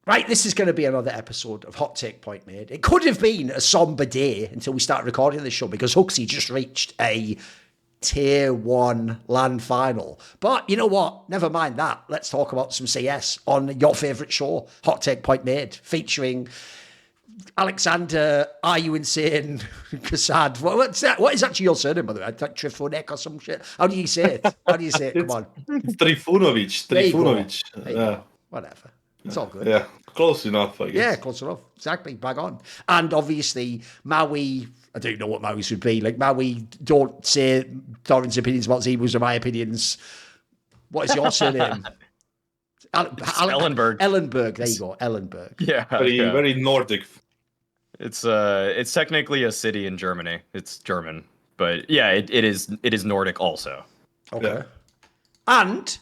Right, this is going to be another episode of Hot Take Point Made. It could have been a somber day until we started recording this show because Huxley just reached a Tier 1 LAN final. But you know what? Never mind that. Let's talk about some CS on your favourite show, Hot Take Point Made, featuring Aleksandar, Are You Insane, Kassad. What's that? What is actually your surname, by the way? Like Trifunović or some shit? How do you say it? How do you say it? Come on. It's Trifunović. Yeah. Whatever. It's all good. Yeah, close enough, I guess. Yeah, close enough. Exactly, bang on. And obviously, Maui, I don't know what Maui's would be. Like, Maui, don't say Thorin's opinions about ZywOo's or my opinions. What is your surname? Ellenberg. Ellenberg, there you go, Ellenberg. Yeah. Very Nordic. It's technically a city in Germany. It's German. But yeah, it is Nordic also. Okay. Yeah. And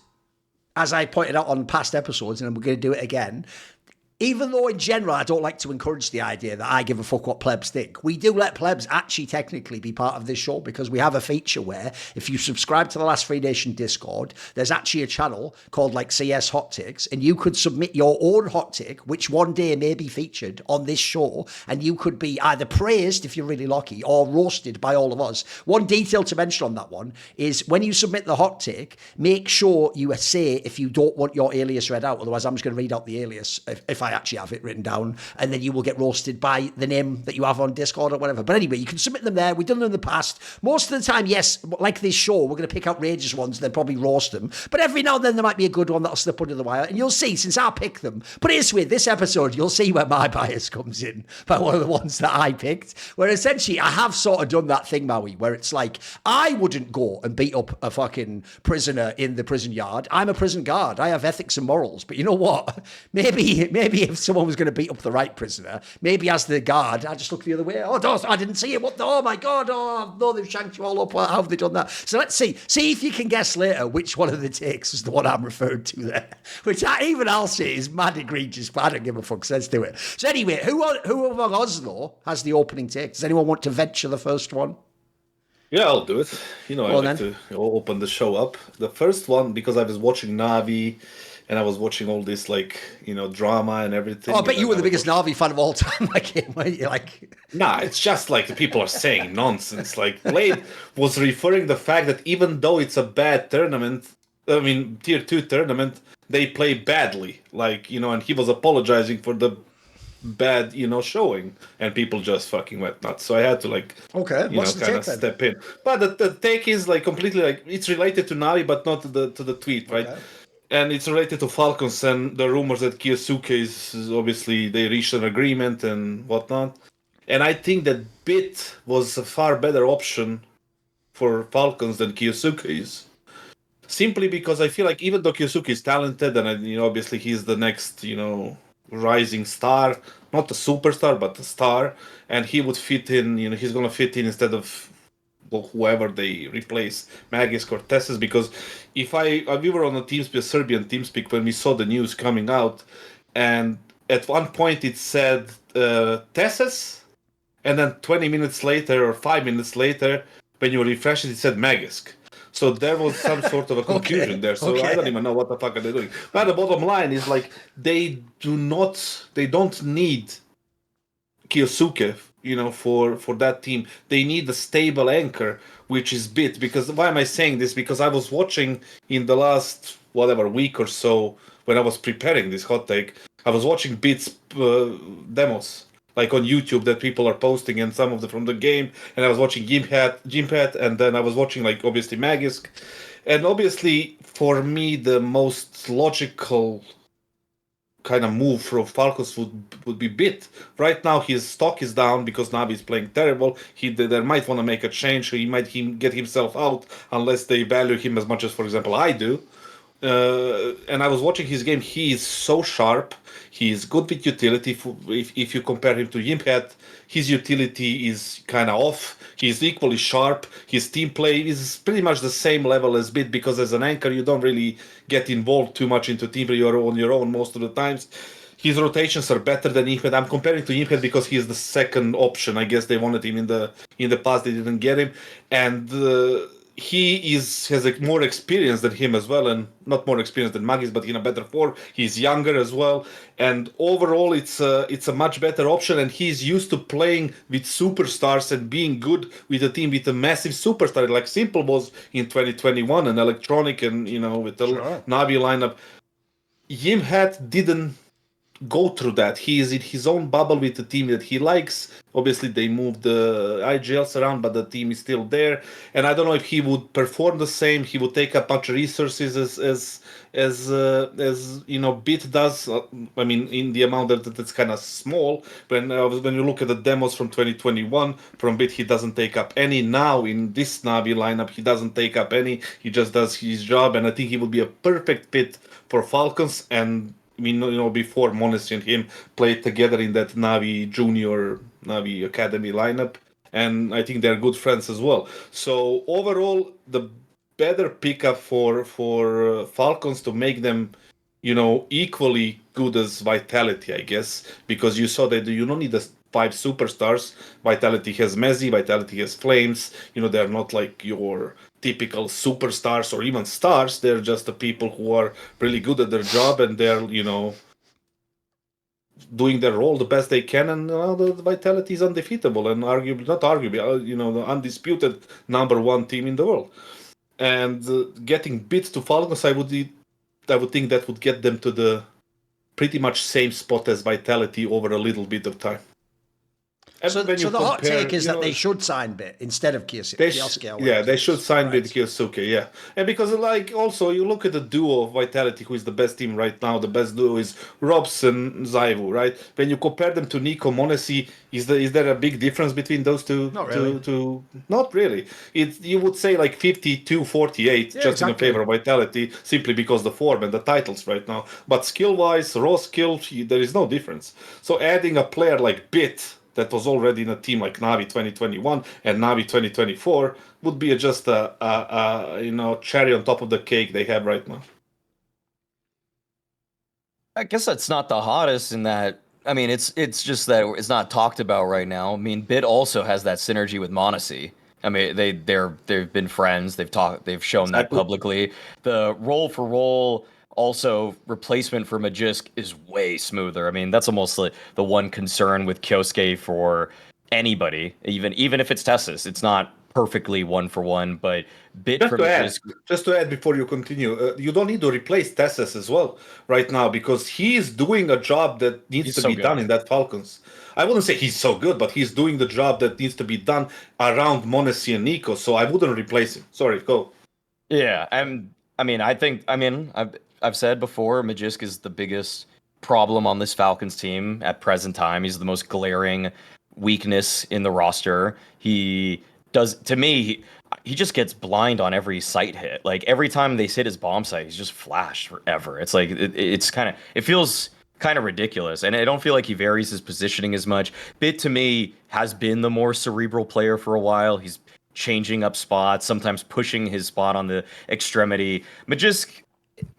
as I pointed out on past episodes, and we're going to do it again, even though in general I don't like to encourage the idea that I give a fuck what plebs think, we do let plebs actually technically be part of this show because we have a feature where if you subscribe to the Last Free Nation Discord, there's actually a channel called like CS Hot Takes, and you could submit your own hot take, which one day may be featured on this show, and you could be either praised if you're really lucky or roasted by all of us. One detail to mention on that one is when you submit the hot take, make sure you say if you don't want your alias read out, otherwise I'm just going to read out the alias if I actually have it written down, and then you will get roasted by the name that you have on Discord or whatever. But anyway, you can submit them there. We've done them in the past. Most of the time, yes, like this show, we're going to pick outrageous ones and then probably roast them. But every now and then there might be a good one that'll slip under the wire, and you'll see, since I pick them. But it's with this episode, you'll see where my bias comes in by one of the ones that I picked, where essentially I have sort of done that thing, Maui, where it's like, I wouldn't go and beat up a fucking prisoner in the prison yard. I'm a prison guard. I have ethics and morals. But you know what? Maybe if someone was going to beat up the right prisoner, maybe as the guard, I just look the other way. Oh, I didn't see it. What? Oh my God. Oh no, they've shanked you all up. How have they done that? So let's see if you can guess later which one of the takes is the one I'm referring to there. Which I'll say is mad egregious, but I don't give a fuck. So let's do it. So anyway, who among us though has the opening take? Does anyone want to venture the first one? Yeah, I'll do it. You know, I like to open the show up. The first one, because I was watching NAVI, and I was watching all this, like, you know, drama and everything. Oh, I bet you were the biggest NAVI fan of all time. Nah, it's just like the people are saying nonsense. Like, Blade was referring the fact that even though it's a bad tournament, I mean, Tier 2 tournament, they play badly. Like, you know, and he was apologizing for the bad, you know, showing. And people just fucking went nuts. So I had to, like, okay, you know, kind of step in. But the take is, like, completely, like, it's related to NAVI, but not to the tweet, right? Okay. And it's related to Falcons and the rumors that kyousuke is obviously they reached an agreement and whatnot. And I think that Bit was a far better option for Falcons than kyousuke is. Simply because I feel like even though kyousuke is talented and, you know, obviously he's the next, you know, rising star, not a superstar, but a star, and he would fit in, you know, he's going to fit in instead of whoever they replace, Magisk or Tessus, because we were on a Serbian TeamSpeak when we saw the news coming out, and at one point it said Tessus, and then 20 minutes later or 5 minutes later, when you refresh it said Magisk. So there was some sort of a confusion there. So I don't even know what the fuck are they doing. But the bottom line is, like, they don't need kyousuke, you know, for that team. They need a stable anchor, which is Bit. Because why am I saying this? Because I was watching in the last week or so when I was preparing this hot take, I was watching Bit's demos, like on YouTube that people are posting, and some of them from the game. And I was watching Gimpat, and then I was watching, like, obviously Magisk. And obviously, for me, the most logical kind of move from Falcons would be Bit. Right now his stock is down because Navi is playing terrible. They might want to make a change. He might get himself out unless they value him as much as, for example, I do. And I was watching his game. He is so sharp. He is good with utility. If you compare him to Yimpat, his utility is kind of off. He is equally sharp. His team play is pretty much the same level as Bit, because as an anchor, you don't really get involved too much into team play. You're on your own most of the times. His rotations are better than Yimpat. I'm comparing to Yimpat because he is the second option. I guess they wanted him in the past. They didn't get him. And has a more experience than him as well, and not more experience than Magis, but in a better form. He's younger as well, and overall, it's a much better option. And he's used to playing with superstars and being good with a team with a massive superstar, like Simple was in 2021, and Electronic, and with the Navi lineup. Yimhat didn't go through that. He is in his own bubble with the team that he likes. Obviously, they moved the IGLs around, but the team is still there. And I don't know if he would perform the same. He would take up much resources as Bit does. I mean, in the amount that's kind of small. When you look at the demos from 2021 from Bit, he doesn't take up any. Now in this Navi lineup, he doesn't take up any. He just does his job, and I think he would be a perfect fit for Falcons. And before MONEZ and him played together in that Navi Junior, Navi Academy lineup, and I think they're good friends as well. So overall, the better pickup for Falcons to make them, equally good as Vitality, I guess, because you saw that you don't need the 5 superstars. Vitality has Mezzi, Vitality has Flames. They're not like your typical superstars or even stars. They're just the people who are really good at their job, and they're doing their role the best they can. And the Vitality is undefeatable and the undisputed number 1 team in the world. And getting Bit to Falcons, I would think that would get them to the pretty much same spot as Vitality over a little bit of time. So the hot take is that they should sign Bit instead of kyousuke. They should sign Bit kyousuke, yeah. And because also you look at the duo of Vitality, who is the best team right now. The best duo is Robs and ZywOo, right? When you compare them to Nico MONEZ, is there a big difference between those two? Not really. Not really. You would say like 52-48 in the favor of Vitality, simply because the form and the titles right now. But skill-wise, raw skill, there is no difference. So adding a player like Bit, that was already in a team like Navi 2021 and Navi 2024, would be just a cherry on top of the cake they have right now. I guess that's not the hottest in that. I mean, it's just that it's not talked about right now. I mean, Bit also has that synergy with MONEZ. I mean, they've been friends. They've shown that publicly. The role for role. Also, replacement for Magisk is way smoother. I mean, that's almost like the one concern with kyousuke for anybody, even if it's Tessus. It's not perfectly 1-for-1, but Bit for Magisk. Just to add before you continue, you don't need to replace Tessus as well right now, because he's doing a job that needs to be done in that Falcons. I wouldn't say he's so good, but he's doing the job that needs to be done around MONEZ and Nico, so I wouldn't replace him. Sorry, go. Yeah, I've said before, Magisk is the biggest problem on this Falcons team at present time. He's the most glaring weakness in the roster. He just gets blind on every sight hit. Like every time they hit his bomb site, he's just flashed forever. It's like it feels kind of ridiculous, and I don't feel like he varies his positioning as much. Bit to me has been the more cerebral player for a while. He's changing up spots, sometimes pushing his spot on the extremity. Magisk,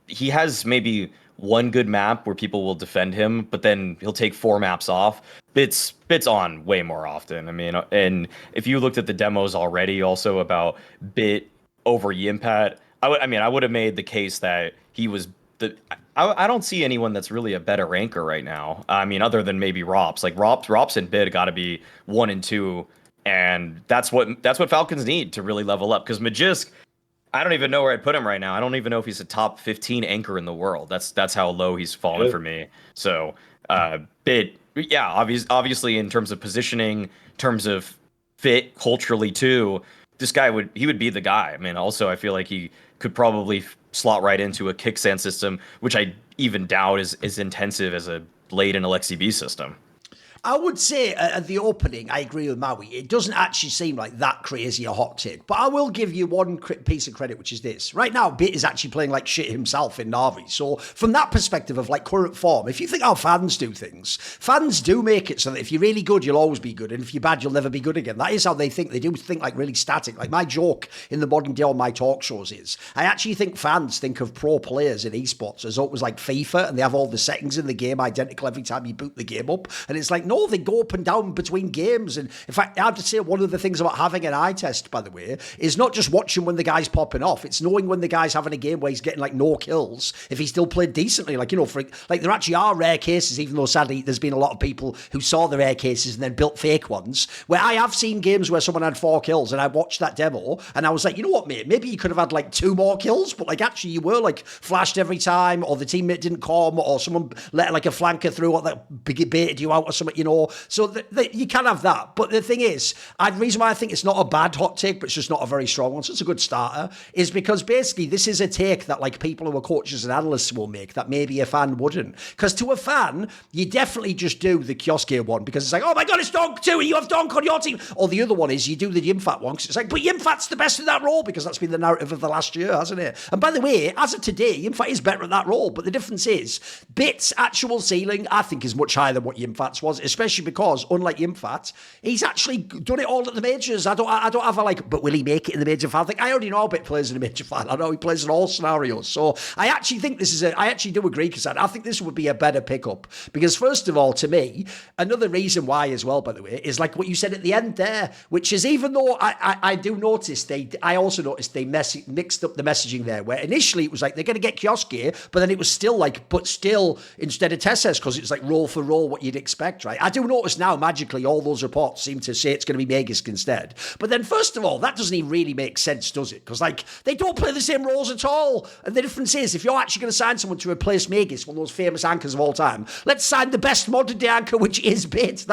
he has maybe one good map where people will defend him, but then he'll take 4 maps off. Bit's on way more often. I mean, and if you looked at the demos already also about Bit over Yimpat, I would have made the case that he was I don't see anyone that's really a better ranker right now. I mean, other than maybe Rops. Like Rops and Bit got to be 1 and 2, and that's what Falcons need to really level up. Because Magisk, I don't even know where I'd put him right now. I don't even know if he's a top 15 anchor in the world. That's how low he's fallen for me. So, Bit, yeah, obviously in terms of positioning, in terms of fit culturally too, this guy would be the guy. I mean, also I feel like he could probably slot right into a kicksand system, which I even doubt is as intensive as a Blade and Alexi B system. I would say at the opening, I agree with Maui. It doesn't actually seem like that crazy a hot take. But I will give you one piece of credit, which is this. Right now, Bit is actually playing like shit himself in Navi. So from that perspective of like current form, if you think how fans do things, fans do make it so that if you're really good, you'll always be good. And if you're bad, you'll never be good again. That is how they think. They do think like really static. Like my joke in the modern day on my talk shows is, I actually think fans think of pro players in esports as always like FIFA, and they have all the settings in the game identical every time you boot the game up. And it's like, no, no, they go up and down between games. And in fact, I have to say, one of the things about having an eye test, by the way, is not just watching when the guy's popping off. It's knowing when the guy's having a game where he's getting like no kills, if he still played decently. Like, you know, there actually are rare cases, even though sadly there's been a lot of people who saw the rare cases and then built fake ones, where I have seen games where someone had 4 kills and I watched that demo and I was like, you know what, mate, maybe you could have had like 2 more kills, but like actually you were like flashed every time, or the teammate didn't come, or someone let like a flanker through, or that baited you out or something, you know. So you can have that. But the thing is, the reason why I think it's not a bad hot take, but it's just not a very strong one, so it's a good starter, is because basically this is a take that like people who are coaches and analysts will make that maybe a fan wouldn't. Because to a fan, you definitely just do the kyousuke one because it's like, oh my god, it's Donk too, and you have Donk on your team. Or the other one is you do the Yimfat one because it's like, but Yimfat's the best in that role, because that's been the narrative of the last year, hasn't it? And by the way, as of today, Yimfat is better at that role, but the difference is Bit's actual ceiling, I think, is much higher than what Yimfat's was, especially because, unlike Yimfat, he's actually done it all at the majors. I don't have a like, but will he make it in the major final? I think I already know how Bit plays in the major final. I know he plays in all scenarios. So I actually think I actually do agree, because I think this would be a better pickup. Because first of all, to me, another reason why as well, by the way, is like what you said at the end there, which is, even though I do notice I also noticed they mixed up the messaging there, where initially it was like they're going to get kyousuke, but then it was still like, but still instead of Tesses, because it's like roll for roll what you'd expect, right? I do notice now magically all those reports seem to say it's going to be Magisk instead. But then first of all, that doesn't even really make sense, does it? Because like they don't play the same roles at all. And the difference is, if you're actually going to sign someone to replace Magisk, one of those famous anchors of all time, let's sign the best modern day anchor, which is Bit.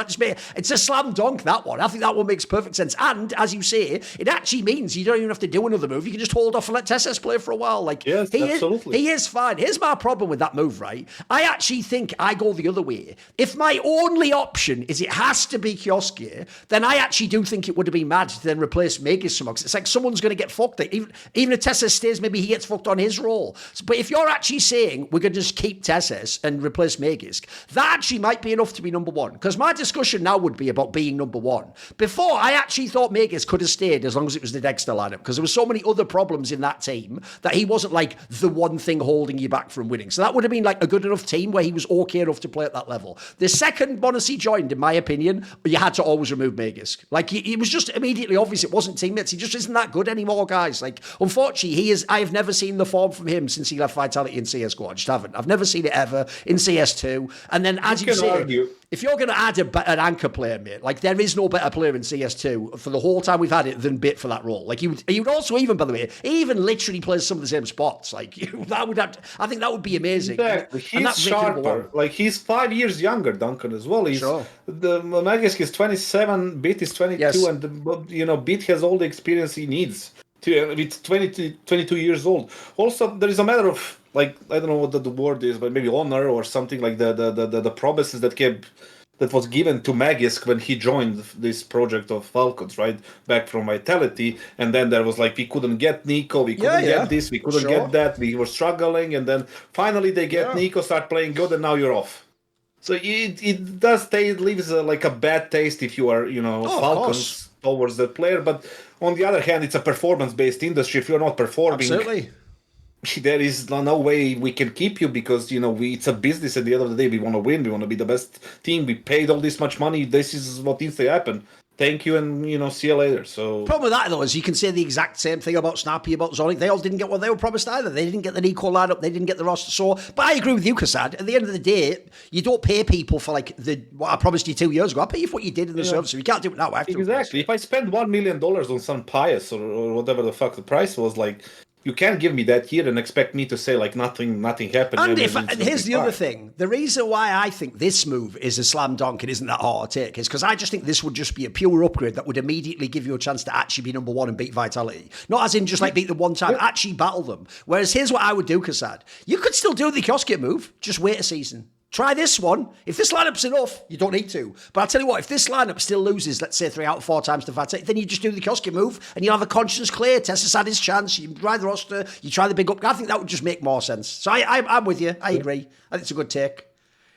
It's a slam dunk, that one. I think that one makes perfect sense. And as you say, it actually means you don't even have to do another move. You can just hold off and let Tesses play for a while. Like, yes, absolutely. He is fine. Here's my problem with that move, right? I actually think I go the other way. If my only option is it has to be kyousuke, then I actually do think it would have been mad to then replace Magisk somehow. It's like someone's going to get fucked. Even if Tesses stays, maybe he gets fucked on his role. But if you're actually saying we're going to just keep Tesses and replace Magisk, that actually might be enough to be number one. Because my discussion now would be about being number one. Before, I actually thought Magisk could have stayed as long as it was the Dexter lineup, because there were so many other problems in that team that he wasn't like the one thing holding you back from winning. So that would have been like a good enough team where he was okay enough to play at that level. The second m0NESY joined, in my opinion, you had to always remove Magisk. Like, it was just immediately obvious it wasn't teammates. He just isn't that good anymore, guys. Like, unfortunately, I have never seen the form from him since he left Vitality in CSGO. I just haven't. I've never seen it ever in CS2. And then, as you say, if you're going to add an anchor player, mate, like, there is no better player in CS2 for the whole time we've had it than Bit for that role. Like, he would also, even, by the way, he even literally plays some of the same spots. Like, that would have I think that would be amazing. Exactly. He's sharper. Like, he's 5 years younger, Duncan, as well. Sure. The Magisk is 27, Bit is 22, yes. And Bit has all the experience he needs. It's 22 years old. Also, there is a matter of, like, I don't know what the word is, but maybe honor or something, like the promises that was given to Magisk when he joined this project of Falcons, right? Back from Vitality. And then there was like, we couldn't get Nico, we couldn't get this, we couldn't get that, we were struggling. And then finally they get Nico, start playing good, and now you're off. So it does leaves like a bad taste if you are, Falcons towards that player. But on the other hand, it's a performance-based industry. If you're not performing, absolutely, there is no way we can keep you, because it's a business. At the end of the day, we want to win. We want to be the best team. We paid all this much money. This is what needs to happen. Thank you, and see you later. So problem with that, though, is you can say the exact same thing about Snappy, about Zonic. They all didn't get what they were promised either. They didn't get the Nico lineup. They didn't get the roster. So, but I agree with you, kassad. At the end of the day, you don't pay people for like what I promised you 2 years ago. I pay you for what you did in the service. So you can't do it now. Exactly. If I spend $1 million on some pious or whatever the fuck the price was, like, you can't give me that here and expect me to say like nothing happened. And here's the other thing. The reason why I think this move is a slam dunk and isn't that hard to take is because I just think this would just be a pure upgrade that would immediately give you a chance to actually be number one and beat Vitality. Not as in just like beat them one time, actually battle them. Whereas here's what I would do, kassad. You could still do the kyousuke move, just wait a season. Try this one. If this lineup's enough, you don't need to. But I'll tell you what, if this lineup still loses, let's say 3 out of 4 times to Vitality, then you just do the kyousuke move and you'll have a conscience clear. Tessus had his chance. You ride the roster. You try the big up. I think that would just make more sense. So I'm with you. I agree. I think it's a good take.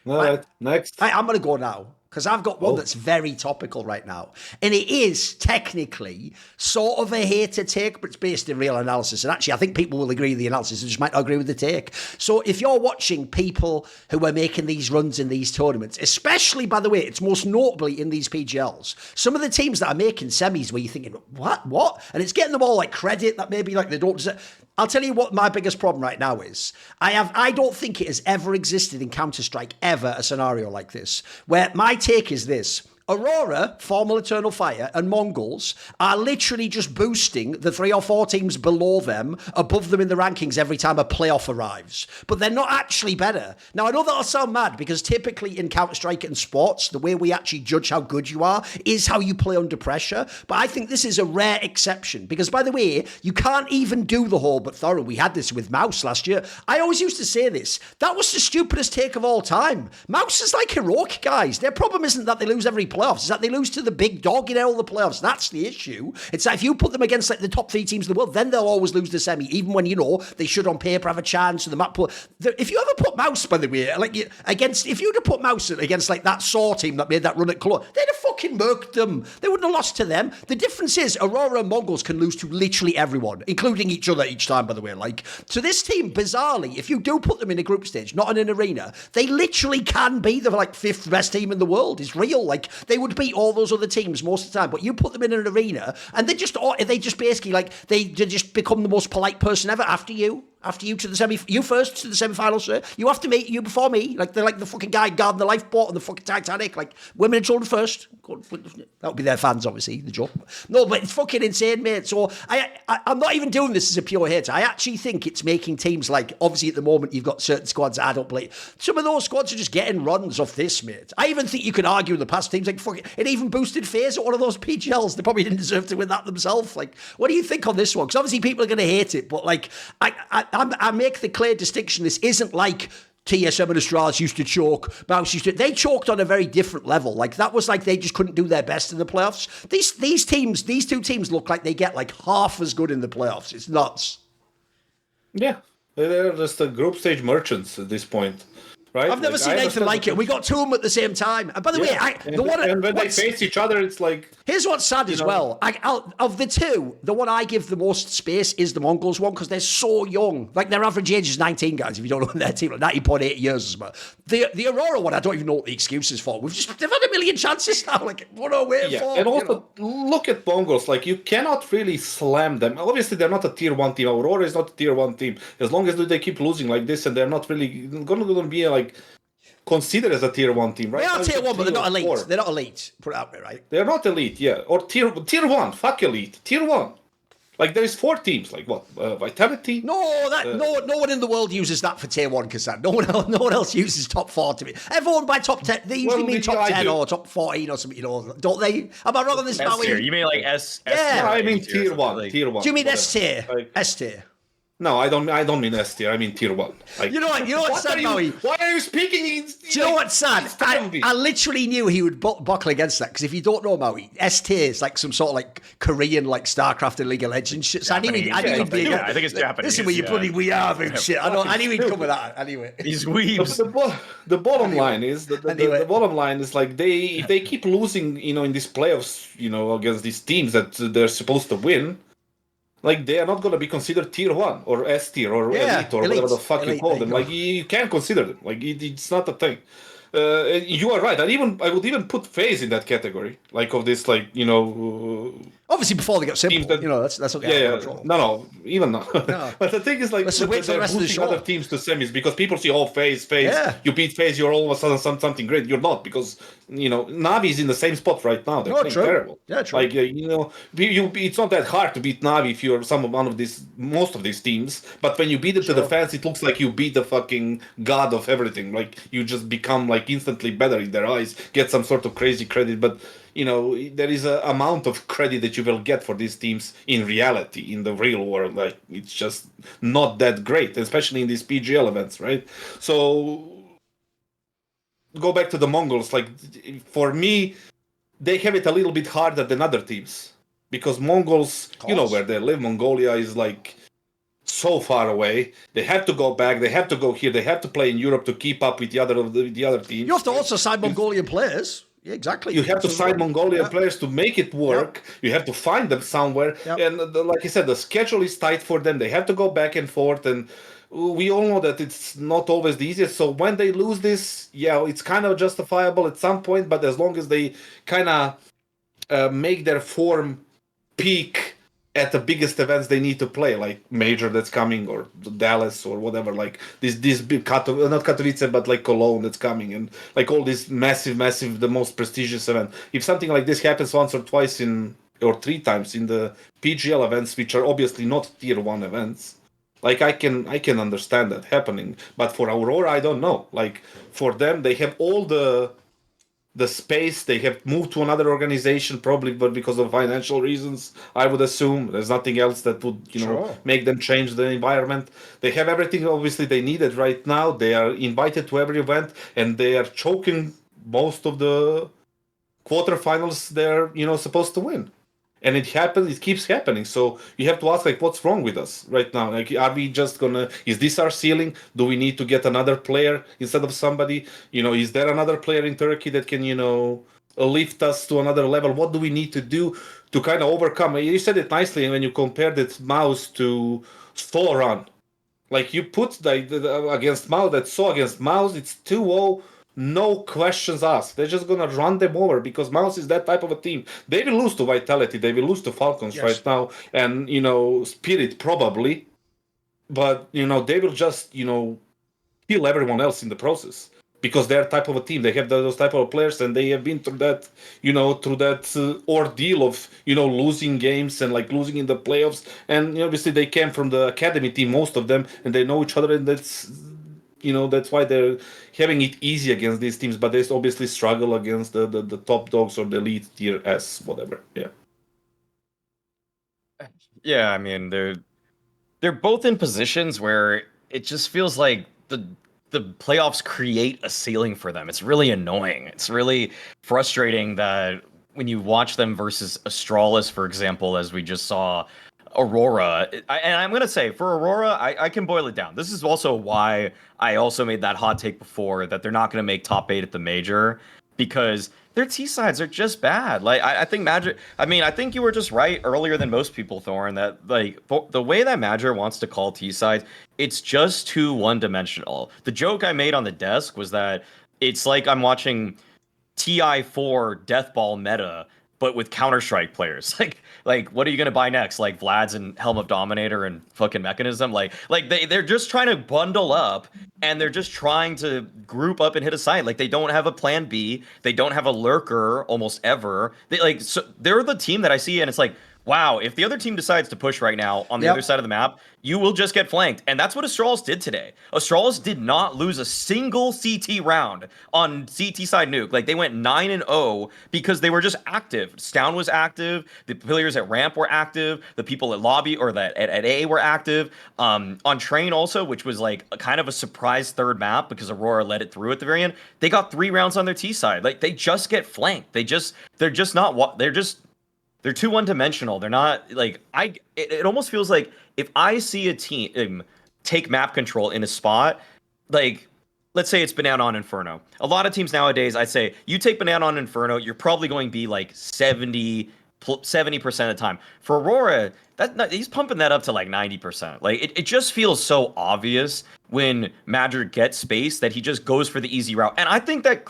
All right. Next. I'm going to go now. because I've got one that's very topical right now. And it is technically sort of a hater take, but it's based in real analysis. And actually, I think people will agree with the analysis, they just might not agree with the take. So if you're watching people who are making these runs in these tournaments, especially, by the way, it's most notably in these PGLs, some of the teams that are making semis where you're thinking, what? And it's getting them all like credit that maybe like they don't deserve. I'll tell you what my biggest problem right now is. I don't think it has ever existed in Counter-Strike ever a scenario like this, where my take is this. Aurora, former Eternal Fire, and MongolZ are literally just boosting the 3 or 4 teams below them, above them in the rankings every time a playoff arrives. But they're not actually better. Now, I know that'll sound mad, because typically in Counter-Strike and sports, the way we actually judge how good you are is how you play under pressure. But I think this is a rare exception, because, by the way, you can't even do the whole, but Thorin, we had this with MOUZ last year. I always used to say this. That was the stupidest take of all time. MOUZ is like heroic, guys. Their problem isn't that they lose every playoffs, is that they lose to the big dog in all the playoffs. That's the issue. It's that if you put them against like the top 3 teams in the world, then they'll always lose the semi, even when you know they should on paper have a chance. The map. If you ever put MOUZ, by the way, like if you'd have put MOUZ against like that SAW team that made that run at Cologne, they'd have fucking murked them. They wouldn't have lost to them. The difference is Aurora and MongolZ can lose to literally everyone, including each other each time, by the way. Like, so this team, bizarrely, if you do put them in a group stage, not in an arena, they literally can be the like 5th best team in the world. It's real. Like, they would beat all those other teams most of the time, but you put them in an arena and they just basically like they just become the most polite person ever after you to the you first to the semi-finals, sir. You have to meet you before me. Like, they're like the fucking guy guarding the lifeboat on the fucking Titanic. Like, women and children first. That would be their fans, obviously, the joke. No, but it's fucking insane, mate. So I'm not even doing this as a pure hater. I actually think it's making teams like, obviously at the moment you've got certain squads that I don't play. Some of those squads are just getting runs off this, mate. I even think you can argue in the past teams like fucking, it even boosted FaZe at one of those PGLs. They probably didn't deserve to win that themselves. Like, what do you think on this one? Because obviously people are going to hate it, but like, I make the clear distinction. This isn't like TSM and Astralis used to choke. They choked on a very different level. Like, that was like they just couldn't do their best in the playoffs. These two teams look like they get like half as good in the playoffs. It's nuts. Yeah, they're just group stage merchants at this point. Right? I've never seen anything like it. We got 2 of them at the same time. And by the way, and when they face each other, it's like... Here's what's sad as well. Of the 2, the one I give the most space is the MongolZ one, because they're so young. Like, their average age is 19, guys, if you don't know their team, like 90.8 years. The Aurora one, I don't even know what the excuse is for. They've had a million chances now. Like, what are we waiting for? And also, look at MongolZ. Like, you cannot really slam them. Obviously, they're not a tier 1 team. Aurora is not a tier 1 team. As long as they keep losing like this, and they're not really going to be like considered as a tier 1 team, right? They are tier 1, but they're not elite. 4. They're not elite. Put it out there, right? They're not elite, yeah. Or tier 1. Fuck elite. Tier 1. Like, there's 4 teams. Like what? Vitality? No one in the world uses that for tier 1, kassad. No one else uses top 4 to be. Everyone by top 10. They usually mean top 10 or top 14 or something. You know, don't they? Am I wrong on this? S tier. You mean like S? Yeah, no, I mean tier 1. Tier 1. Do you mean S tier? Like, S tier. No, I don't mean S tier. I mean tier 1. Like, you know what's sad, Maui? Why are you speaking in... Do you know what's sad? I literally knew he would buckle against that, because if you don't know, Maui, S tier is like some sort of like Korean, like StarCraft and League of Legends shit. So I knew he'd be... Yeah, I think it's Japanese. Listen, where you bloody we are and shit. I knew he'd come with that anyway. These weebs. The bottom line is the bottom line is like if they keep losing, in these playoffs, against these teams that they're supposed to win. Like, they are not going to be considered tier 1 or S tier or elite or whatever the fuck you call them. Like, you can't consider them. Like, it's not a thing. You are right. I would even put FaZe in that category. Like, of this, like, obviously, before they get simple, that's okay. Yeah. No, even now. No. But the thing is, like, they're boosting other teams to semis because people see, FaZe. Yeah. You beat FaZe, you're all of a sudden something great. You're not, because NAVI is in the same spot right now. They're playing terrible. Yeah, true. Like, it's not that hard to beat NAVI if you're most of these teams. But when you beat it to the fans, it looks like you beat the fucking god of everything. Like, you just become like instantly better in their eyes, get some sort of crazy credit, but there is an amount of credit that you will get for these teams in reality, in the real world. Like, it's just not that great, especially in these PGL events, right? So, go back to the MongolZ. Like, for me, they have it a little bit harder than other teams, because MongolZ, you know where they live. Mongolia is like so far away. They have to go back. They have to go here. They have to play in Europe to keep up with the other teams. You have to also sign Mongolian players. Exactly. You have to sign Mongolian players to make it work. You have to find them somewhere. And like I said, the schedule is tight for them. They have to go back and forth. And we all know that it's not always the easiest. So when they lose this, it's kind of justifiable at some point. But as long as they kind of make their form peak at the biggest events they need to play, like Major that's coming, or Dallas, or whatever, like this big not Katowice, but like Cologne that's coming, and like all this massive, the most prestigious event. If something like this happens once or twice or 3 times in the PGL events, which are obviously not tier 1 events, like I can understand that happening. But for Aurora, I don't know. Like for them, they have all the space. They have moved to another organization, probably, but because of financial reasons, I would assume. There's nothing else that would, make them change the environment. They have everything, obviously, they needed right now. They are invited to every event, and they are choking most of the quarterfinals they're, supposed to win. And it keeps happening. So you have to ask, like, what's wrong with us right now? Like, are we just is this our ceiling? Do we need to get another player instead of somebody? Is there another player in Turkey that can, lift us to another level? What do we need to do to kind of overcome? You said it nicely when you compared it MOUZ to Thorin. Like, you put against MOUZ, against MOUZ, it's 2-0. No questions asked. They're just gonna run them over because MOUZ is that type of a team. They will lose to Vitality. They will lose to Falcons right now, and Spirit probably, but they will just kill everyone else in the process because they're type of a team. They have those type of players, and they have been through that ordeal of losing games and like losing in the playoffs. And obviously they came from the academy team, most of them, and they know each other, and that's why they're having it easy against these teams, but they obviously struggle against the top dogs or the elite tier S, whatever. Yeah, I mean, they're both in positions where it just feels like the playoffs create a ceiling for them. It's really annoying. It's really frustrating that when you watch them versus Astralis, for example, as we just saw Aurora, and I'm going to say, for Aurora, I can boil it down. This is also why I also made that hot take before that they're not going to make top 8 at the Major, because their T-sides are just bad. Like, I think Major, I think you were just right earlier than most people, Thorin, that like the way that Major wants to call T-sides, it's just too one-dimensional. The joke I made on the desk was that it's like I'm watching TI4 Deathball meta, but with Counter-Strike players. Like what are you gonna buy next? Like Vlad's and Helm of Dominator and fucking Mechanism? Like they're just trying to bundle up, and they're just trying to group up and hit a site. Like they don't have a plan B. They don't have a lurker almost ever. They're the team that I see, and it's like, wow, if the other team decides to push right now on the other side of the map, you will just get flanked. And that's what Astralis did today. Astralis did not lose a single CT round on CT side nuke. Like, they went 9-0 because they were just active. Stown was active. The players at ramp were active. The people at lobby or at A were active. On train also, which was like a kind of a surprise third map because Aurora let it through at the very end. They got 3 rounds on their T side. Like, they just get flanked. They're too one-dimensional. They're not like it almost feels like if I see a team take map control in a spot, like let's say it's Banana on Inferno. A lot of teams nowadays, I'd say you take Banana on Inferno, you're probably going to be like 70% of the time. For Aurora, he's pumping that up to like 90%. Like it just feels so obvious when Major gets space that he just goes for the easy route. And I think that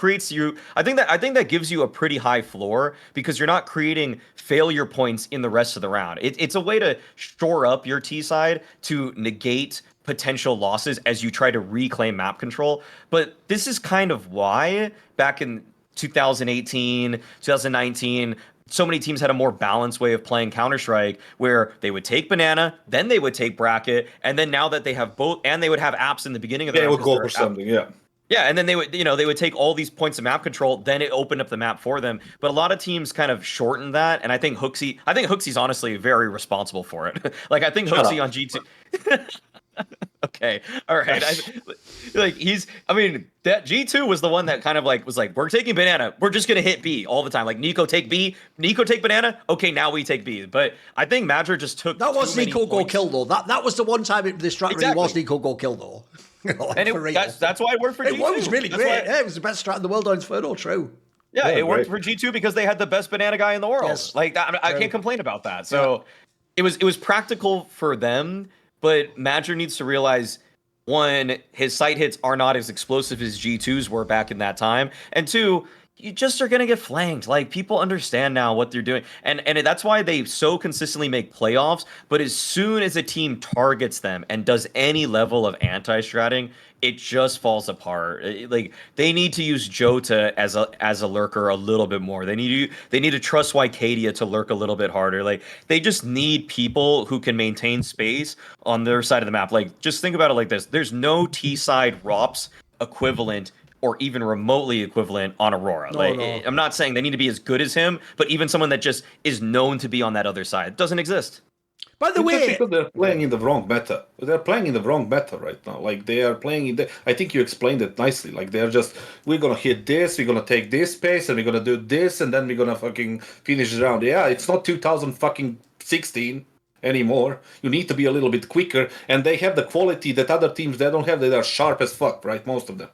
I think that gives you a pretty high floor because you're not creating failure points in the rest of the round. It's a way to shore up your T side to negate potential losses as you try to reclaim map control. But this is kind of why back in 2018, 2019, so many teams had a more balanced way of playing Counter-Strike where they would take Banana, then they would take Bracket, and then now that they have both, and they would have apps in the beginning of the round. They would go for something, yeah. Yeah, and then they would take all these points of map control, then it opened up the map for them. But a lot of teams kind of shortened that, and I think Hooksy's honestly very responsible for it. Like, I think Hooksy on G2. Okay, all right. That G2 was the one that kind of like was like, we're taking Banana, we're just gonna hit B all the time. Like Nico take B, Nico take Banana. Okay, now we take B. But I think Major just took that was Nico go kill though. That was the one time the strat really was Nico go kill though. Like, and that's why it worked for G2. It was really great. Yeah, it was the best strat in the world on Inferno. True. Yeah, Yeah, it worked great. for G2 because they had the best banana guy in the world. Yes. Like I can't complain about that. So it was practical for them, but Major needs to realize, one, his sight hits are not as explosive as G2's were back in that time, and two, you just are gonna get flanked. Like, people understand now what they're doing, and that's why they so consistently make playoffs. But as soon as a team targets them and does any level of anti-stratting, it just falls apart. Like, they need to use Jota as a lurker a little bit more. They need to trust Wycadia to lurk a little bit harder. Like, they just need people who can maintain space on their side of the map. Like, just think about it like this: there's no T side ROPS equivalent or even remotely equivalent on Aurora. No. I'm not saying they need to be as good as him, but even someone that just is known to be on that other side doesn't exist. By the It's just way, because they're playing in the wrong meta. They're playing in the wrong meta right now. Like, they are playing in the... I think you explained it nicely. Like, they're just, we're gonna hit this, we're gonna take this space, and we're gonna do this, and then we're gonna fucking finish the round. Yeah, it's not 2016 anymore. You need to be a little bit quicker, and they have the quality that other teams, they don't have. They are sharp as fuck, right? Most of them.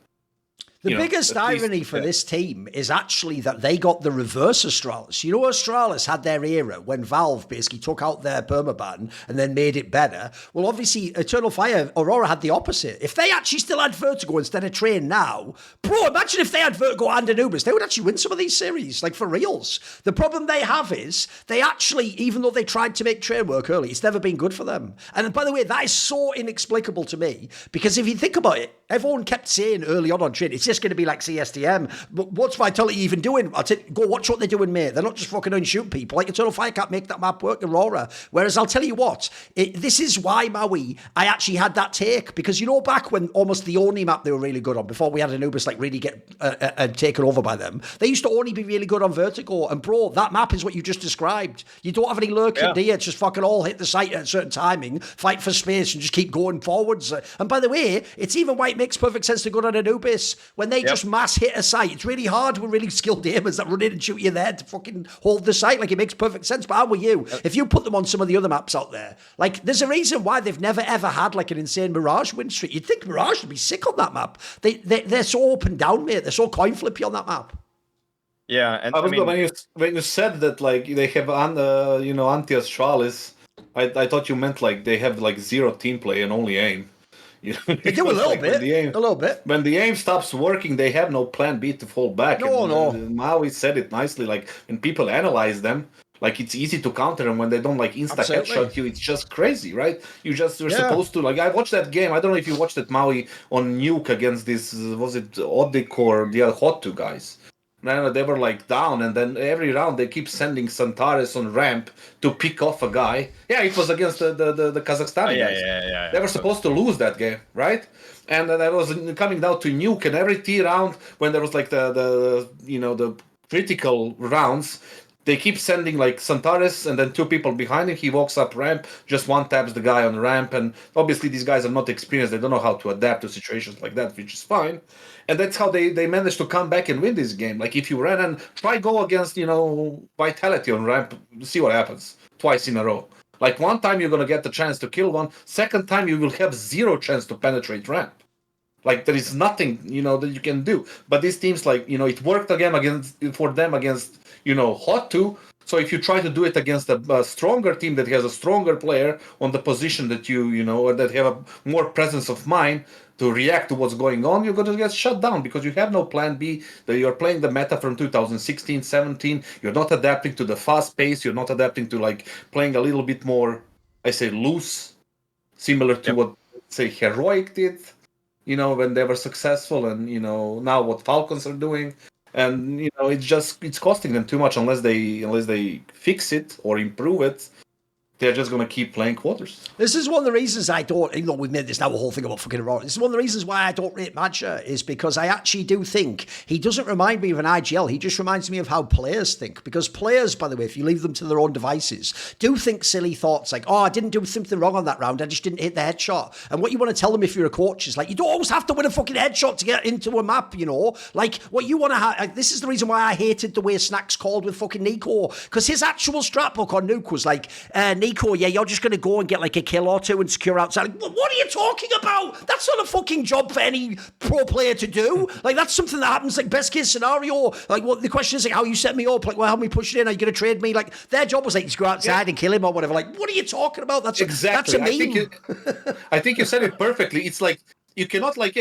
the biggest irony for this team is actually that they got the reverse Astralis. You know, Astralis had their era when Valve basically took out their permaban and then made it better. Well, obviously, Eternal Fire, Aurora had the opposite. If they actually still had Vertigo instead of Train now, bro, imagine if they had Vertigo and Anubis, they would actually win some of these series, like for reals. The problem they have is they actually, even though they tried to make Train work early, it's never been good for them. And by the way, that is so inexplicable to me, because if you think about it, everyone kept saying early on Train, it's just going to be like CSTM. But what's Vitality even doing? Go watch what they're doing, mate. They're not just fucking out shooting people. Like, Eternal Fire can't make that map work, Aurora. Whereas I'll tell you what, this is why Maui, I actually had that take, because you know, back when almost the only map they were really good on, before we had Anubis like really get taken over by them, they used to only be really good on Vertigo. And bro, that map is what you just described. You don't have any lurking, do you? It's just fucking all hit the site at a certain timing, fight for space, and just keep going forwards. And by the way, it's even why it makes perfect sense to go on Anubis. When they just mass hit a site, it's really hard with really skilled aimers that run in and shoot you there to fucking hold the site. Like, it makes perfect sense. But how were you? If you put them on some of the other maps out there, like, there's a reason why they've never ever had like an insane Mirage win streak. You'd think Mirage would be sick on that map. They're so up and down, mate. They're so coin flippy on that map. Yeah, and I mean, when you said that, like, they have anti-Astralis, I thought you meant like they have like zero team play and only aim. You know, they do a little bit. A little bit. When the aim stops working, they have no plan B to fall back. No. Maui said it nicely. Like, when people analyze them, like, it's easy to counter them when they don't like insta headshot you. It's just crazy, right? You're supposed to, like, I watched that game. I don't know if you watched that Maui on Nuke against this, was it Odik or the other Hot 2 guys? No, they were like down, and then every round they keep sending Santares on ramp to pick off a guy. Yeah, it was against the Kazakhstani guys. They were supposed to lose that game, right? And then I was coming down to Nuke, and every T round when there was like the critical rounds, they keep sending like Santares and then two people behind him. He walks up ramp, just one taps the guy on the ramp, and obviously these guys are not experienced. They don't know how to adapt to situations like that, which is fine. And that's how they managed to come back and win this game. Like, if you ran and try go against, Vitality on ramp, see what happens twice in a row. Like, one time you're going to get the chance to kill one. Second time you will have zero chance to penetrate ramp. Like, there is nothing, that you can do. But these teams, like, it worked again for them against, Hot 2. So if you try to do it against a stronger team that has a stronger player on the position that or that have a more presence of mind to react to what's going on, you're going to get shut down because you have no plan B. That you're playing the meta from 2016, 17. You're not adapting to the fast pace. You're not adapting to, like, playing a little bit more, I say, loose, similar to what, say, Heroic did, when they were successful, and, now what Falcons are doing. And it's costing them too much unless they fix it or improve it. They're just going to keep playing quarters. This is one of the reasons I don't, even though we've made this now a whole thing about fucking Aurora, this is one of the reasons why I don't rate Major, is because I actually do think he doesn't remind me of an IGL. He just reminds me of how players think. Because players, by the way, if you leave them to their own devices, do think silly thoughts like, oh, I didn't do something wrong on that round. I just didn't hit the headshot. And what you want to tell them if you're a coach is like, you don't always have to win a fucking headshot to get into a map, Like, what you want to have, like, this is the reason why I hated the way Snacks called with fucking Nico. Because his actual strat book on Nuke was like, Nico Nico, yeah, you're just going to go and get like a kill or two and secure outside. Like, what are you talking about? That's not a fucking job for any pro player to do. Like, that's something that happens, like, best case scenario. Like, what the question is, like, how you set me up? Like, well, how me push it in? Are you going to trade me? Like, their job was like, just go outside and kill him or whatever. Like, what are you talking about? That's exactly. That's a meme. I think you said it perfectly. It's like, you cannot like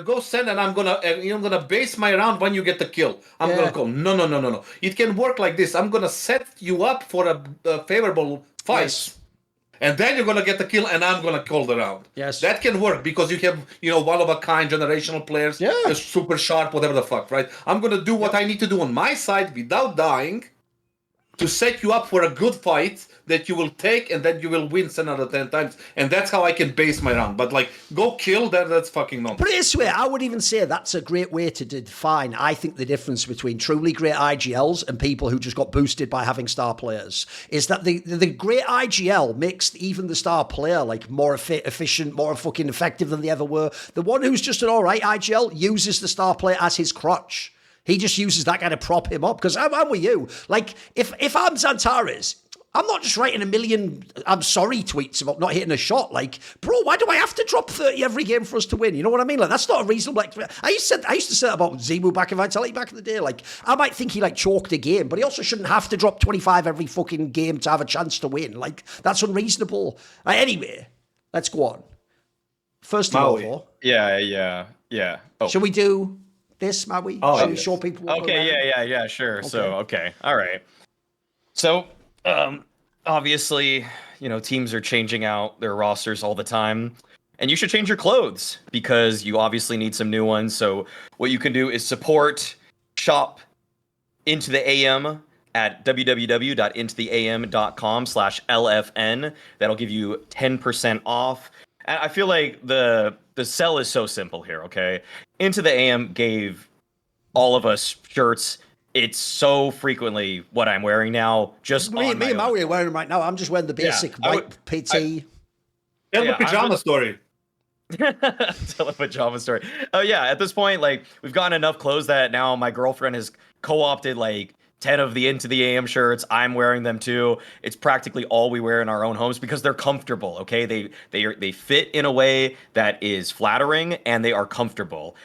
go send and I'm gonna base my round when you get the kill. I'm gonna go no. It can work like this. I'm gonna set you up for a favorable fight, yes. And then you're gonna get the kill and I'm gonna call the round. Yes, that can work because you have one of a kind generational players. Yeah, super sharp, whatever the fuck, right? I'm gonna do what I need to do on my side without dying to set you up for a good fight that you will take and then you will win 10 out of 10 times. And that's how I can base my round. But like, go kill, that's fucking nonsense. Put it this way, I would even say that's a great way to define, I think, the difference between truly great IGLs and people who just got boosted by having star players. Is that the great IGL makes even the star player like more efficient, more fucking effective than they ever were. The one who's just an alright IGL uses the star player as his crutch. He just uses that guy to prop him up. Because I'm with you. Like, if I'm Xantares, I'm not just writing a million I'm sorry tweets about not hitting a shot. Like, bro, why do I have to drop 30 every game for us to win? You know what I mean? Like, that's not a reasonable I used to say that about ZywOo back in Vitality back in the day. Like, I might think he like choked a game, but he also shouldn't have to drop 25 every fucking game to have a chance to win. Like, that's unreasonable. Anyway, let's go on. First of all, yeah. Oh. Should we do this, Maui? Should we show people what yeah, sure. Okay. So, all right. So, obviously, teams are changing out their rosters all the time, and you should change your clothes because you obviously need some new ones. So what you can do is support shop Into the AM at www.intotheam.com/LFN. That'll give you 10% off. And I feel like the sell is so simple here, okay? Into the AM gave all of us shirts. It's so frequently what I'm wearing now. Just me and Maui are wearing them right now. I'm just wearing the basic white PT. Tell the pajama story. Tell a pajama story. Oh yeah, at this point, like we've gotten enough clothes that now my girlfriend has co-opted like 10 of the Into the AM shirts. I'm wearing them too. It's practically all we wear in our own homes because they're comfortable. Okay, they fit in a way that is flattering and they are comfortable.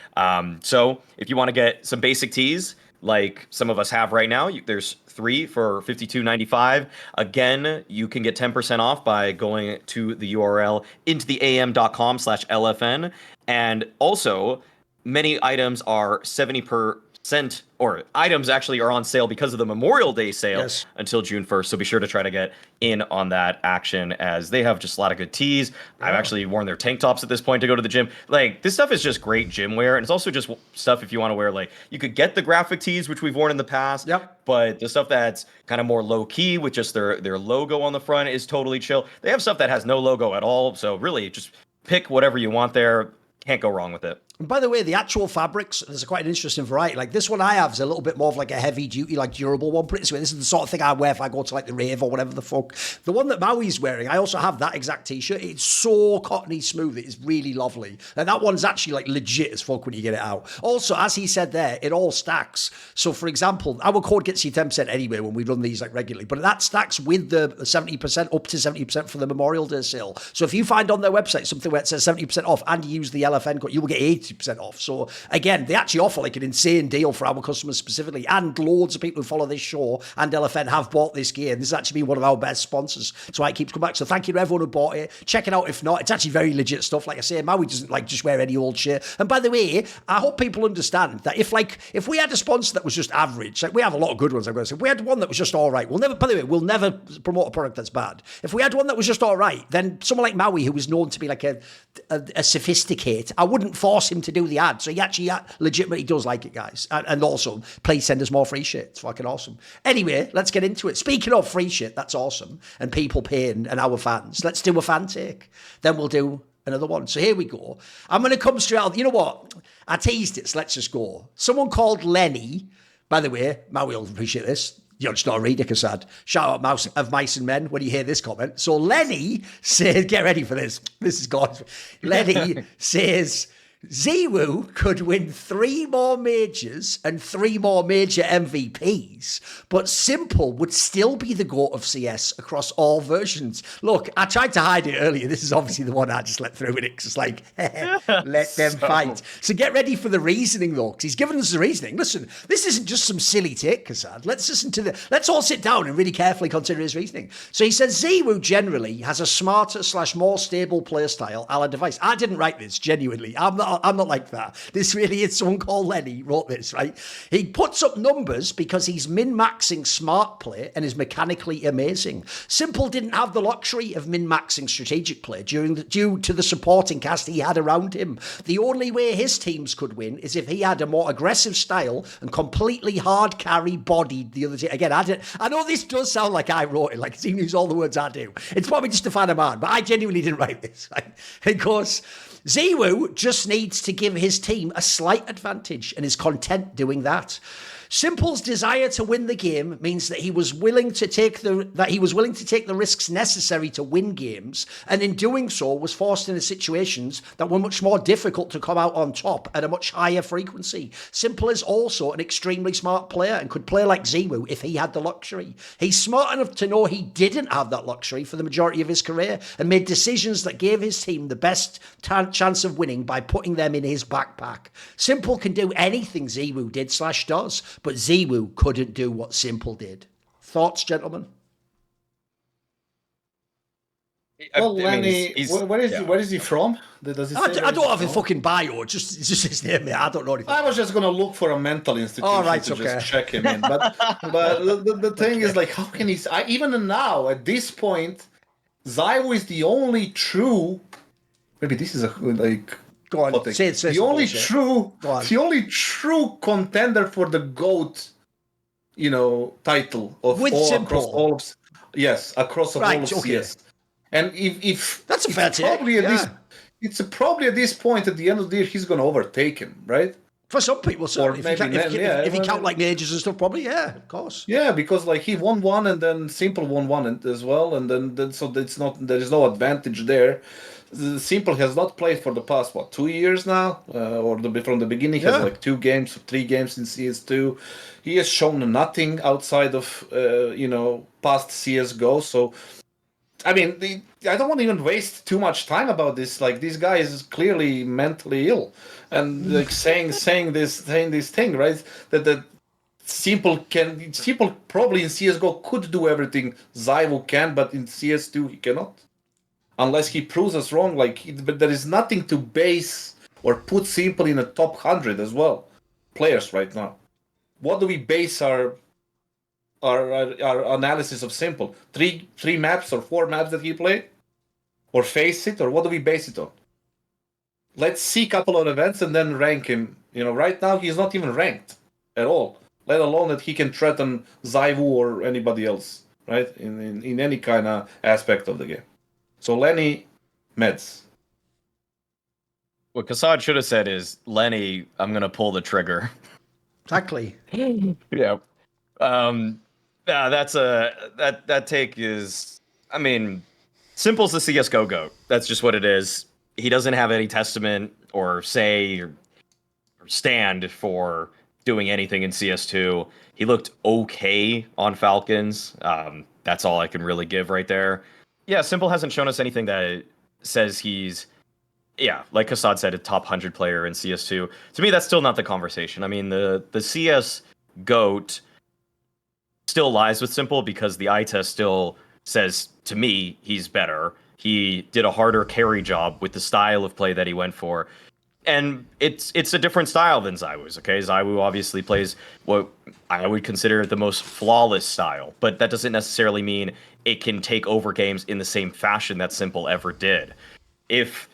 So if you want to get some basic tees, like some of us have right now, there's 3 for $52.95. Again, you can get 10% off by going to the URL intotheam.com/LFN. And also, many items are 70%, or items actually are on sale because of the Memorial Day sale until June 1st. So be sure to try to get in on that action as they have just a lot of good tees. I've actually worn their tank tops at this point to go to the gym. Like, this stuff is just great gym wear. And it's also just stuff if you want to wear, like, you could get the graphic tees, which we've worn in the past. But the stuff that's kind of more low key with just their logo on the front is totally chill. They have stuff that has no logo at all. So really just pick whatever you want there. Can't go wrong with it. And by the way, the actual fabrics, there's quite an interesting variety. Like this one I have is a little bit more of like a heavy duty, like durable one. Put it this way, this is the sort of thing I wear if I go to like the rave or whatever the fuck. The one that Maui's wearing, I also have that exact t-shirt. It's so cottony smooth. It is really lovely. And that one's actually like legit as fuck when you get it out. Also, as he said there, it all stacks. So for example, our code gets you 10% anyway when we run these like regularly, but that stacks with the 70%, up to 70% for the Memorial Day sale. So if you find on their website something where it says 70% off and you use the LFN code, you will get 80% off. So again, they actually offer like an insane deal for our customers specifically, and loads of people who follow this show and LFN have bought this gear. This has actually been one of our best sponsors, so it keeps coming back. So thank you to everyone who bought it. Check it out if not. It's actually very legit stuff. Like I say, Maui doesn't like just wear any old shit. And by the way, I hope people understand that if we had a sponsor that was just average, like we have a lot of good ones, I'm going to say, if we had one that was just all right, we'll never promote a product that's bad. If we had one that was just all right, then someone like Maui, who was known to be like a sophisticate, I wouldn't force him to do the ad. So he actually legitimately does like it, guys. And also, please send us more free shit. It's fucking awesome. Anyway, let's get into it. Speaking of free shit, that's awesome. And people paying and our fans. Let's do a fan take. Then we'll do another one. So here we go. I'm going to come straight out. You know what? I teased it, so let's just go. Someone called Lenny. By the way, Maui will appreciate this. You're just not a reader, Kassad. Shout out Mouse of Mice and Men when you hear this comment. So Lenny says, get ready for this. This is God. Lenny says, ZywOo could win 3 more majors and 3 more major MVPs, but Simple would still be the GOAT of CS across all versions. Look, I tried to hide it earlier. This is obviously the one I just let through, and it's just like, let them fight. So get ready for the reasoning, though, because he's given us the reasoning. Listen, this isn't just some silly take, kassad. Let's all sit down and really carefully consider his reasoning. So he says ZywOo generally has a smarter / more stable playstyle a la device. I didn't write this, genuinely. I'm not like that. This really is someone called Lenny wrote this, right? He puts up numbers because he's min-maxing smart play and is mechanically amazing. Simple didn't have the luxury of min-maxing strategic play due to the supporting cast he had around him. The only way his teams could win is if he had a more aggressive style and completely hard carry bodied the other team. Again, I know this does sound like I wrote it, like he knows all the words I do. It's probably just to fan a man, but I genuinely didn't write this. Right? Of course, ZywOo just needs to give his team a slight advantage and is content doing that. Simple's desire to win the game means that he was willing to take the risks necessary to win games, and in doing so was forced into situations that were much more difficult to come out on top at a much higher frequency. Simple is also an extremely smart player and could play like ZywOo if he had the luxury. He's smart enough to know he didn't have that luxury for the majority of his career and made decisions that gave his team the best chance of winning by putting them in his backpack. Simple can do anything ZywOo did / does, but ZywOo couldn't do what Simple did. Thoughts, gentlemen? Well, Lenny, where is he from? Does he say I don't have a fucking bio. It's just his name, mate. I don't know anything. I was just gonna look for a mental institution just check him in. But the thing is, like, how can he? Even now, at this point, ZywOo is the only true. Maybe this is Go on, the only true contender for the GOAT, title of with all Simple. Across all of across all of CS. And if that's a fair take, it's probably at this point at the end of the year he's going to overtake him, right? For some people, certainly. If you count like majors and stuff, probably, yeah, of course. Yeah, because like he won one and then Simple won one as well, and then so there is no advantage there. Simple has not played for the past 2 years now, from the beginning. He has like 3 games in CS2. He has shown nothing outside of past CS:GO. So, I mean, I don't want to even waste too much time about this. Like, this guy is clearly mentally ill, and like saying this thing, right? That Simple probably in CS:GO could do everything ZywOo can, but in CS2 he cannot. Unless he proves us wrong, but there is nothing to base or put Simple in a top 100 as well. Players right now. What do we base our analysis of Simple? Three maps or 4 maps that he played? Or face it? Or what do we base it on? Let's see a couple of events and then rank him. Right now he's not even ranked at all. Let alone that he can threaten ZywOo or anybody else, right? In any kind of aspect of the game. So Lenny, meds. What Kassad should have said is, Lenny, I'm gonna pull the trigger. Exactly. Yeah. That take is. I mean, Simple's the CS:GO GOAT. That's just what it is. He doesn't have any testament or say or stand for doing anything in CS2. He looked okay on Falcons. That's all I can really give right there. Yeah, Simple hasn't shown us anything that says he's, like Kassad said, a top 100 player in CS2. To me, that's still not the conversation. I mean, the CS GOAT still lies with Simple because the eye test still says, to me, he's better. He did a harder carry job with the style of play that he went for. And it's a different style than ZywOo's, okay? ZywOo obviously plays what I would consider the most flawless style, but that doesn't necessarily mean it can take over games in the same fashion that Simple ever did. If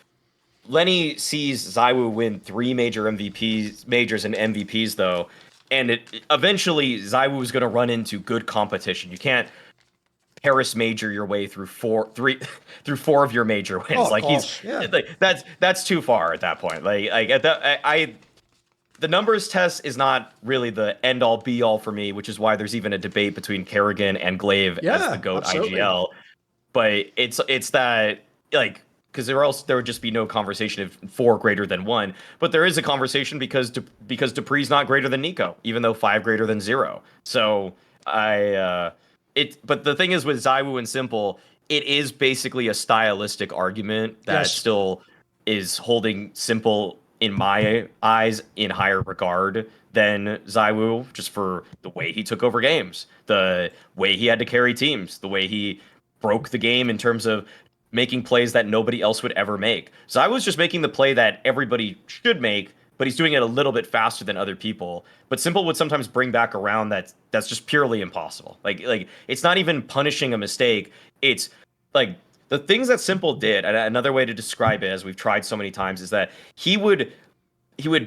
Lenny sees ZywOo win 3 majors and MVPs, though, and eventually ZywOo is going to run into good competition. You can't Paris major your way through 4 of your major wins. That's too far at that point. The numbers test is not really the end all be all for me, which is why there's even a debate between Kerrigan and Glaive as the GOAT absolutely. IGL. But it's that because there would just be no conversation if 4 greater than 1. But there is a conversation because Dupree's not greater than Nico, even though 5 greater than 0. So but the thing is with ZywOo and Simple, it is basically a stylistic argument that still is holding Simple, in my eyes, in higher regard than ZywOo, just for the way he took over games, the way he had to carry teams, the way he broke the game in terms of making plays that nobody else would ever make. ZywOo's just making the play that everybody should make, but he's doing it a little bit faster than other people. But Simple would sometimes bring back around that's just purely impossible. Like it's not even punishing a mistake. It's like the things that Simple did, and another way to describe it, as we've tried so many times, is that he would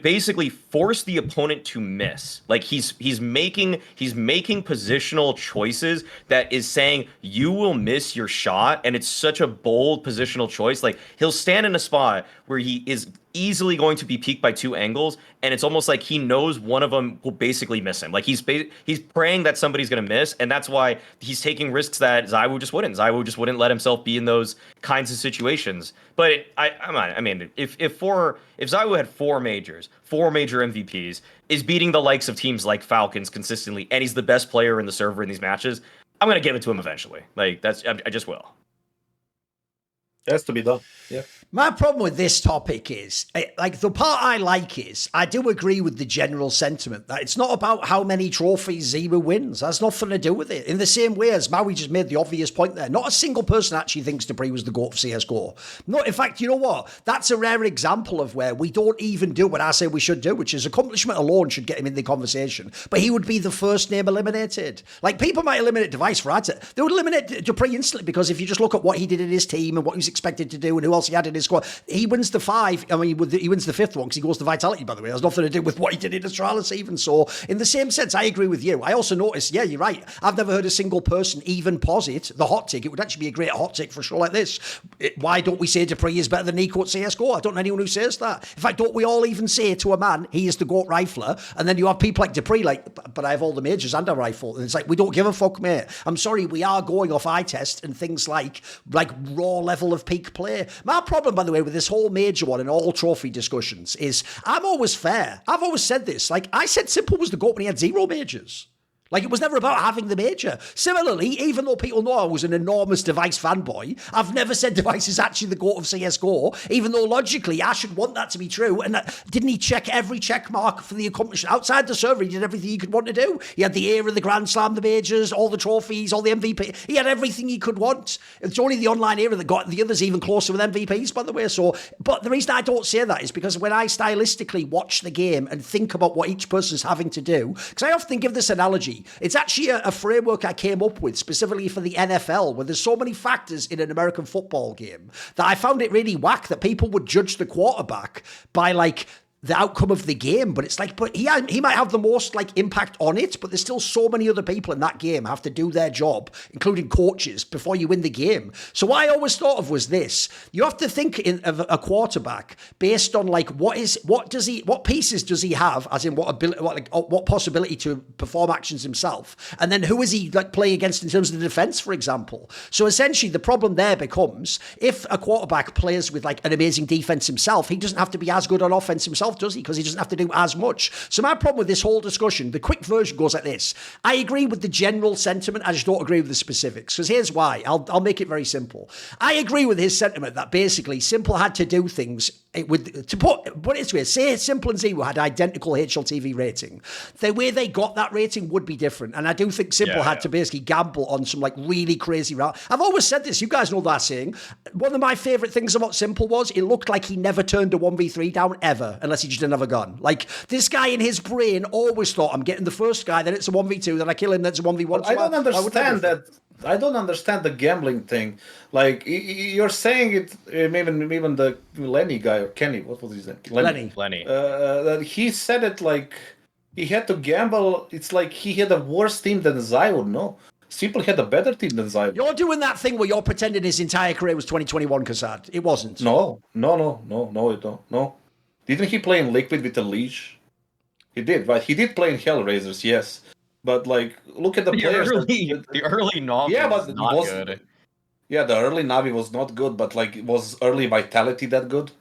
basically force the opponent to miss. Like he's making positional choices that is saying you will miss your shot, and it's such a bold positional choice. Like he'll stand in a spot where he is easily going to be peaked by 2 angles, and it's almost like he knows one of them will basically miss him. Like he's praying that somebody's going to miss, and that's why he's taking risks that ZywOo just wouldn't. ZywOo just wouldn't let himself be in those kinds of situations. But I mean, if ZywOo had 4 majors, 4 major MVPs, is beating the likes of teams like Falcons consistently, and he's the best player in the server in these matches, I'm going to give it to him eventually. Like I just will. It has to be done. Yeah. My problem with this topic is, like, the part I like is, I do agree with the general sentiment that it's not about how many trophies ZywOo wins. That's nothing to do with it. In the same way as Maui just made the obvious point there, not a single person actually thinks Dupree was the GOAT of CSGO. No, in fact, you know what? That's a rare example of where we don't even do what I say we should do, which is accomplishment alone should get him in the conversation. But he would be the first name eliminated. Like, people might eliminate Device for ads. They would eliminate Dupree instantly, because if you just look at what he did in his team and what he was expected to do and who else he had in his squad, he wins the 5. I mean, he wins the 5th one because he goes to Vitality, by the way. It has nothing to do with what he did in Astralis even. So, in the same sense, I agree with you. I also noticed, yeah, you're right. I've never heard a single person even posit the hot take. It would actually be a great hot take for a show like this. Why don't we say Dupree is better than Nico at CSGO? I don't know anyone who says that. In fact, don't we all even say to a man, he is the GOAT rifler? And then you have people like Dupree, like, but I have all the majors and a rifle. And it's like, we don't give a fuck, mate. I'm sorry, we are going off eye test and things like raw level of peak play. My problem, by the way, with this whole major one and all trophy discussions is I'm always fair. I've always said this. Like, I said Simple was the GOAT when he had 0 majors. Like, it was never about having the major. Similarly, even though people know I was an enormous Device fanboy, I've never said Device is actually the GOAT of CSGO, even though logically I should want that to be true. And didn't he check every check mark for the accomplishment? Outside the server, he did everything he could want to do. He had the era, the Grand Slam, the majors, all the trophies, all the MVP. He had everything he could want. It's only the online era that got the others even closer with MVPs, by the way. So, but the reason I don't say that is because when I stylistically watch the game and think about what each person's having to do, because I often give this analogy, it's actually a framework I came up with specifically for the NFL, where there's so many factors in an American football game that I found it really whack that people would judge the quarterback by the outcome of the game. But it's like, but he might have the most impact on it, but there's still so many other people in that game have to do their job, including coaches, before you win the game. So what I always thought of was this: you have to think of a quarterback based on what pieces does he have, as in what possibility to perform actions himself, and then who is he playing against in terms of the defense, for example. So essentially the problem there becomes, if a quarterback plays with an amazing defense himself, he doesn't have to be as good on offense himself, does he? Because he doesn't have to do as much. So my problem with this whole discussion, the quick version goes like this: I agree with the general sentiment, I just don't agree with the specifics. Because here's why. I'll make it very simple. I agree with his sentiment that basically Simple had to do things put it this way, say Simple and ZywOo had identical HLTV rating. The way they got that rating would be different. And I do think Simple had to basically gamble on some really crazy route. I've always said this, you guys know that saying. One of my favourite things about Simple was it looked like he never turned a 1v3 down ever, unless he just didn't have a gun. This guy in his brain always thought, I'm getting the first guy, then it's a 1v2, then I kill him, then it's a 1v1. I don't understand that. I don't understand the gambling thing. You're saying it, even the Lenny guy, or Kenny, what was his name? Lenny. That he said it he had to gamble. It's like he had a worse team than ZywOo. No, Simple had a better team than ZywOo. You're doing that thing where you're pretending his entire career was 2021, kassad. It wasn't. No, you don't. No. Didn't he play in Liquid with EliGE? He did, right? He did play in Hellraisers, yes. But look at the players. The early novel. Yeah, but not good. Yeah, the early Navi was not good, but like, was early Vitality that good?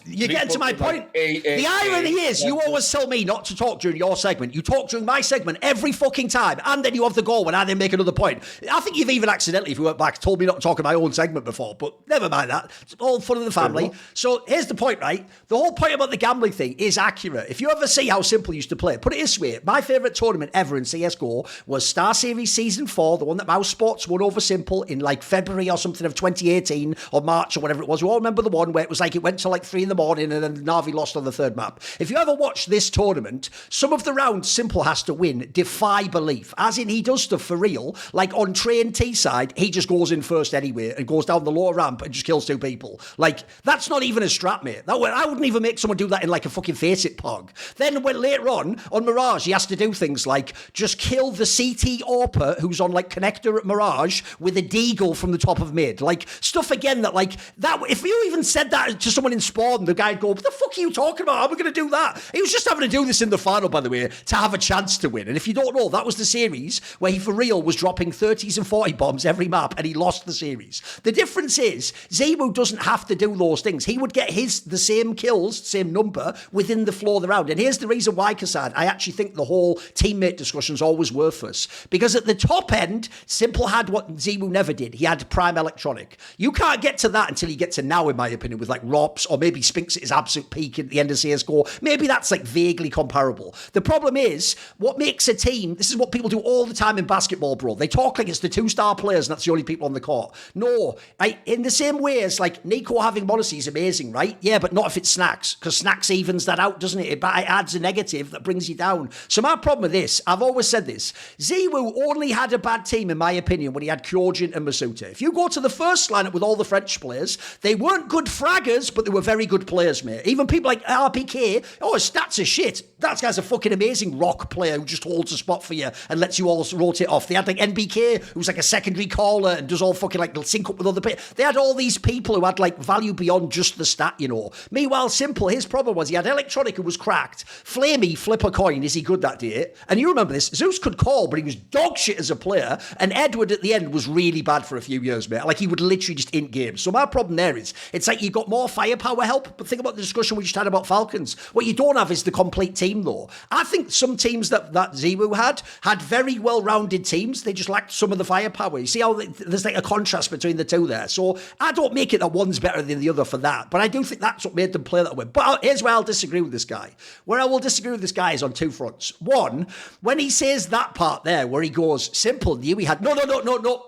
You're getting to my point. The irony is, you always tell me not to talk during your segment. You talk during my segment every fucking time, and then you have the goal when I then make another point. I think you've even accidentally, if you went back, told me not to talk in my own segment before, but never mind that. It's all fun in the family. So here's the point, right? The whole point about the gambling thing is accurate. If you ever see how Simple used to play, put it this way, my favourite tournament ever in CSGO was Star Series Season 4, the one that MOUZ Sports won over Simple in like February or something of 2018, or March or whatever it was. We all remember the one where it was like, it went to like 3 in the morning and then NAVI lost on the third map. If you ever watch this tournament, some of the rounds Simple has to win defy belief. As in, he does stuff for real. Like on Train T side, he just goes in first anyway and goes down the lower ramp and just kills 2 people. Like, that's not even a strat, mate. I wouldn't even make someone do that in like a fucking Face It pog. Then when later on Mirage, he has to do things like just kill the CT AWPer who's on like connector at Mirage with a deagle from the top of mid. Like, stuff again that like, that if you even said that to someone in Spawn, the guy'd go, what the fuck are you talking about? How are we going to do that? He was just having to do this in the final, by the way, to have a chance to win. And if you don't know, that was the series where he for real was dropping 30s and 40 bombs every map and he lost the series. The difference is, ZywOo doesn't have to do those things. He would get the same kills, same number, within the floor of the round. And here's the reason why, kassad, I actually think the whole teammate discussion is always worthless. Because at the top end, Simple had what ZywOo never did. He had prime electronic. You can't get to that until you get to now, in my opinion, with like ROPS, or maybe Spinks at his absolute peak at the end of CSGO. Maybe that's like vaguely comparable. The problem is, what makes a team, this is what people do all the time in basketball, bro. They talk like it's the 2-star players and that's the only people on the court. No, in the same way as like Nico having Monacy is amazing, right? Yeah, but not if it's Snacks, because Snacks evens that out, doesn't it? It adds a negative that brings you down. So my problem with this, I've always said this, ZywOo only had a bad team, in my opinion, when he had Kyojin and Masuta. If you go to the first lineup with all the French players, they weren't good fraggers, but they were very good players, mate. Even people like RPK, his stats are shit. That guy's a fucking amazing rock player who just holds a spot for you and lets you all rotate off. They had like NBK, who's like a secondary caller and does all fucking like sync up with other people. They had all these people who had like value beyond just the stat, you know. Meanwhile, Simple, his problem was he had Electronic who was cracked. Flamey, flip a coin, is he good that day? And you remember this, Zeus could call, but he was dog shit as a player. And Edward at the end was really bad for a few years, mate. Like he would literally just int games. So my problem there is, it's like you got more firepower help, but think about the discussion we just had about Falcons. What you don't have is the complete team, though. I think some teams that ZywOo had very well-rounded teams. They just lacked some of the firepower. You see how there's like a contrast between the two there. So I don't make it that one's better than the other for that, but I do think that's what made them play that way. But here's where I'll disagree with this guy. Where I will disagree with this guy is on 2 fronts. One, when he says that part there where he goes, Simple knew he had... No,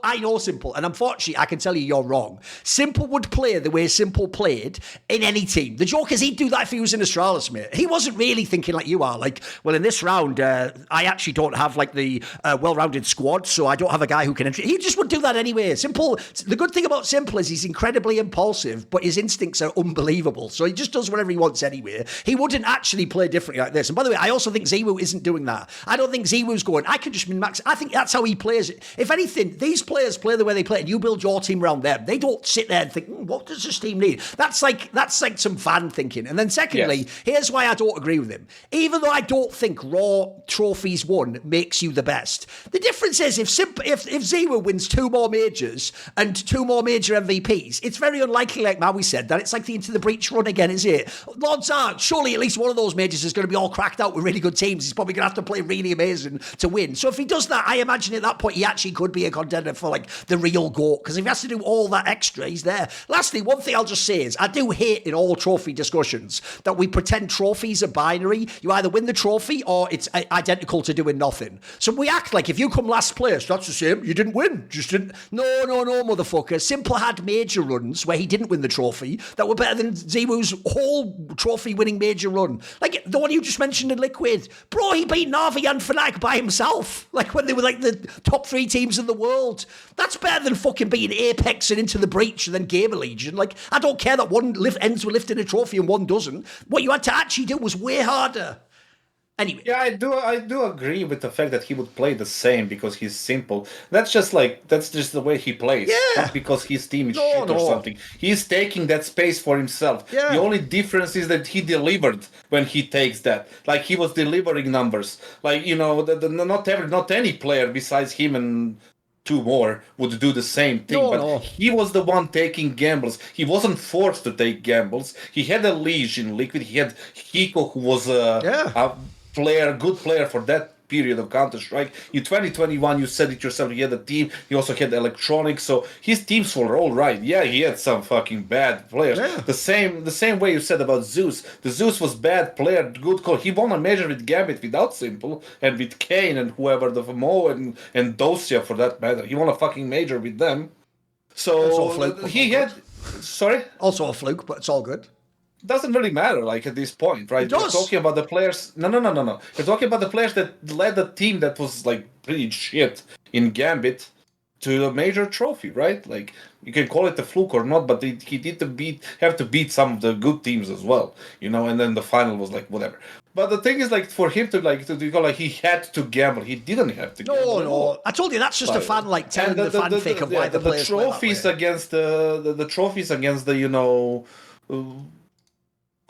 I know Simple. And unfortunately, I can tell you you're wrong. Simple would play the way Simple played in any team. The joke is he'd do that if he was in Astralis, mate. He wasn't really thinking like you are. Like, well, in this round, I actually don't have like the well-rounded squad, so I don't have a guy who can enter. He just would do that anyway. Simple. The good thing about Simple is he's incredibly impulsive, but his instincts are unbelievable. So he just does whatever he wants anyway. He wouldn't actually play differently like this. And by the way, I also think ZywOo isn't doing that. I don't think ZywOo's going, I can just min-max. I think that's how he plays it. If anything, these players play the way they play, and you build your team around them. They don't sit there and think, what does this team need? That's like some fan thinking. And then secondly, here's why I don't agree with him. Even though I don't think raw trophies won makes you the best. The difference is if ZywOo wins 2 more majors and 2 more major MVPs, it's very unlikely, like Maui said, that it's like the Into the Breach run again, is it? Odds are, surely at least one of those majors is going to be all cracked out with really good teams. He's probably going to have to play really amazing to win. So if he does that, I imagine at that point he actually could be a contender for like the real GOAT, because if he has to do all that extra, he's there. Lastly, one thing I'll just say is I do hate in all trophy discussions that we pretend trophies are binary. You either win the trophy or it's identical to doing nothing. So we act like if you come last place, that's the same. You didn't win. Just didn't. No, motherfucker. Simple had major runs where he didn't win the trophy that were better than ZywOo's whole trophy-winning major run. Like the one you just mentioned in Liquid. Bro, he beat NAVI and Fnatic by himself. Like when they were like the top 3 teams in the world. That's better than fucking beating Apex and Into the Breach and then Game EliGE. And like, I don't care that one ends with lifting a trophy and one doesn't. What you had to actually do was way harder. Anyway. Yeah, I do agree with the fact that he would play the same because he's Simple. That's just the way he plays. Yeah. Not because his team is shit or something. He's taking that space for himself. Yeah. The only difference is that he delivered when he takes that. Like he was delivering numbers. Like, you know, not any player besides him and two more would do the same thing. No. He was the one taking gambles. He wasn't forced to take gambles. He had EliGE in Liquid. He had Hiko, who was a good player for that period of Counter-Strike. In 2021, you said it yourself, he had a team. He also had electronics, so his teams were all right. Yeah, he had some fucking bad players. Yeah. The same way you said about Zeus. The Zeus was bad player, good call. He won a major with Gambit without Simple, and with Kane and whoever, the Mo and Dosia for that matter. He won a fucking major with them. So he had... Sorry? Also a fluke, but it's all good. Doesn't really matter, like, at this point, right? It does. You're talking about the players... No. You're talking about the players that led the team that was, like, pretty shit in Gambit to a major trophy, right? Like, you can call it a fluke or not, but he did have to beat some of the good teams as well, and then the final was, like, whatever. But the thing is, like, for him to go, like, he had to gamble. He didn't have to gamble. No. I told you, that's just a fan, like, telling the fanfic of why the players play that way. Trophies against the trophies against the,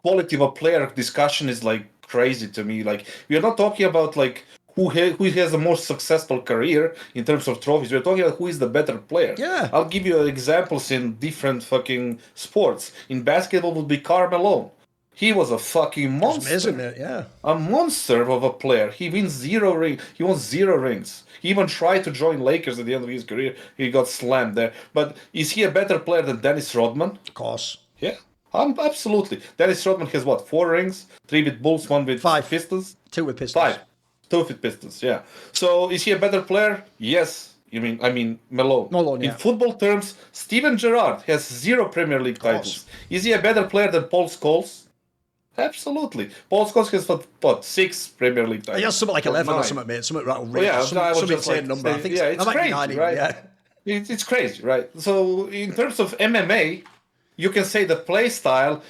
quality of a player discussion is like crazy to me. Like, we are not talking about like who has the most successful career in terms of trophies. We're talking about who is the better player. Yeah. I'll give you examples in different fucking sports. In basketball would be Karl Malone. He was a fucking monster. Isn't it? Yeah. A monster of a player. He wins 0 rings. He won 0 rings. He even tried to join Lakers at the end of his career. He got slammed there. But is he a better player than Dennis Rodman? Of course. Yeah. Absolutely. Dennis Rodman has what? 4 rings? 3 with Bulls, 1 with 5 Pistons? 2 with Pistons. 5. 2 with Pistons, yeah. So is he a better player? Yes. I mean Malone. Malone, yeah. In football terms, Steven Gerrard has 0 Premier League titles. Is he a better player than Paul Scholes? Absolutely. Paul Scholes has what 6 Premier League titles. He has something like 11 or 9. something, mate. Something rattle Some insane number. I think it's crazy, 90, right? Yeah. It's crazy, right? So in terms of MMA, you can say the play style.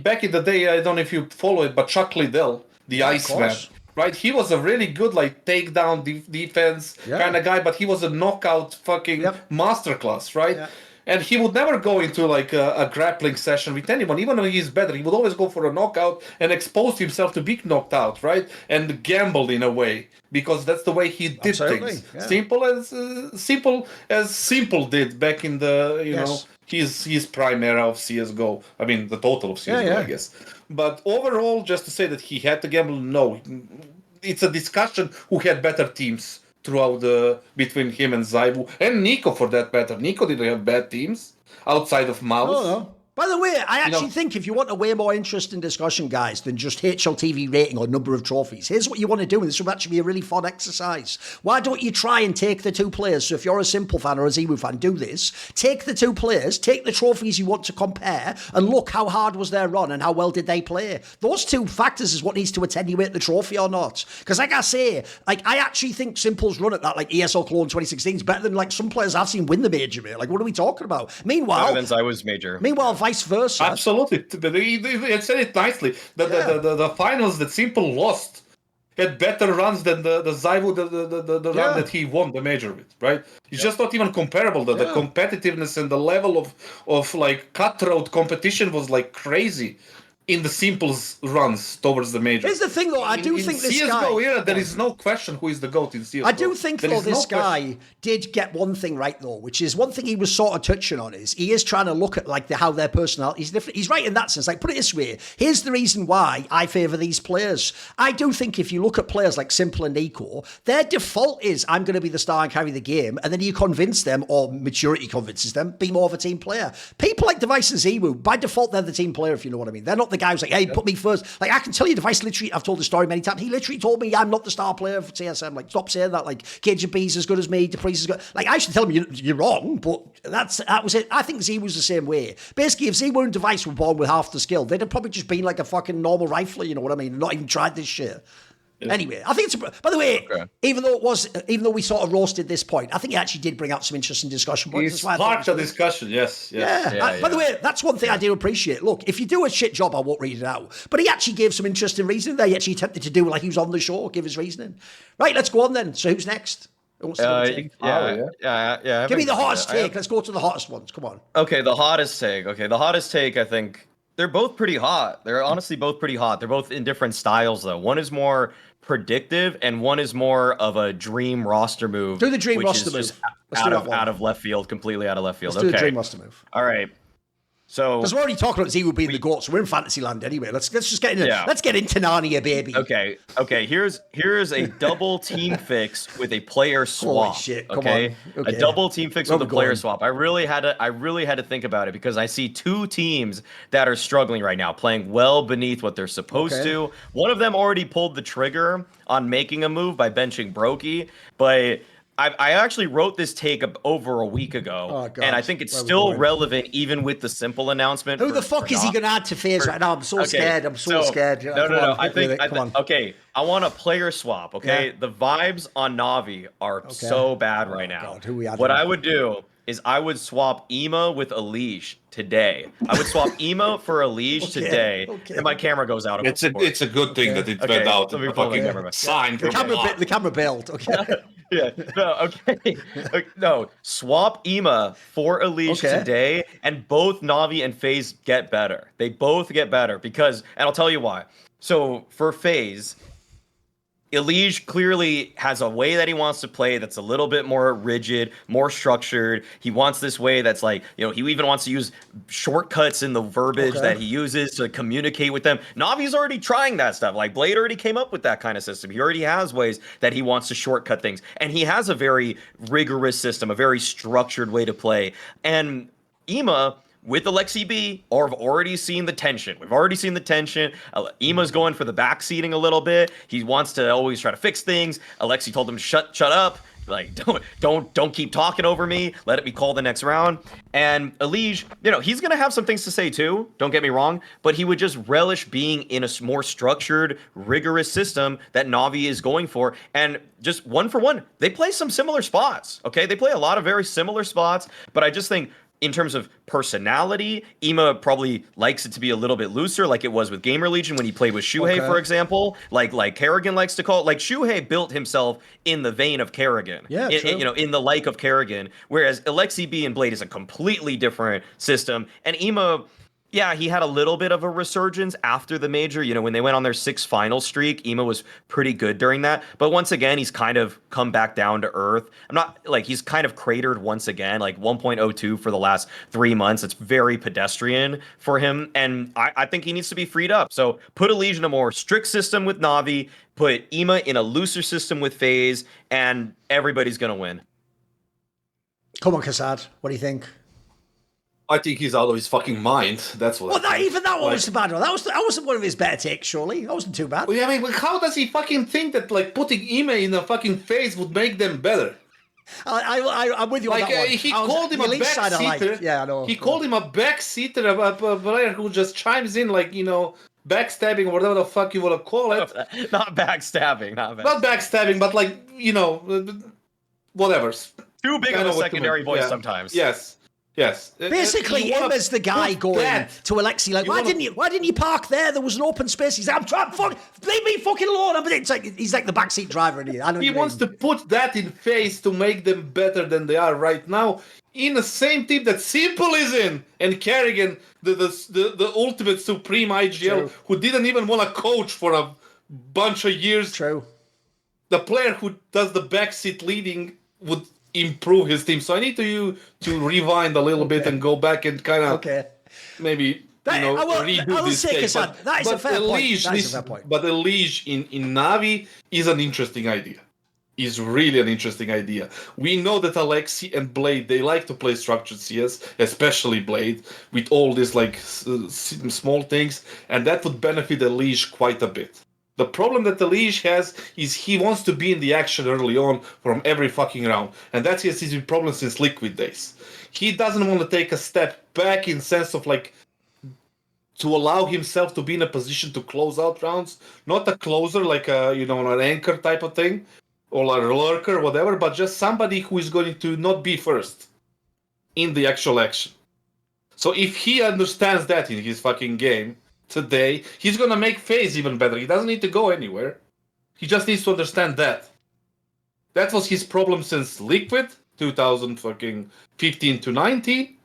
Back in the day, I don't know if you follow it, but Chuck Liddell, the Iceman, right? He was a really good like takedown defense kind of guy, but he was a knockout fucking masterclass, right? Yeah. And he would never go into like a grappling session with anyone, even when he's better. He would always go for a knockout and expose himself to being knocked out, right? And gamble in a way, because that's the way he did things. Yeah. Simple as Simple did back in the his prime era of CS:GO. I mean, the total of CS:GO, I guess. But overall, just to say that he had to gamble, no. It's a discussion who had better teams throughout between him and ZywOo and Nico, for that matter. Nico didn't have bad teams outside of MOUZ. No. By the way, I actually think if you want a way more interesting discussion, guys, than just HLTV rating or number of trophies, here's what you want to do, and this will actually be a really fun exercise. Why don't you try and take the 2 players? So if you're a Simple fan or a ZywOo fan, do this. Take the 2 players, take the trophies you want to compare, and look how hard was their run and how well did they play. Those 2 factors is what needs to attenuate the trophy or not. Because like I say, like I actually think Simple's run at that like ESL Cologne 2016 is better than like some players I've seen win the major, mate. Like what are we talking about? Meanwhile, better than ZywOo's major. Meanwhile, vice versa. Absolutely. He said it nicely. The finals that Simple lost had better runs than the ZywOo, the run that he won the major with, right? It's just not even comparable. The competitiveness and the level of like cutthroat competition was like crazy in the Simple's runs towards the major. Here's the thing, though. I do think this CS:GO guy... era, there is no question who is the GOAT in CS:GO. I do think, though, this guy did get one thing right, though, which is one thing he was sort of touching on is he is trying to look at like how their personality is different. He's right in that sense. Like, put it this way. Here's the reason why I favour these players. I do think if you look at players like Simple and Nico, their default is, I'm going to be the star and carry the game, and then you convince them, or maturity convinces them, be more of a team player. People like Device and ZywOo, by default, they're the team player, if you know what I mean. They're not the guy who's like, hey, put me first. Like, I can tell you, Device literally, I've told the story many times, he literally told me I'm not the star player for TSM. Like, stop saying that. Like, KGB's as good as me, Dupree's as good. Like, I used to tell him, you're wrong, but that was it. I think ZywOo's the same way. Basically, if ZywOo and Device were born with half the skill, they'd have probably just been like a fucking normal rifler, you know what I mean? Not even tried this shit. Yeah. Anyway, I think it's by the way, even though we sort of roasted this point, I think it actually did bring out some interesting discussion points. It's part of discussion, yes. By the way, that's one thing I do appreciate. Look, if you do a shit job, I won't read it out. But he actually gave some interesting reasoning there. He actually attempted to do like he was on the show, give his reasoning. Right, let's go on then. So who's next? Give me the hottest take. Let's go to the hottest ones. Come on. Okay, the hottest take. I think they're both pretty hot. They're honestly both pretty hot. They're both in different styles, though. One is more predictive, and one is more of a dream roster move. Do the dream which roster is just move. out of left field, completely out of left field. Let's do the dream roster move. All right. So because we're already talking about ZywOo being the GOAT, so we're in fantasy land anyway. Let's just get into let's get into Narnia, baby. Okay. Here's a double team fix with a player swap. Holy shit! Come on. Okay, a double team fix with a player going? swap. I really had to think about it because I see two teams that are struggling right now, playing well beneath what they're supposed to. One of them already pulled the trigger on making a move by benching Brokey, but I actually wrote this take over a week ago, and I think it's still relevant even with the simple announcement. Who the fuck is he going to add to FaZe right now? I'm so scared. I'm so scared. No. I want a player swap, okay? The vibes on Navi are so bad right now. God, who we what I would do is I would swap EMA with EliGE today. I would swap EMA for EliGE today, and my camera goes out. It's a good thing that it went out. Let me pull the camera back. Sign the camera bailed. Okay. No, swap EMA for EliGE today, and both Navi and FaZe get better. They both get better because, and I'll tell you why. So for FaZe, EliGE clearly has a way that he wants to play that's a little bit more rigid, more structured. He wants this way that's like, he even wants to use shortcuts in the verbiage that he uses to communicate with them. Navi's already trying that stuff. Like, Blade already came up with that kind of system. He already has ways that he wants to shortcut things. And he has a very rigorous system, a very structured way to play. And EMA, with Aleksandar, I've already seen the tension. We've already seen the tension. EMA's going for the backseating a little bit. He wants to always try to fix things. Alexi told him to shut up. Like, don't keep talking over me. Let it be called the next round. And EliGE, he's gonna have some things to say too. Don't get me wrong, but he would just relish being in a more structured, rigorous system that Navi is going for. And just one for one, they play some similar spots. Okay, they play a lot of very similar spots, but I just think, in terms of personality, EMA probably likes it to be a little bit looser, like it was with Gamer Legion when he played with Shuhei, for example. Like Kerrigan likes to call it. Like, Shuhei built himself in the vein of Kerrigan. Yeah, in the like of Kerrigan. Whereas Aleksandar and Blade is a completely different system. And EMA, yeah, he had a little bit of a resurgence after the major. When they went on their 6 final streak, EMA was pretty good during that. But once again, he's kind of come back down to earth. He's kind of cratered once again, like 1.02 for the last 3 months. It's very pedestrian for him. And I think he needs to be freed up. So put EliGE in a more strict system with Navi, put EMA in a looser system with FaZe, and everybody's going to win. Come on, Kassad. What do you think? I think he's out of his fucking mind. That's what. Well, that one was the bad one. That wasn't one of his better takes. Surely that wasn't too bad. Well, yeah, but how does he fucking think that putting EMA in a fucking FaZe would make them better? I'm with you on that one. He called him a backseater. Yeah, I know. He called him a backseater, a player who just chimes in backstabbing or whatever the fuck you want to call it. Not backstabbing. Not backstabbing, but whatever. Too big of a secondary voice sometimes. Yes. Basically, him as the guy going to Alexi, like, why didn't you park there? There was an open space. He's like, I'm trying, leave me fucking alone. It's like he's like the backseat driver. He wants to put that in FaZe to make them better than they are right now. In the same team that Simple is in, and Kerrigan, the ultimate supreme IGL, who didn't even want to coach for a bunch of years. True. The player who does the backseat leading would improve his team. So I need to rewind a little bit and go back and kind of maybe redo this case. That is a fair point. But EliGE in Navi is an interesting idea. Is really an interesting idea. We know that Alexi and Blade, they like to play structured CS, especially Blade, with all these small things, and that would benefit EliGE quite a bit. The problem that EliGE has is he wants to be in the action early on from every fucking round. And that's his problem since Liquid days. He doesn't want to take a step back in sense of to allow himself to be in a position to close out rounds. Not a closer an anchor type of thing or a lurker, whatever, but just somebody who is going to not be first in the actual action. So if he understands that in his fucking game today, he's gonna make FaZe even better. He doesn't need to go anywhere. He just needs to understand that. That was his problem since Liquid, 2015 to 19.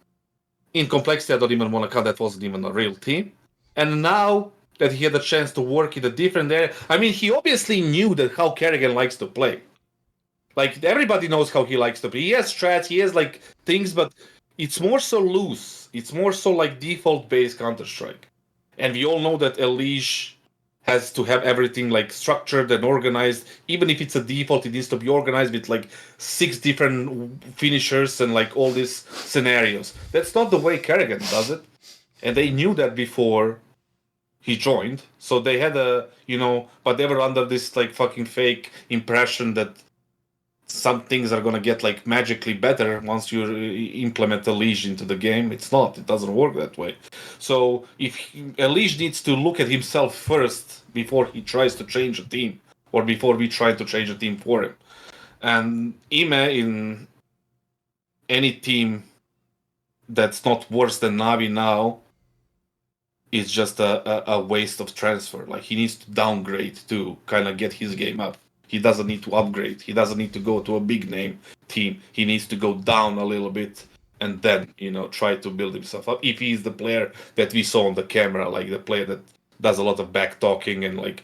In complexity, I don't even want to count. That wasn't even a real team. And now that he had a chance to work in a different area. I mean, he obviously knew that how Kerrigan likes to play. Like, everybody knows how he likes to play. He has strats, he has, like, things, but it's more so loose. It's more so, like, default-based Counter-Strike. And we all know that EliGE has to have everything, like, structured and organized. Even if it's a default, it needs to be organized with, like, 6 different finishers and, like, all these scenarios. That's not the way Kerrigan does it. And they knew that before he joined. So they had but they were under this, like, fucking fake impression that some things are going to get, like, magically better once you implement EliGE into the game. It's not. It doesn't work that way. So if EliGE needs to look at himself first before he tries to change a team, or before we try to change a team for him. And Ime, in any team that's not worse than NAVI now, is just a waste of transfer. Like, he needs to downgrade to kind of get his game up. He doesn't need to upgrade. He doesn't need to go to a big name team. He needs to go down a little bit and then, try to build himself up. If he's the player that we saw on the camera, like the player that does a lot of back talking and, like,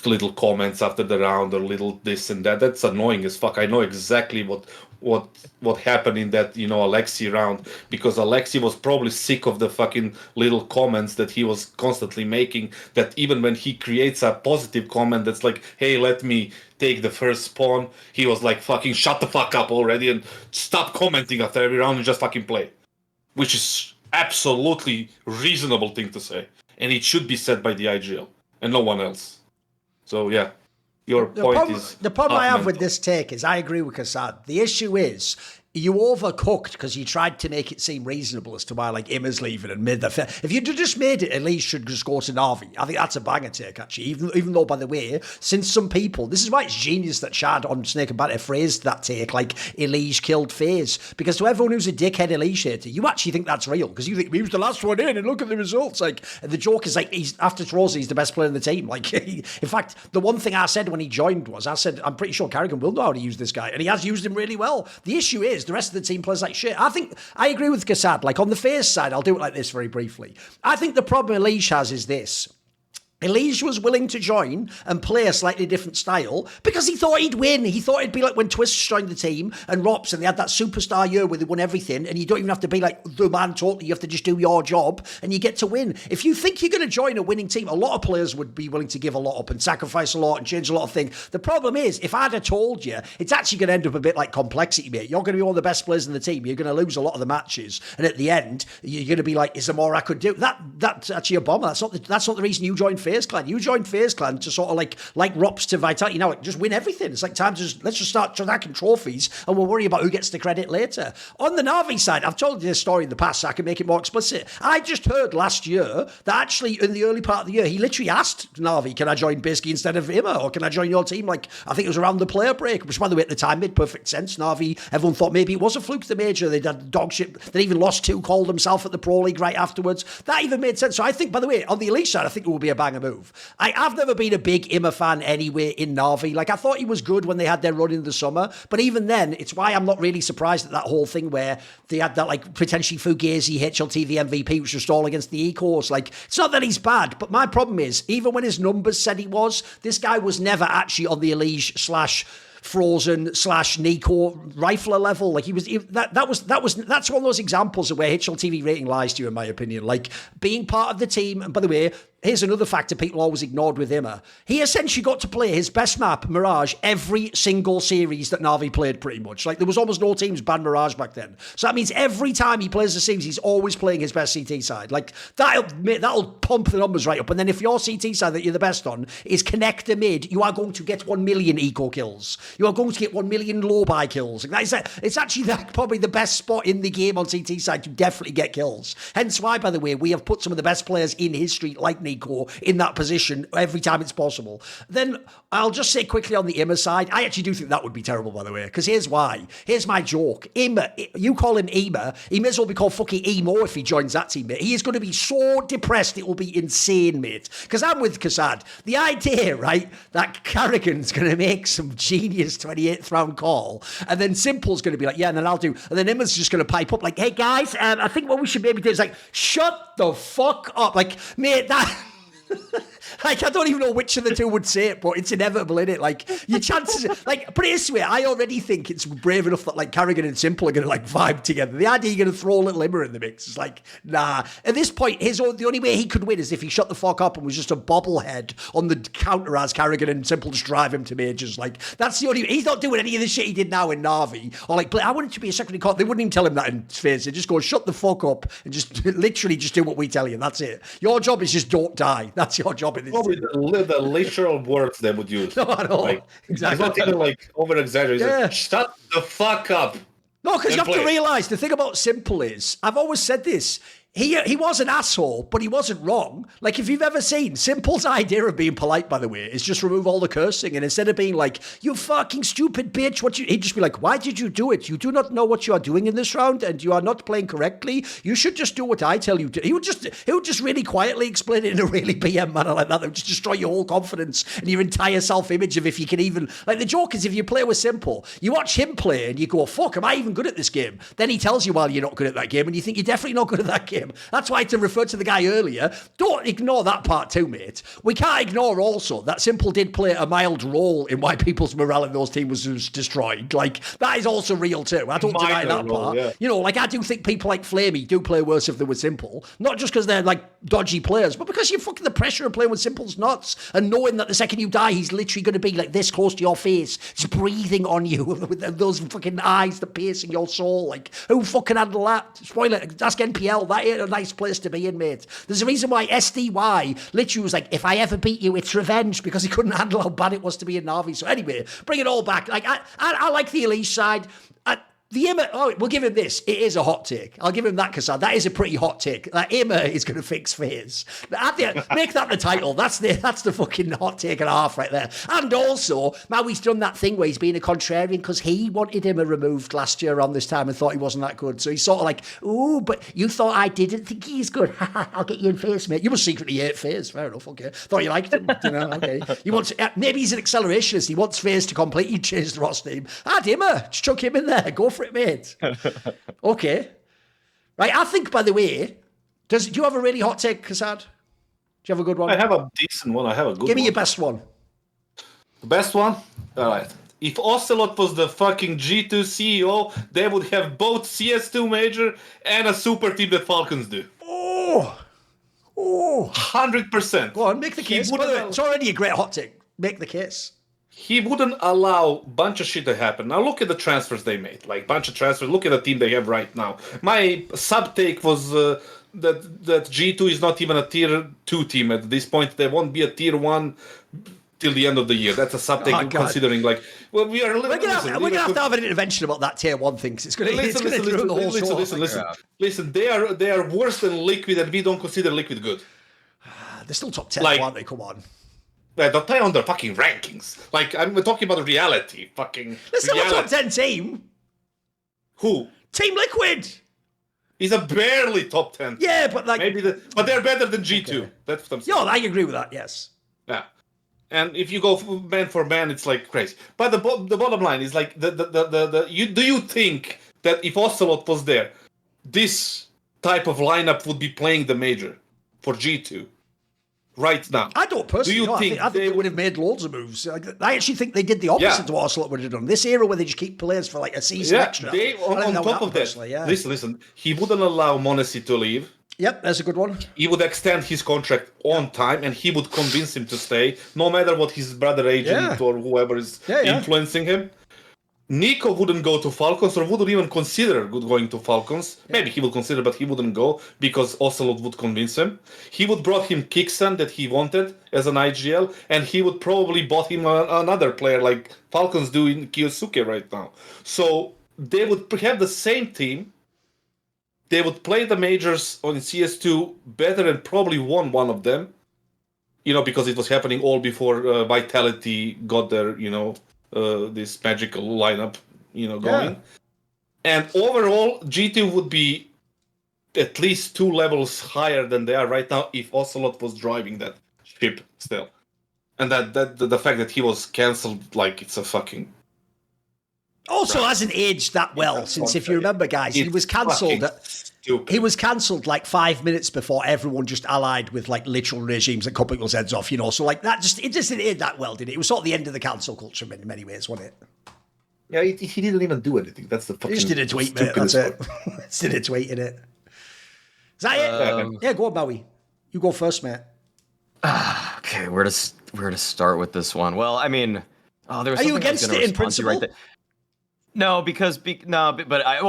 little comments after the round or little this and that, that's annoying as fuck. I know exactly what happened in that Alexi round, because Alexi was probably sick of the fucking little comments that he was constantly making, that even when he creates a positive comment that's like, hey, let me take the first spawn, he was like, fucking shut the fuck up already and stop commenting after every round and just fucking play, which is absolutely reasonable thing to say, and it should be said by the IGL and no one else. So yeah, your point is... The problem I have with this take is I agree with Kassad. The issue is you overcooked because you tried to make it seem reasonable as to why, like, Ima's leaving and made the... If you'd just made it, EliGE should just go to NAVI. I think that's a banger take, actually. Even though, by the way, since some people... This is why it's genius that Chad on Snake and Batter phrased that take like EliGE killed FaZe. Because to everyone who's a dickhead EliGE hater, you actually think that's real. Because you think, he was the last one in and look at the results. Like, the joke is, like, he's after Trozy, he's the best player in the team. Like, in fact, the one thing I said when he joined was, I said, I'm pretty sure Kerrigan will know how to use this guy. And he has used him really well. The issue is, the rest of the team plays like shit. I think I agree with Kassad. Like, on the FaZe side, I'll do it like this very briefly. I think the problem EliGE has is this. EliGE was willing to join and play a slightly different style because he thought he'd win. He thought it'd be like when Twists joined the team and Rops, and they had that superstar year where they won everything, and you don't even have to be like the man totally. You have to just do your job and you get to win. If you think you're going to join a winning team, a lot of players would be willing to give a lot up and sacrifice a lot and change a lot of things. The problem is, if I'd have told you, it's actually going to end up a bit like complexity, mate. You're going to be one of the best players in the team. You're going to lose a lot of the matches, and at the end, you're going to be like, is there more I could do? That's actually a bomber. That's not the reason you joined FaZe Clan. You joined FaZe Clan to sort of like Rops to Vitality. Now, just win everything. It's like time to let's just start tracking trophies and we'll worry about who gets the credit later. On the NAVI side, I've told you this story in the past so I can make it more explicit. I just heard last year that actually in the early part of the year, he literally asked NAVI, can I join Bisky instead of Ima, or can I join your team? Like, I think it was around the player break, which by the way at the time made perfect sense. NAVI, everyone thought maybe it was a fluke, the major. They'd had dog shit. They even lost 2, called themselves at the Pro League right afterwards. That even made sense. So I think, by the way, on the EliGE side, I think it will be a banger move. I've never been a big Ima fan anyway in NAVI. Like, I thought he was good when they had their run in the summer, but even then, it's why I'm not really surprised at that whole thing where they had that, like, potentially Fugazi HLTV MVP, which was all against the Ecos. Like, it's not that he's bad, but my problem is, even when his numbers said he was, this guy was never actually on the EliGE / Frozen / Nico rifler level. Like, that's one of those examples of where HLTV rating lies to you, in my opinion. Like, being part of the team, and by the way, here's another factor people always ignored with Ima. He essentially got to play his best map, Mirage, every single series that NAVI played, pretty much. Like, there was almost no teams banned Mirage back then. So that means every time he plays the series, he's always playing his best CT side. Like, that'll pump the numbers right up. And then if your CT side that you're the best on is connector mid, you are going to get 1 million eco kills. You are going to get 1 million low buy kills. Like, it's actually probably the best spot in the game on CT side to definitely get kills. Hence why, by the way, we have put some of the best players in history, like Nico, in that position every time it's possible. Then I'll just say quickly on the Ima side, I actually do think that would be terrible, by the way, because here's why. Here's my joke. Ima, you call him Ima, he may as well be called fucking Emo if he joins that team, mate. He is going to be so depressed, it will be insane, mate. Because I'm with Kassad. The idea, right, that Kerrigan's going to make some genius 28th round call, and then Simple's going to be like, yeah, and then I'll do, and then Ima's just going to pipe up like, hey guys, I think what we should maybe do is like, shut the fuck up. Like, mate, that... Like, I don't even know which of the two would say it, but it's inevitable, innit? Like, your chances... Like, put it this way, I already think it's brave enough that, like, Carrigan and Simple are going to, like, vibe together. The idea you're going to throw a little Immer in the mix is like, nah. At this point, the only way he could win is if he shut the fuck up and was just a bobblehead on the counter as Carrigan and Simple just drive him to majors. Like, that's the only... He's not doing any of the shit he did now in NAVI. Or, like, I want it to be a secondary court. They wouldn't even tell him that in FaZe. They just go, shut the fuck up and just literally just do what we tell you. That's it. Your job is just don't die. That's your job in this. Probably the literal words they would use. No, I know. Like, exactly. It's not even like over exaggerated. Yeah. Shut the fuck up. No, because you have to realise the thing about Simple is, I've always said this, he was an asshole, but he wasn't wrong. Like, if you've ever seen, Simple's idea of being polite, by the way, is just remove all the cursing. And instead of being like, you fucking stupid bitch, he'd just be like, why did you do it? You do not know what you are doing in this round, and you are not playing correctly. You should just do what I tell you to. He would just really quietly explain it in a really BM manner like that. That would just destroy your whole confidence and your entire self-image of if you can even... Like, the joke is, if you play with Simple, you watch him play and you go, fuck, am I even good at this game? Then he tells you, well, you're not good at that game, and you think you're definitely not good at that game. That's why, to refer to the guy earlier, don't ignore that part too, mate. We can't ignore also that Simple did play a mild role in why people's morale in those teams was destroyed. Like, that is also real too. I don't deny that part. Yeah. You know, like, I do think people like Flamey do play worse if they were Simple. Not just because they're, like, dodgy players, but because you're fucking the pressure of playing with Simple's nuts and knowing that the second you die, he's literally going to be, like, this close to your face, just breathing on you with those fucking eyes that piercing your soul. Like, who fucking handle that? Spoiler, ask NPL. That ain't a nice place to be in, mate. There's a reason why SDY literally was like, if I ever beat you, it's revenge, because he couldn't handle how bad it was to be in NAVI. So anyway, bring it all back. Like, I like the EliGE side. The Immer, we'll give him this. It is a hot take. I'll give him that, kassad. That is a pretty hot take. That Immer is going to fix FaZe. Make that the title. That's the fucking hot take and a half right there. And also, Maui's done that thing where he's been a contrarian because he wanted Immer removed last year around this time and thought he wasn't that good. So he's sort of like, ooh, but you thought I didn't think he's good. I'll get you in FaZe, mate. You must secretly hate FaZe. Fair enough, okay. Thought you liked him. You know, okay. Maybe he's an accelerationist. He wants FaZe to completely change the roster team. Add Immer. Just chuck him in there. Go for it, mate. Okay. Right, I think, by the way, do you have a really hot take, kassad? Do you have a good one? I have a decent one. I have a good one. Give me your best one. The best one? All right. If Ocelote was the fucking G2 CEO, they would have both CS2 Major and a super team that Falcons do. Oh. 100%. Go on, make the case. By the way, it's already a great hot take. Make the case. He wouldn't allow a bunch of shit to happen. Now look at the transfers they made. Like, bunch of transfers. Look at the team they have right now. My sub-take was that G2 is not even a tier 2 team at this point. They won't be a tier 1 till the end of the year. That's a sub-take considering, like... Well, we're going to have to have an intervention about that tier 1 thing. It's going to ruin the whole show. Listen. They are worse than Liquid, and we don't consider Liquid good. They're still top 10, aren't they? Come on. Don't play on their fucking rankings. Like, I'm talking about reality. Fucking They're still a top 10 team. Who? Team Liquid. He's a barely top 10. Yeah, but like... But they're better than G2. Okay. That's what I'm saying. Yeah, I agree with that, yes. Yeah. And if you go man for man, it's like crazy. But the bottom line is like, do you think that if Ocelote was there, this type of lineup would be playing the major for G2? Right now. I don't personally. I think they would have made loads of moves. I actually think they did the opposite to what Ocelote would have done. This era where they just keep players for like a season extra. On top of that, listen, he wouldn't allow Mauisnake to leave. Yep, that's a good one. He would extend his contract on time, and he would convince him to stay, no matter what his brother agent or whoever is influencing him. Nico wouldn't go to Falcons, or wouldn't even consider going to Falcons. Yeah. Maybe he would consider, but he wouldn't go because Ocelote would convince him. He would brought him Kicksan that he wanted as an IGL, and he would probably bought him another player like Falcons do in kyousuke right now. So they would have the same team. They would play the majors on CS2 better and probably won one of them. You know, because it was happening all before Vitality got their, this magical lineup, going. Yeah. And overall, G2 would be at least 2 levels higher than they are right now if Ocelote was driving that ship still. And that the fact that he was cancelled, like, it's a fucking Also hasn't aged that well since, if you remember, guys, he was cancelled. He was cancelled like 5 minutes before everyone just allied with like literal regimes that cut people's heads off, So like that it just didn't age that well, did it? It was sort of the end of the cancel culture in many ways, wasn't it? Yeah, he didn't even do anything. That's the fucking. He just did a tweet, mate. That's it. Just did a tweet in it. Is that it? Yeah, go on, Maui. You go first, mate. Okay, where to start with this one? Well, I mean, there was. Are you against it in principle? Right there. No, because I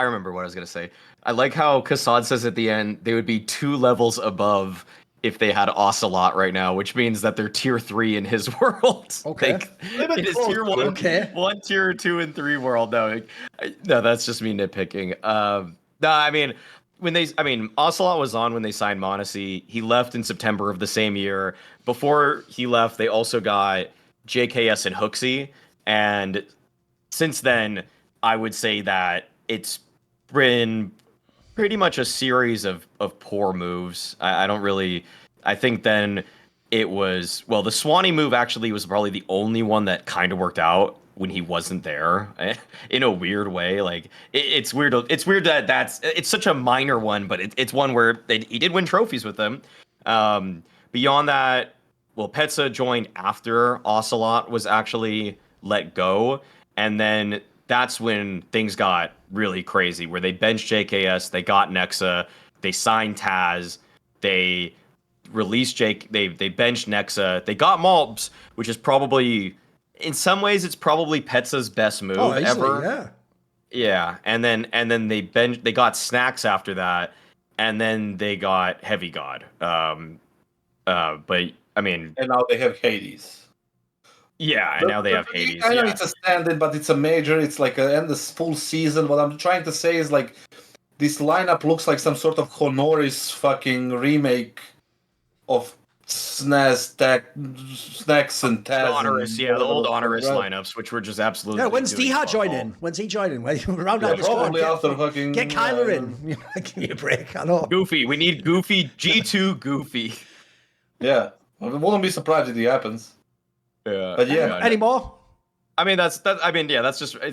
remember what I was gonna say. I like how Kassad says at the end they would be 2 levels above if they had Ocelote right now, which means that they're tier 3 in his world. Okay, it is tier 1. Okay, 1, tier 2, and 3 world. No, that's just me nitpicking. No, I mean. Ocelote was on when they signed Mauisnake. He left in September of the same year. Before he left, they also got JKS and Hooksy. And since then, I would say that it's been pretty much a series of poor moves. I think then it was, the Swanee move actually was probably the only one that kind of worked out when he wasn't there, in a weird way. Like it's weird. It's weird that it's such a minor one, but it's one where he did win trophies with them. Beyond that, Petsa joined after Ocelote was actually let go, and then that's when things got really crazy. Where they benched JKS, they got Nexa, they signed Taz, they released Jake, they benched Nexa, they got MOUZ, which is probably. In some ways, it's probably Petsa's best move ever. Yeah, and then they got Snacks after that, and then they got Heavy God. But I mean, and now they have Hades. Yeah, and now they have Hades. I know it's a stand-in, but it's a major. It's like end this full season. What I'm trying to say is like this lineup looks like some sort of Honoris fucking remake of Snacks and Taz. Honoris, the old Honoris lineups, which were just absolutely. Yeah, when's D-Ha joining? When's he joining? Round out probably after fucking. Get Kyler in. Give me a break. I know. Goofy. We need Goofy. G2 Goofy. Yeah, I wouldn't be surprised if it happens. Yeah, but yeah. Any more? I mean, it's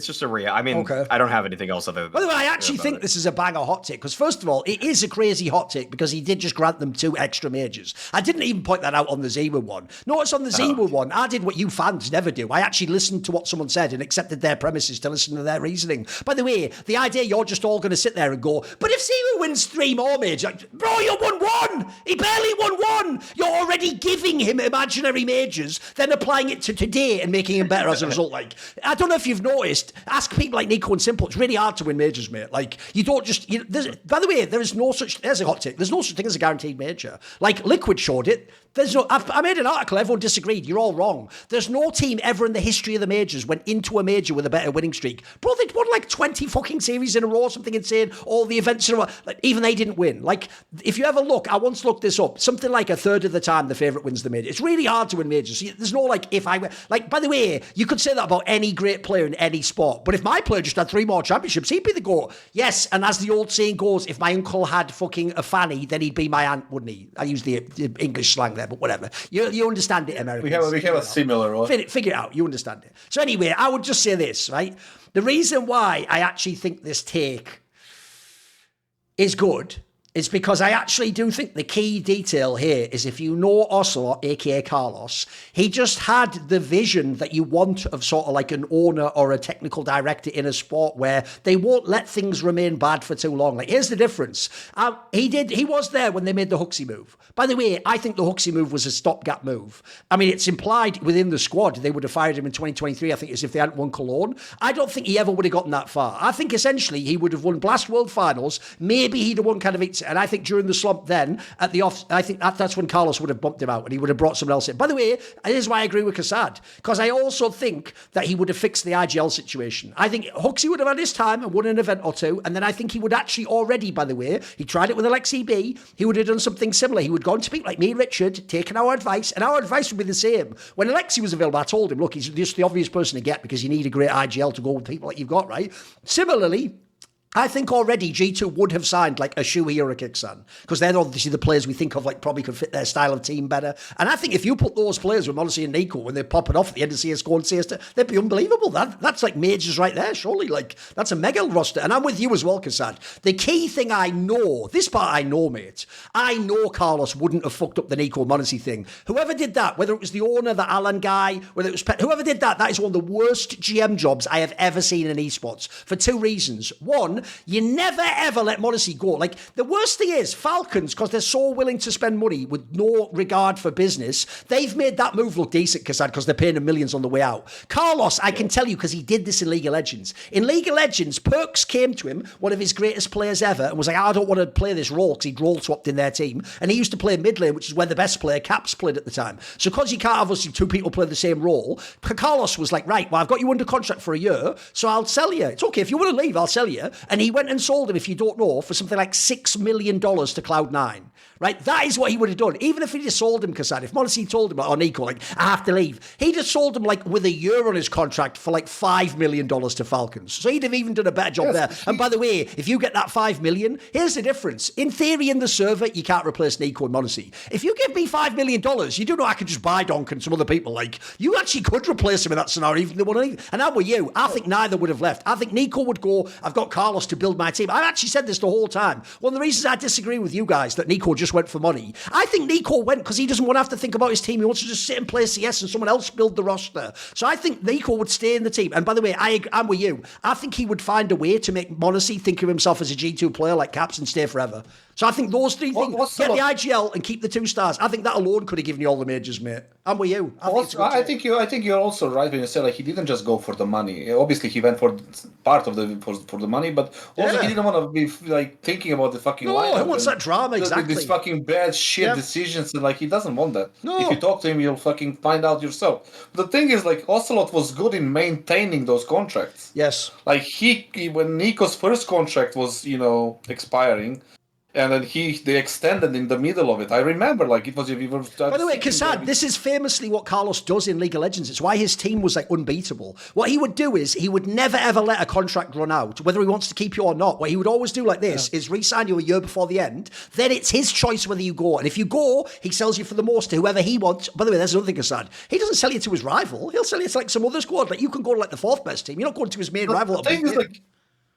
just a real. I mean, okay. I don't have anything else other than. By the way, I actually think this is a banger hot take because, first of all, it is a crazy hot take because he did just grant them 2 extra majors. I didn't even point that out on the ZywOo one. Notice on the ZywOo one, I did what you fans never do. I actually listened to what someone said and accepted their premises to listen to their reasoning. By the way, the idea you're just all going to sit there and go, but if ZywOo wins 3 more majors, like, bro, you won 1. He barely won 1. You're already giving him imaginary majors, then applying it to today and making him better as a result. Like, I don't know if you've noticed, ask people like Nico and Simple, it's really hard to win majors, mate. Like, you don't just, by the way, there's a hot take, there's no such thing as a guaranteed major. Like, Liquid showed it. I made an article, everyone disagreed, you're all wrong. There's no team ever in the history of the majors went into a major with a better winning streak. Bro, they'd won like 20 fucking series in a row, something insane, all the events in a row. Like, even they didn't win. Like, if you ever look, I once looked this up, something like a third of the time the favourite wins the major. It's really hard to win majors. There's no like, by the way, you could say that about any great player in any sport, but if my player just had 3 more championships, he'd be the GOAT. Yes, and as the old saying goes, if my uncle had fucking a fanny, then he'd be my aunt, wouldn't he? I use the English slang there, but whatever. You understand it, Americans. We have a similar one. Figure it out. You understand it. So anyway, I would just say this, right? The reason why I actually think this take is good is because I actually do think the key detail here is if you know Ocelote, aka Carlos, he just had the vision that you want of sort of like an owner or a technical director in a sport where they won't let things remain bad for too long. Like, here's the difference. He was there when they made the Hooksy move. By the way, I think the Hooksy move was a stopgap move. I mean, it's implied within the squad they would have fired him in 2023, I think, as if they hadn't won Cologne. I don't think he ever would have gotten that far. I think essentially he would have won Blast World Finals. Maybe he'd have won Katowice. And I think during the slump then, at the off, I think that's when Carlos would have bumped him out and he would have brought someone else in. By the way, here's why I agree with Kassad. Because I also think that he would have fixed the IGL situation. I think Hooksy would have had his time and won an event or 2. And then I think he would actually already, by the way, he tried it with Aleksandar. He would have done something similar. He would go to people like me and Richard, taking our advice, and our advice would be the same. When Aleksandar was available, I told him, look, he's just the obvious person to get because you need a great IGL to go with people like you've got, right? Similarly, I think already G2 would have signed like a Shui or a Kixan because they're obviously the players we think of like probably could fit their style of team better. And I think if you put those players with MongolZ and Nico when they're popping off at the end of CSGO and CS2, they'd be unbelievable. That's like majors right there, surely. Like that's a mega roster. And I'm with you as well, Kassad. The key thing I know, this part I know, mate, I know Carlos wouldn't have fucked up the Nico MongolZ thing. Whoever did that, whether it was the owner, the Alan guy, whether it was whoever did that, that is one of the worst GM jobs I have ever seen in esports for two reasons. One, you never ever let MongolZ go. Like the worst thing is Falcons, because they're so willing to spend money with no regard for business, they've made that move look decent, Kassad, because they're paying him millions on the way out. Carlos, I can tell you, because he did this in League of Legends. In League of Legends, Perks came to him, one of his greatest players ever, and was like, I don't want to play this role, because he'd role swapped in their team. And he used to play mid lane, which is where the best player, Caps, played at the time. So because you can't obviously two people play the same role, Carlos was like, right, well, I've got you under contract for a year, so I'll sell you. It's okay, if you want to leave, I'll sell you. And he went and sold him, if you don't know, for something like $6 million to Cloud9. Right? That is what he would have done. Even if he just sold him, Kassad, if MongolZ told him, Nico, like, I have to leave, he'd have sold him, like, with a year on his contract for, like, $5 million to Falcons. So he'd have even done a better job there. And by the way, if you get that $5 million, here's the difference. In theory, in the server, you can't replace Nico and MongolZ. If you give me $5 million, you do know I could just buy Duncan and some other people. Like, you actually could replace him in that scenario, even if they want to leave. And how were you? I think neither would have left. I think Nico would go, I've got Carlos to build my team. I've actually said this the whole time. One of the reasons I disagree with you guys that Nico just went for money, I think Nico went because he doesn't want to have to think about his team. He wants to just sit and play CS and someone else build the roster. So I think Nico would stay in the team. And by the way, I'm with you. I think he would find a way to make MongolZ think of himself as a G2 player like Caps and stay forever. So I think those three things, get the IGL and keep the 2 stars. I think that alone could have given you all the majors, mate. I'm with you. I think you're also right when you say like he didn't just go for the money. Obviously, he went for part of the for the money, but also he didn't want to be like thinking about the fucking lineup. No, he wants that drama, exactly. These fucking bad shit decisions, and like he doesn't want that. No. If you talk to him, you'll fucking find out yourself. But the thing is, like Ocelote was good in maintaining those contracts. Yes. Like he when Nico's first contract was expiring. And then they extended in the middle of it. I remember, like, it was... By the way, Kassad, this is famously what Carlos does in League of Legends. It's why his team was, like, unbeatable. What he would do is he would never, ever let a contract run out, whether he wants to keep you or not. What he would always do like this is re-sign you a year before the end. Then it's his choice whether you go. And if you go, he sells you for the most to whoever he wants. By the way, there's another thing, Kassad. He doesn't sell you to his rival. He'll sell you to, like, some other squad. Like, you can go to, like, the 4th best team. You're not going to his main rival. The thing is, like...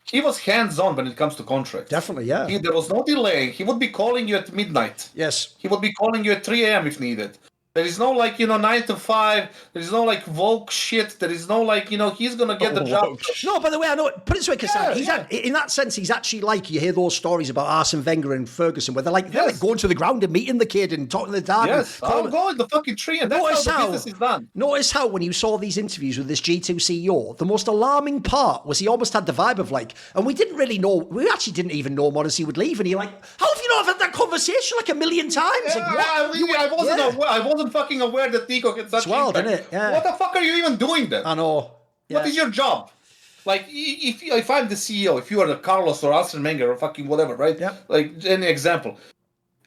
He was hands-on when it comes to contracts. Definitely, yeah. There was no delay. He would be calling you at midnight. Yes. He would be calling you at 3 a.m. if needed. There is no, 9 to 5. There is no, Vogue shit. There is no, he's going to get the job. No, by the way, I know. Put it this way, Kassad. In that sense, he's actually like, you hear those stories about Arsene Wenger and Ferguson, where they're like going to the ground and meeting the kid and talking to the dad. Yes, I'll go in the fucking tree, and that's how the business is done. Notice how when you saw these interviews with this G2 CEO, the most alarming part was he almost had the vibe of and we actually didn't even know MongolZ would leave, and you're like, how have you not had that conversation like a million times? I wasn't fucking aware that Nico gets such impact. Isn't it? Yeah. What the fuck are you even doing then? I know. Yeah. What is your job? Like, if I'm the CEO, if you are the Carlos or Austin Major or fucking whatever, right? Yeah. Like, any example.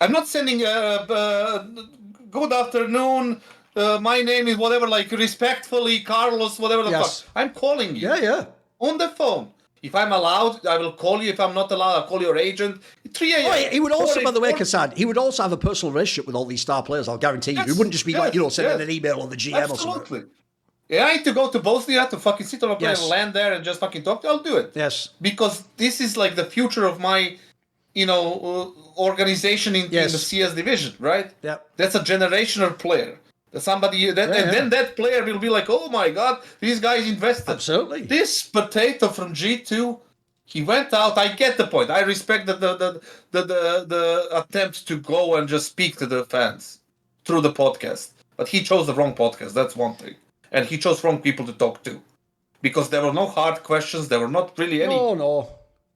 I'm not sending good afternoon, my name is whatever, respectfully, Carlos, whatever the fuck. I'm calling you. Yeah. On the phone. If I'm allowed, I will call you. If I'm not allowed, I'll call your agent. 3 a.m. Oh, he would also, by the way, Kassad, he would also have a personal relationship with all these star players, I'll guarantee you. He wouldn't just be sending an email on the GM or something. Yeah, I need to go to Bosnia to fucking sit on a plane and land there and just fucking talk. I'll do it. Yes. Because this is the future of my, organization in the CS division, right? Yeah. That's a generational player. Somebody then that player will be like, oh my god, these guys invested. Absolutely. This potato from G2, he went out. I get the point. I respect the attempt to go and just speak to the fans through the podcast. But he chose the wrong podcast. That's one thing, and he chose wrong people to talk to, because there were no hard questions. There were not really any. No.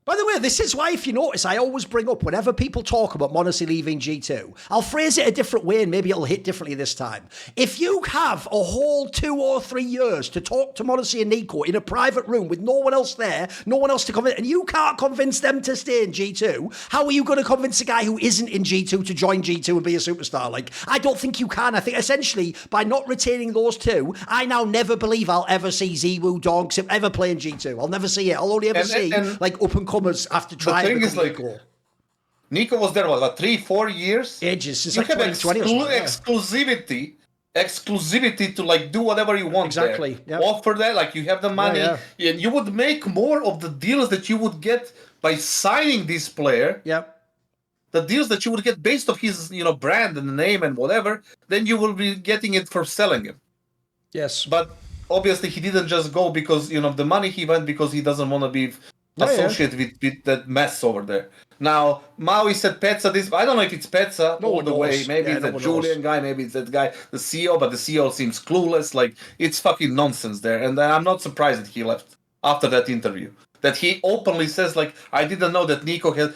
By the way, this is why, if you notice, I always bring up, whenever people talk about MongolZ leaving G2, I'll phrase it a different way and maybe it'll hit differently this time. If you have a whole 2 or 3 years to talk to MongolZ and Nico in a private room with no one else there, no one else to convince, and you can't convince them to stay in G2, how are you going to convince a guy who isn't in G2 to join G2 and be a superstar? I don't think you can. I think essentially, by not retaining those two, I now never believe I'll ever see ZywOo Dogs ever play in G2. I'll never see it. I'll only ever see up and newcomers after trying thing to is, become like, Nico. Nico was there, what, 3-4 years? Ages, since You like have 2020 or something. exclusivity to like do whatever you want. Exactly. There. Yeah. Offer that, like you have the money, Yeah, and you would make more of the deals that you would get by signing this player. Yeah. The deals that you would get based on his, brand and the name and whatever, then you will be getting it for selling him. Yes. But obviously, he didn't just go because the money. He went because he doesn't want to be associated with that mess over there. Now, Maui said Petsa this. I don't know if it's Petsa all the way. Maybe it's a Julian guy. Maybe it's that guy, the CEO. But the CEO seems clueless. Like, it's fucking nonsense there. And I'm not surprised that he left after that interview. That he openly says, like, I didn't know that Nico had.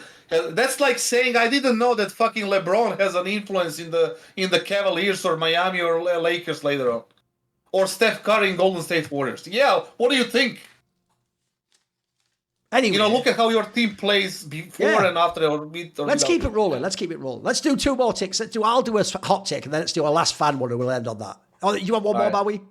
That's like saying I didn't know that fucking LeBron has an influence in the Cavaliers or Miami or Lakers later on, or Steph Curry in Golden State Warriors. Yeah, what do you think? Anyway, look at how your team plays before and after. Let's keep it rolling. Let's do 2 more ticks. I'll do a hot tick, and then let's do our last fan one, and we'll end on that. Oh, you want one more, Bowie?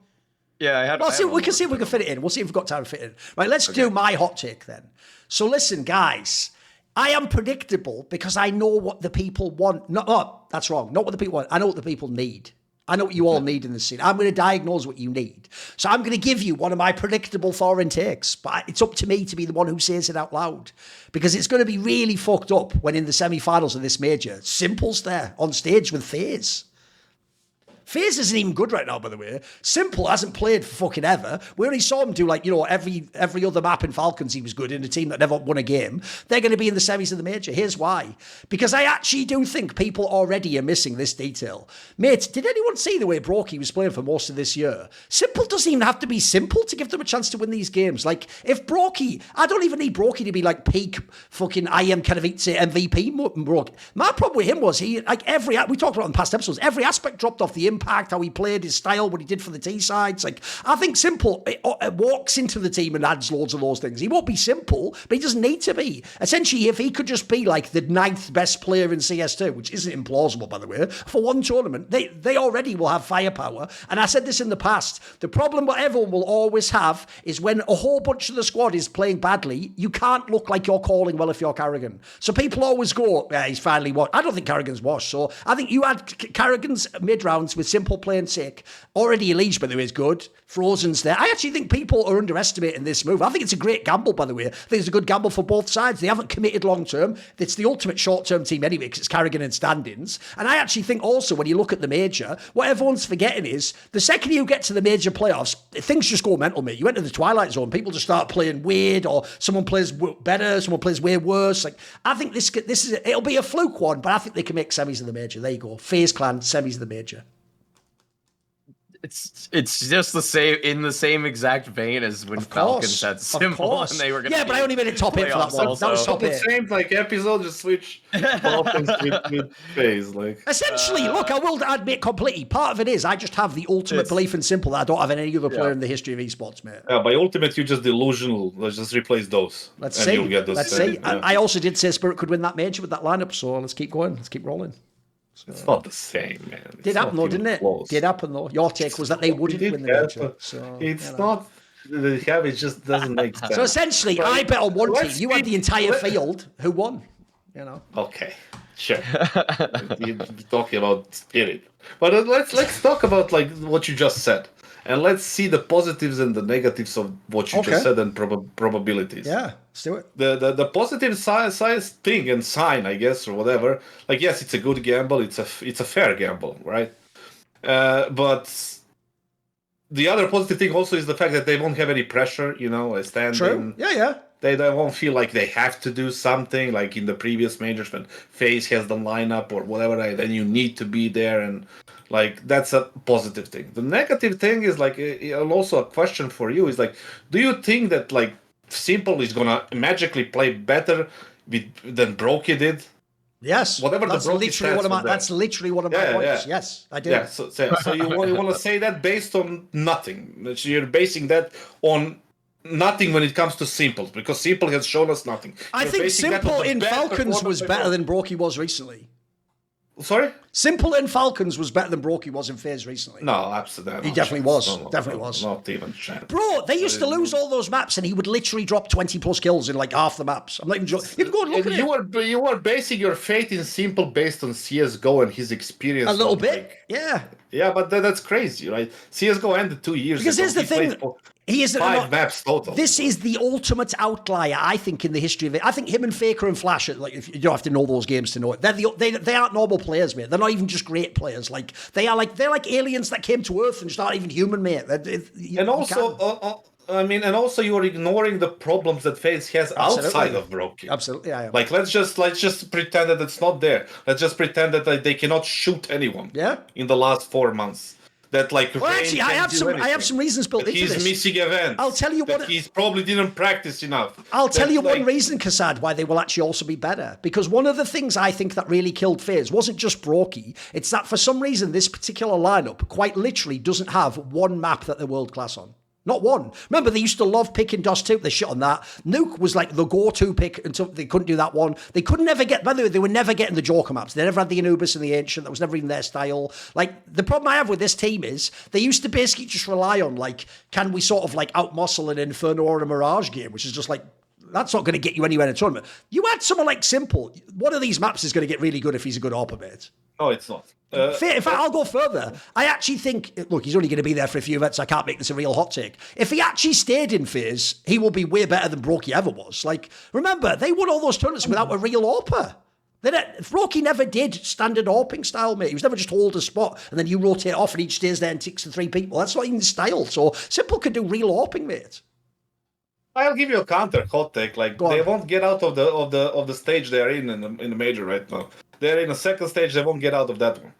Yeah, I had. We can see if we can fit it in. We'll see if we've got time to fit it in. Right, let's do my hot take then. So listen, guys. I am predictable because I know what the people want. No, that's wrong. Not what the people want. I know what the people need. I know what you all need in the scene. I'm going to diagnose what you need. So I'm going to give you one of my predictable Thorin takes, but it's up to me to be the one who says it out loud because it's going to be really fucked up when in the semi-finals of this major, Simple's there on stage with FaZe. FaZe isn't even good right now, by the way. Simple hasn't played for fucking ever. We only saw him do every other map in Falcons he was good in, a team that never won a game. They're going to be in the semis of the major. Here's why. Because I actually do think people already are missing this detail. Mate, did anyone see the way Brokey was playing for most of this year? Simple doesn't even have to be simple to give them a chance to win these games. Like, if Brokey, I don't even need Brokey to be like peak fucking I am Katowice MVP Brokey. My problem with him was we talked about it in past episodes, every aspect dropped off the impact, how he played, his style, what he did for the T-sides. Like, I think Simple walks into the team and adds loads of those things. He won't be simple, but he doesn't need to be. Essentially, if he could just be like the 9th best player in CS2, which isn't implausible, by the way, for one tournament, they already will have firepower. And I said this in the past, the problem what everyone will always have is when a whole bunch of the squad is playing badly, you can't look like you're calling well if you're Carrigan. So people always go, yeah, he's finally washed. I don't think Carrigan's washed. So I think you had Carrigan's mid-rounds with Simple playing sick. Already EliGE, by the way, is good. Frozen's there. I actually think people are underestimating this move. I think it's a great gamble, by the way. I think it's a good gamble for both sides. They haven't committed long-term. It's the ultimate short-term team anyway, because it's Carrigan and standings. And I actually think also, when you look at the major, what everyone's forgetting is, the second you get to the major playoffs, things just go mental, mate. You enter the Twilight Zone, people just start playing weird, or someone plays better, someone plays way worse. Like, I think it'll be a fluke one, but I think they can make semis of the major. There you go. FaZe Clan, semis of the major. It's just the same, in the same exact vein as when Falcons had Simple and they were going to. Yeah, but I only made it top 8 for that one. That was top 8. The same episode, just switch Falcons with FaZe. Like, essentially, look, I will admit completely, part of it is I just have the ultimate belief in Simple that I don't have in any other player in the history of esports, mate. Yeah, by ultimate, you're just delusional. Let's just replace those. Let's see. Let's see. Yeah. I also did say Spirit could win that major with that lineup, so let's keep going. Let's keep rolling. It's not the same, man. Did happen though, didn't it? Did happen though. Your take was that they wouldn't win the major. So, it's not. It just doesn't make sense. So essentially, I bet on one team. You had the entire field. Who won? You know. Okay, sure. You're talking about spirit, but let's talk about like what you just said, and let's see the positives and the negatives of what you just said and probabilities. Yeah, let's do it. The positive size thing and sign, I guess, or whatever. Like, yes, it's a good gamble. It's a fair gamble, right? But the other positive thing also is the fact that they won't have any pressure. Standing. True. Yeah. They won't feel like they have to do something like in the previous majors when FaZe has the lineup or whatever. Then you need to be there, and like that's a positive thing. The negative thing is like, also a question for you is like, do you think that like Simple is gonna magically play better than Brokey did? Yes, whatever that's the literally one of my. That's literally one of my points. Yeah. Yes, I do. Yeah, so you want to say that based on nothing? So you're basing that on nothing when it comes to Simple, because Simple has shown us nothing. I think Simple in Falcons was better than Brokey was recently. Sorry? Simple in Falcons was better than Brokey was in FaZe recently. No, absolutely. He definitely was. Definitely was. Not even chance. Bro, they used to lose all those maps and he would literally drop 20 plus kills in like half the maps. I'm not even joking. You can go and look at it. You were basing your faith in Simple based on CSGO and his experience. A little bit, yeah. Yeah, but that's crazy, right? CSGO ended 2 years because ago. Here's the thing. He is 5 maps total. This is the ultimate outlier, I think, in the history of it. I think him and Faker and Flash, like, if you don't have to know those games to know it. They aren't normal players, mate. They're not even just great players. Like they're like aliens that came to Earth and just aren't even human, mate. And also you are ignoring the problems that FaZe has outside of Brokey. Absolutely, I am. Like let's just pretend that it's not there. Let's just pretend that they cannot shoot anyone. Yeah. In the last 4 months. That like well, actually, I have some reasons built into this. He's missing events. I'll tell you what. He probably didn't practice enough. I'll tell you one reason, kassad, why they will actually also be better. Because one of the things I think that really killed FaZe wasn't just Brokey. It's that for some reason this particular lineup quite literally doesn't have one map that they're world class on. Not one. Remember, they used to love picking Dust 2. They shit on that. Nuke was like the go-to pick until they couldn't do that one. They couldn't ever get, by the way, they were never getting the Joker maps. They never had the Anubis and the Ancient. That was never even their style. Like, the problem I have with this team is they used to basically just rely on, like, can we sort of like out-muscle an Inferno or a Mirage game, which is just like, that's not going to get you anywhere in a tournament. You had someone like Simple. One of these maps is going to get really good if he's a good AWP, mate. No, it's not. In fact, I'll go further. I actually think, look, he's only going to be there for a few events. So I can't make this a real hot take. If he actually stayed in FaZe, he will be way better than Brokey ever was. Like, remember, they won all those tournaments without a real AWPer. Brokey never did standard AWPing style, mate. He was never just hold a spot and then you rotate off and each stays there and ticks to 3 people. That's not even the style. So Simple could do real AWPing, mate. I'll give you a counter hot take. Like they won't get out of the stage they're in the major right now. They're in a second stage. They won't get out of that one.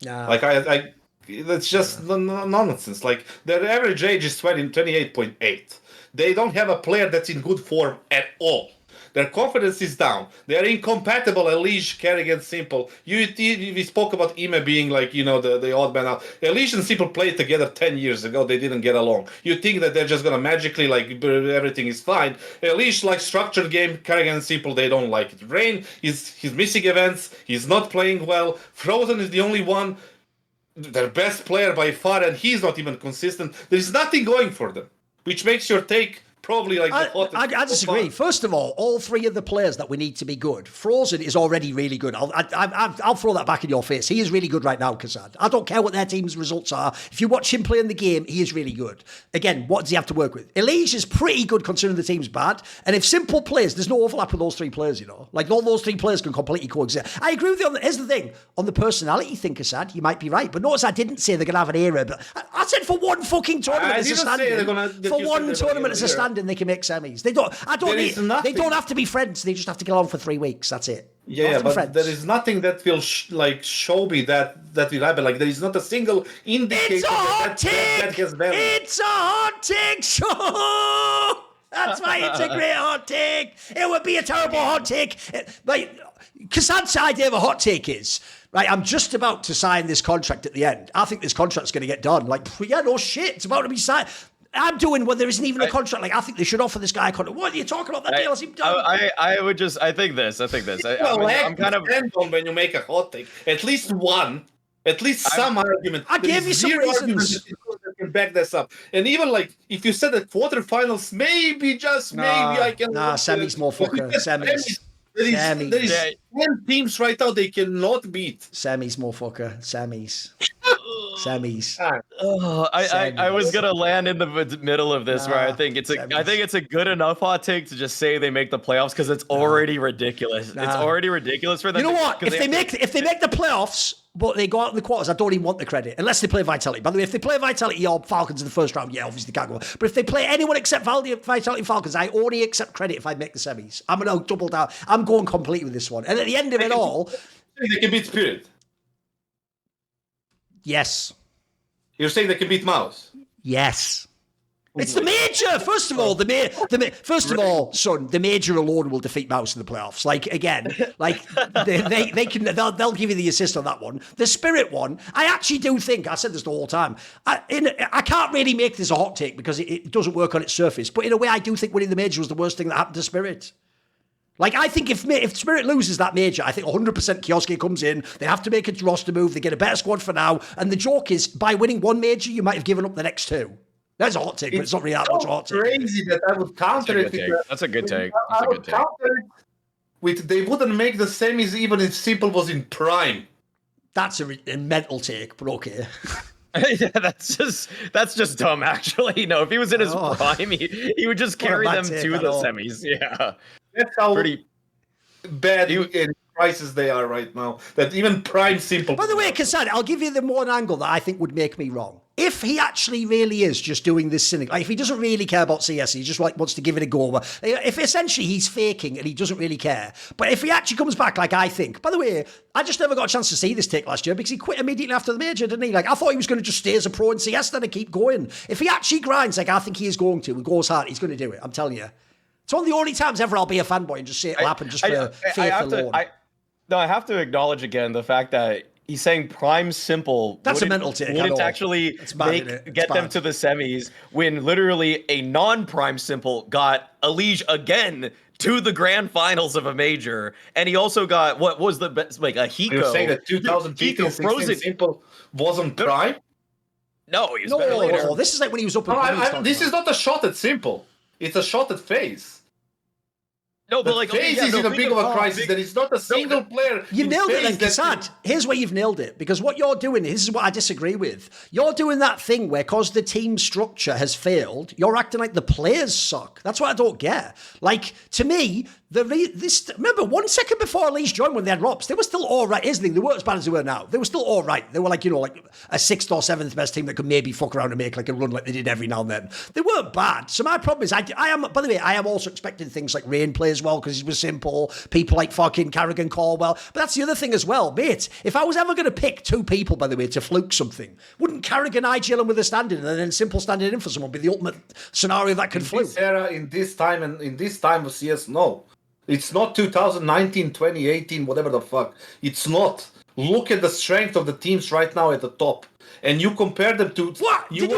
Nah. Like I that's just nonsense. Like their average age is 28.8. They don't have a player that's in good form at all. Their confidence is down. They are incompatible. EliGE carry against Simple. We spoke about Ime being like, the odd man out. EliGE and Simple played together 10 years ago. They didn't get along. You think that they're just going to magically, like, everything is fine. EliGE, like, structured game, carry against Simple, they don't like it. Rain, he's missing events. He's not playing well. Frozen is the only one, their best player by far, and he's not even consistent. There's nothing going for them, which makes your take probably like the hottest. I disagree. First of all 3 of the players that we need to be good. Frozen is already really good. I'll throw that back in your face. He is really good right now, kassad. I don't care what their team's results are. If you watch him play in the game, he is really good. Again, what does he have to work with? EliGE is pretty good considering the team's bad. And if Simple plays, there's no overlap with those 3 players, Like, all those 3 players can completely coexist. I agree with you on that. Here's the thing. On the personality thing, kassad, you might be right. But notice I didn't say they're going to have an era. But I said for one fucking tournament as a stand-in. For one tournament as a stand-in, they can make semis. They don't have to be friends. They just have to get on for 3 weeks. That's it. Yeah, but there is nothing that will show me that will happen. Like there is not a single indicator that has value. It's a hot take show. That's why it's a great hot take. It would be a terrible hot take. Like kassad's idea of a hot take is, right, I'm just about to sign this contract at the end. I think this contract's going to get done. Like, yeah, no shit, it's about to be signed. I'm doing when there isn't even a contract. Like, I think they should offer this guy a contract. What are you talking about? That deal has him done. I think this. I'm kind of on when you make a hot take. At least one. At least some argument. I gave you some reasons. That can back this up. And even like, if you said that quarterfinals, maybe I can. Nah, semis more fucker. Semis. There is 10 teams right now they cannot beat. Semis more fucker. Semis. I was gonna land in the middle of this where I think it's a good enough hot take to just say they make the playoffs because it's already ridiculous. It's already ridiculous for them. You know what? If they make the playoffs, but they go out in the quarters, I don't even want the credit unless they play Vitality. By the way, if they play Vitality or Falcons in the first round, yeah, obviously they can't go. But if they play anyone except Vitality and Falcons, I only accept credit if I make the semis. I'm gonna double down. I'm going complete with this one. And at the end of it all, they can beat Spirit. Yes. You're saying they can beat MOUZ? Yes. It's the major. First of all, son, the major alone will defeat MOUZ in the playoffs. Like again, like they'll give you the assist on that one. The Spirit one, I actually do think I said this the whole time. I can't really make this a hot take because it doesn't work on its surface. But in a way, I do think winning the major was the worst thing that happened to Spirit. Like, I think if Spirit loses that major, I think 100% kyousuke comes in. They have to make a roster move. They get a better squad for now. And the joke is, by winning one major, you might have given up the next two. That's a hot take, but it's not really that much hot take. It's crazy that I would counter it. That's a good take. I would counter it with they wouldn't make the semis even if Simple was in prime. That's a mental take, but okay. Yeah, that's just dumb. Actually, no. If he was in his prime, he would just carry them to the semis. Yeah, that's how bad in prices they are right now. That even prime Simple. By the way, kassad, I'll give you the one angle that I think would make me wrong. If he actually really is just doing this cynic, like if he doesn't really care about CS, he just like wants to give it a go. If essentially he's faking and he doesn't really care, but if he actually comes back like I think, by the way, I just never got a chance to see this take last year because he quit immediately after the major, didn't he? Like I thought he was going to just stay as a pro in CS then and keep going. If he actually grinds like I think he is going to and goes hard, he's going to do it. I'm telling you. It's one of the only times ever I'll be a fanboy and just say it'll happen just for faith alone. I have to acknowledge again the fact that he's saying prime Simple. That's a mental take. Wouldn't actually get them to the semis when literally a non-prime Simple got EliGE again to the grand finals of a major, and he also got what was the best, like a Hiko. You're saying that 2015 Simple wasn't prime? No, he was better later. No, this is like when he was up. This is not a shot at Simple. It's a shot at FaZe. No, but like FaZe is in a big of a crisis. There is not a single player. You nailed it, then, kassad. Here's where you've nailed it. Because what you're doing, this is what I disagree with. You're doing that thing where, because the team structure has failed, you're acting like the players suck. That's what I don't get. Like, to me, remember, 1 second before EliGE joined when they had ROPS, they were still all right, isn't they? They weren't as bad as they were now. They were still all right. They were like, like a 6th or 7th best team that could maybe fuck around and make like a run like they did every now and then. They weren't bad. So my problem is, I am, by the way, I am also expecting things like Rain play as well because he was simple. People like fucking Carrigan Caldwell. But that's the other thing as well, mate. If I was ever going to pick 2 people, by the way, to fluke something, wouldn't Carrigan IGL him with a stand-in and then Simple standing in for someone be the ultimate scenario that could fluke? This era, in this time of CS, no. It's not 2019, 2018, whatever the fuck. It's not. Look at the strength of the teams right now at the top. And you compare them to... What? Did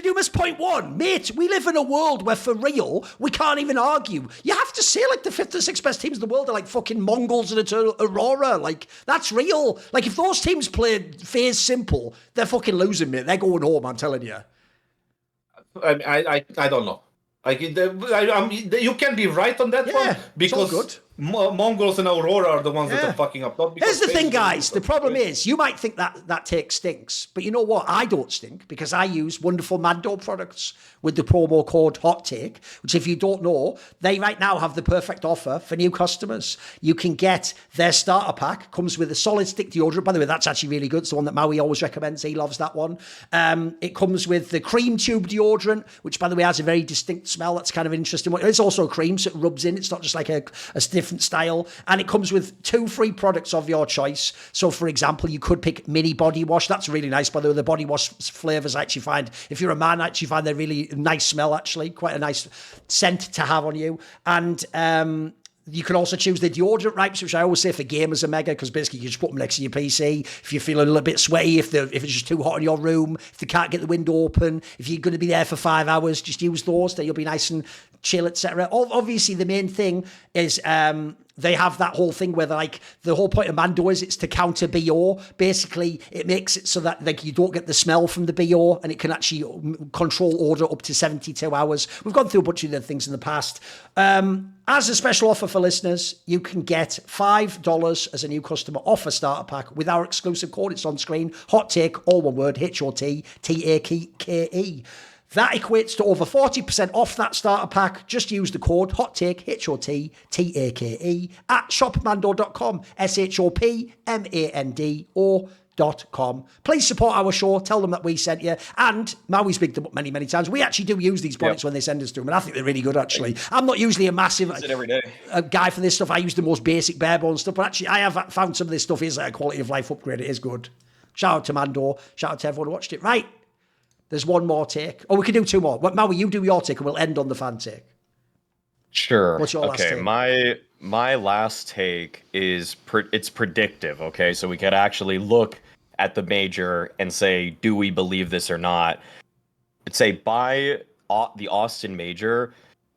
you miss point 1? Mate, we live in a world where, for real, we can't even argue. You have to say, like, the 5th and 6th best teams in the world are, like, fucking MongolZ and Aurora. Like, that's real. Like, if those teams played FaZe Simple, they're fucking losing, mate. They're going home, I'm telling you. I don't know. You can be right on that one because MongolZ and Aurora are the ones that are fucking up. Here's the thing, guys. The problem is, you might think that take stinks, but you know what? I don't stink because I use wonderful Mando products with the promo code HOTTAKE, which, if you don't know, they right now have the perfect offer for new customers. You can get their starter pack, comes with a solid stick deodorant. By the way, that's actually really good. It's the one that Maui always recommends. He loves that one. It comes with the cream tube deodorant, which, by the way, has a very distinct smell. That's kind of interesting. It's also a cream, so it rubs in. It's not just like a different style. And it comes with 2 free products of your choice. So, for example, you could pick mini body wash. That's really nice. By the way, the body wash flavors I actually find, if you're a man, I actually find they're really nice smell, actually. Quite a nice scent to have on you. And you can also choose the deodorant wipes, which I always say for gamers are mega, because basically you just put them next to your PC. If you're feeling a little bit sweaty, if it's just too hot in your room, if they can't get the window open, if you're going to be there for 5 hours, just use those. Then you'll be nice and chill, etc. Obviously, the main thing is they have that whole thing where like the whole point of Mando is it's to counter BO. Basically, it makes it so that like you don't get the smell from the BO, and it can actually control order up to 72 hours. We've gone through a bunch of the things in the past. As a special offer for listeners, you can get $5 as a new customer off a starter pack with our exclusive code. It's on screen. HOTTAKE, all one word, HOTTAKE. That equates to over 40% off that starter pack. Just use the code HOTTAKE, HOTTAKE, at shopmando.com, shopmando.com. Please support our show. Tell them that we sent you. And Maui's bigged them up many, many times. We actually do use these products when they send us to them, and I think they're really good, actually. I'm not usually a massive every day. Guy for this stuff. I use the most basic bare bones stuff, but actually I have found some of this stuff is a quality of life upgrade. It is good. Shout out to Mando. Shout out to everyone who watched it. Right. There's one more take. Oh, we can do 2 more. Maui, you do your take and we'll end on the fan take. Sure. What's your last take? Okay, my last take is it's predictive, okay? So we could actually look at the major and say, do we believe this or not? I'd say by the Austin Major,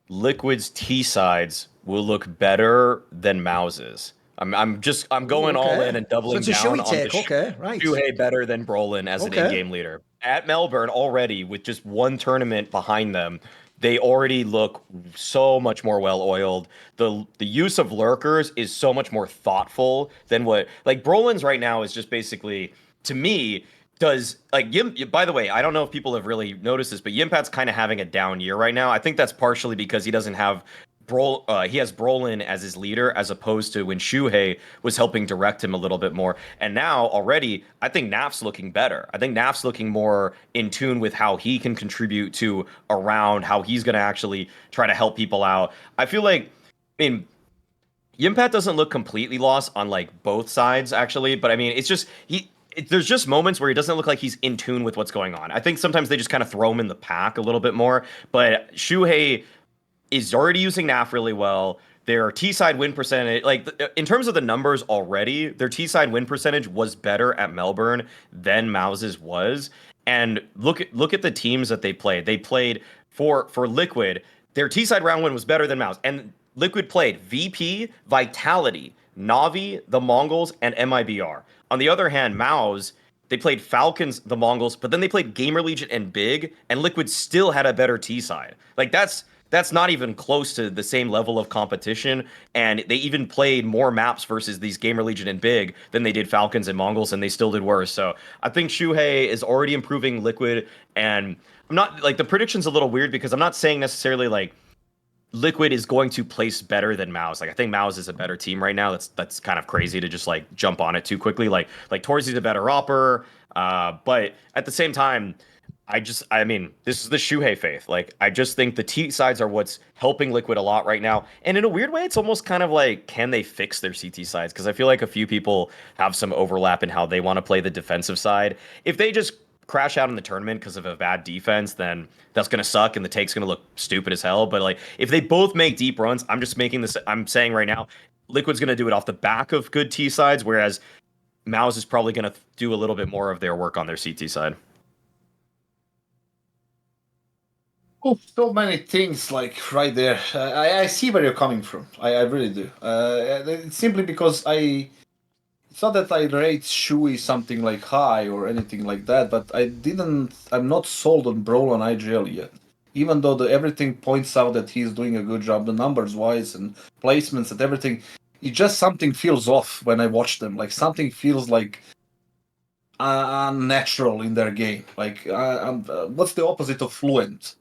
Liquid's T sides will look better than MOUZ's. I'm going all in and doubling so it's a down showy on the take. Okay, right. Shuhei better than Brolin as an in-game leader. At Melbourne already, with just one tournament behind them, they already look so much more well-oiled. The use of lurkers is so much more thoughtful than what like Brolin's right now is just basically, to me, does like by the way, I don't know if people have really noticed this, but Yimpat's kind of having a down year right now. I think that's partially because he doesn't have he has Brolin as his leader, as opposed to when Shuhei was helping direct him a little bit more. And now already, I think Naf's looking better. I think Naf's looking more in tune with how he can contribute to around, how he's going to actually try to help people out. I feel like, I mean, Yimpat doesn't look completely lost on like both sides actually, but I mean, it's just there's just moments where he doesn't look like he's in tune with what's going on. I think sometimes they just kind of throw him in the pack a little bit more, but Shuhei is already using NAF really well. Their T-side win percentage, like in terms of the numbers already, their T-side win percentage was better at Melbourne than MOUZ's was. And look at the teams that they played. They played for Liquid. Their T-side round win was better than MOUZ. And Liquid played VP, Vitality, NAVI, the Mongols, and MIBR. On the other hand, MOUZ, they played Falcons, the Mongols, but then they played Gamer Legion and Big, and Liquid still had a better T-side. Like that's not even close to the same level of competition, and they even played more maps versus these Gamer Legion and Big than they did Falcons and Mongols, and they still did worse. So I think Shuhei is already improving Liquid, and I'm not like the prediction's a little weird because I'm not saying necessarily like Liquid is going to place better than MOUZ. Like I think MOUZ is a better team right now. That's kind of crazy to just like jump on it too quickly. Like Torzi's a better opper, but at the same time, I mean, this is the Shuhei faith. Like, I just think the T sides are what's helping Liquid a lot right now. And in a weird way, it's almost kind of like, can they fix their CT sides? Because I feel like a few people have some overlap in how they want to play the defensive side. If they just crash out in the tournament because of a bad defense, then that's going to suck and the take's going to look stupid as hell. But like, if they both make deep runs, I'm saying right now, Liquid's going to do it off the back of good T sides, whereas MOUZ is probably going to do a little bit more of their work on their CT side. Oh, so many things like right there. I see where you're coming from. I really do. It's simply because it's not that I rate Shui something like high or anything like that, but I'm not sold on Brawl on IGL yet. Even though everything points out that he's doing a good job, the numbers wise and placements and everything, it just something feels off when I watch them. Like something feels like unnatural in their game. Like what's the opposite of fluent?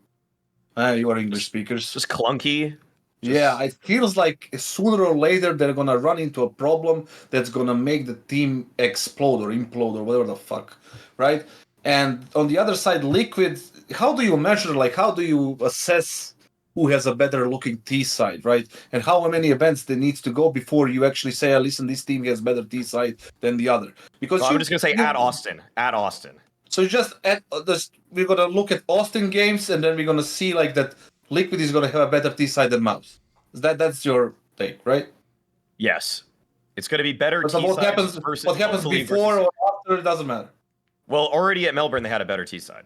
You are English speakers. Just clunky. Yeah, it feels like sooner or later they're gonna run into a problem that's gonna make the team explode or implode or whatever the fuck, right? And on the other side, Liquid, how do you measure, like how do you assess who has a better looking T side, right? And how many events they need to go before you actually say, listen, this team has better T side than the other? Because I'm just gonna say at Austin. So just we're gonna look at Austin games, and then we're gonna see like that Liquid is gonna have a better T side than MOUZ. That's your take, right? Yes, it's gonna be better. So what happens before or after? It doesn't matter. Well, already at Melbourne they had a better T side.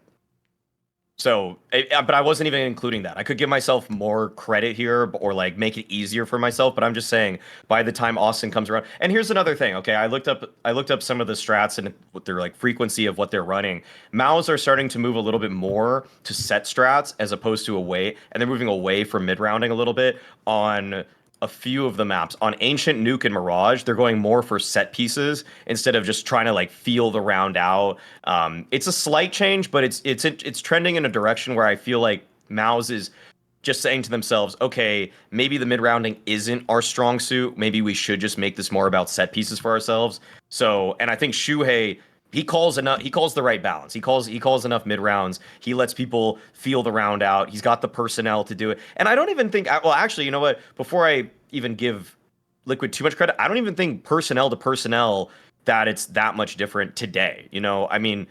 So, but I wasn't even including that. I could give myself more credit here or like make it easier for myself, but I'm just saying by the time Austin comes around. And here's another thing, okay? I looked up some of the strats and what their like frequency of what they're running. MOUZ are starting to move a little bit more to set strats as opposed to away, and they're moving away from mid-rounding a little bit on a few of the maps. On Ancient, Nuke, and Mirage, they're going more for set pieces instead of just trying to like feel the round out. It's a slight change, but it's trending in a direction where I feel like MOUZ is just saying to themselves, okay, maybe the mid-rounding isn't our strong suit. Maybe we should just make this more about set pieces for ourselves. So, and I think Shuhei, he calls the right balance. He calls enough mid rounds. He lets people feel the round out. He's got the personnel to do it. And I don't even think, well, actually, you know what? Before I even give Liquid too much credit, I don't even think personnel to personnel that it's that much different today. You know, I mean,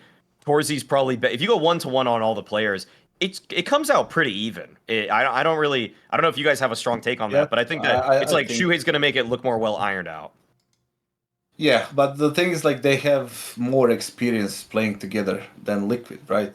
Torzi's probably, if you go 1-to-1 on all the players, it comes out pretty even. I don't know if you guys have a strong take on that, but I think that it's like Shuhei's going to make it look more well ironed out. Yeah, but the thing is, like, they have more experience playing together than Liquid, right?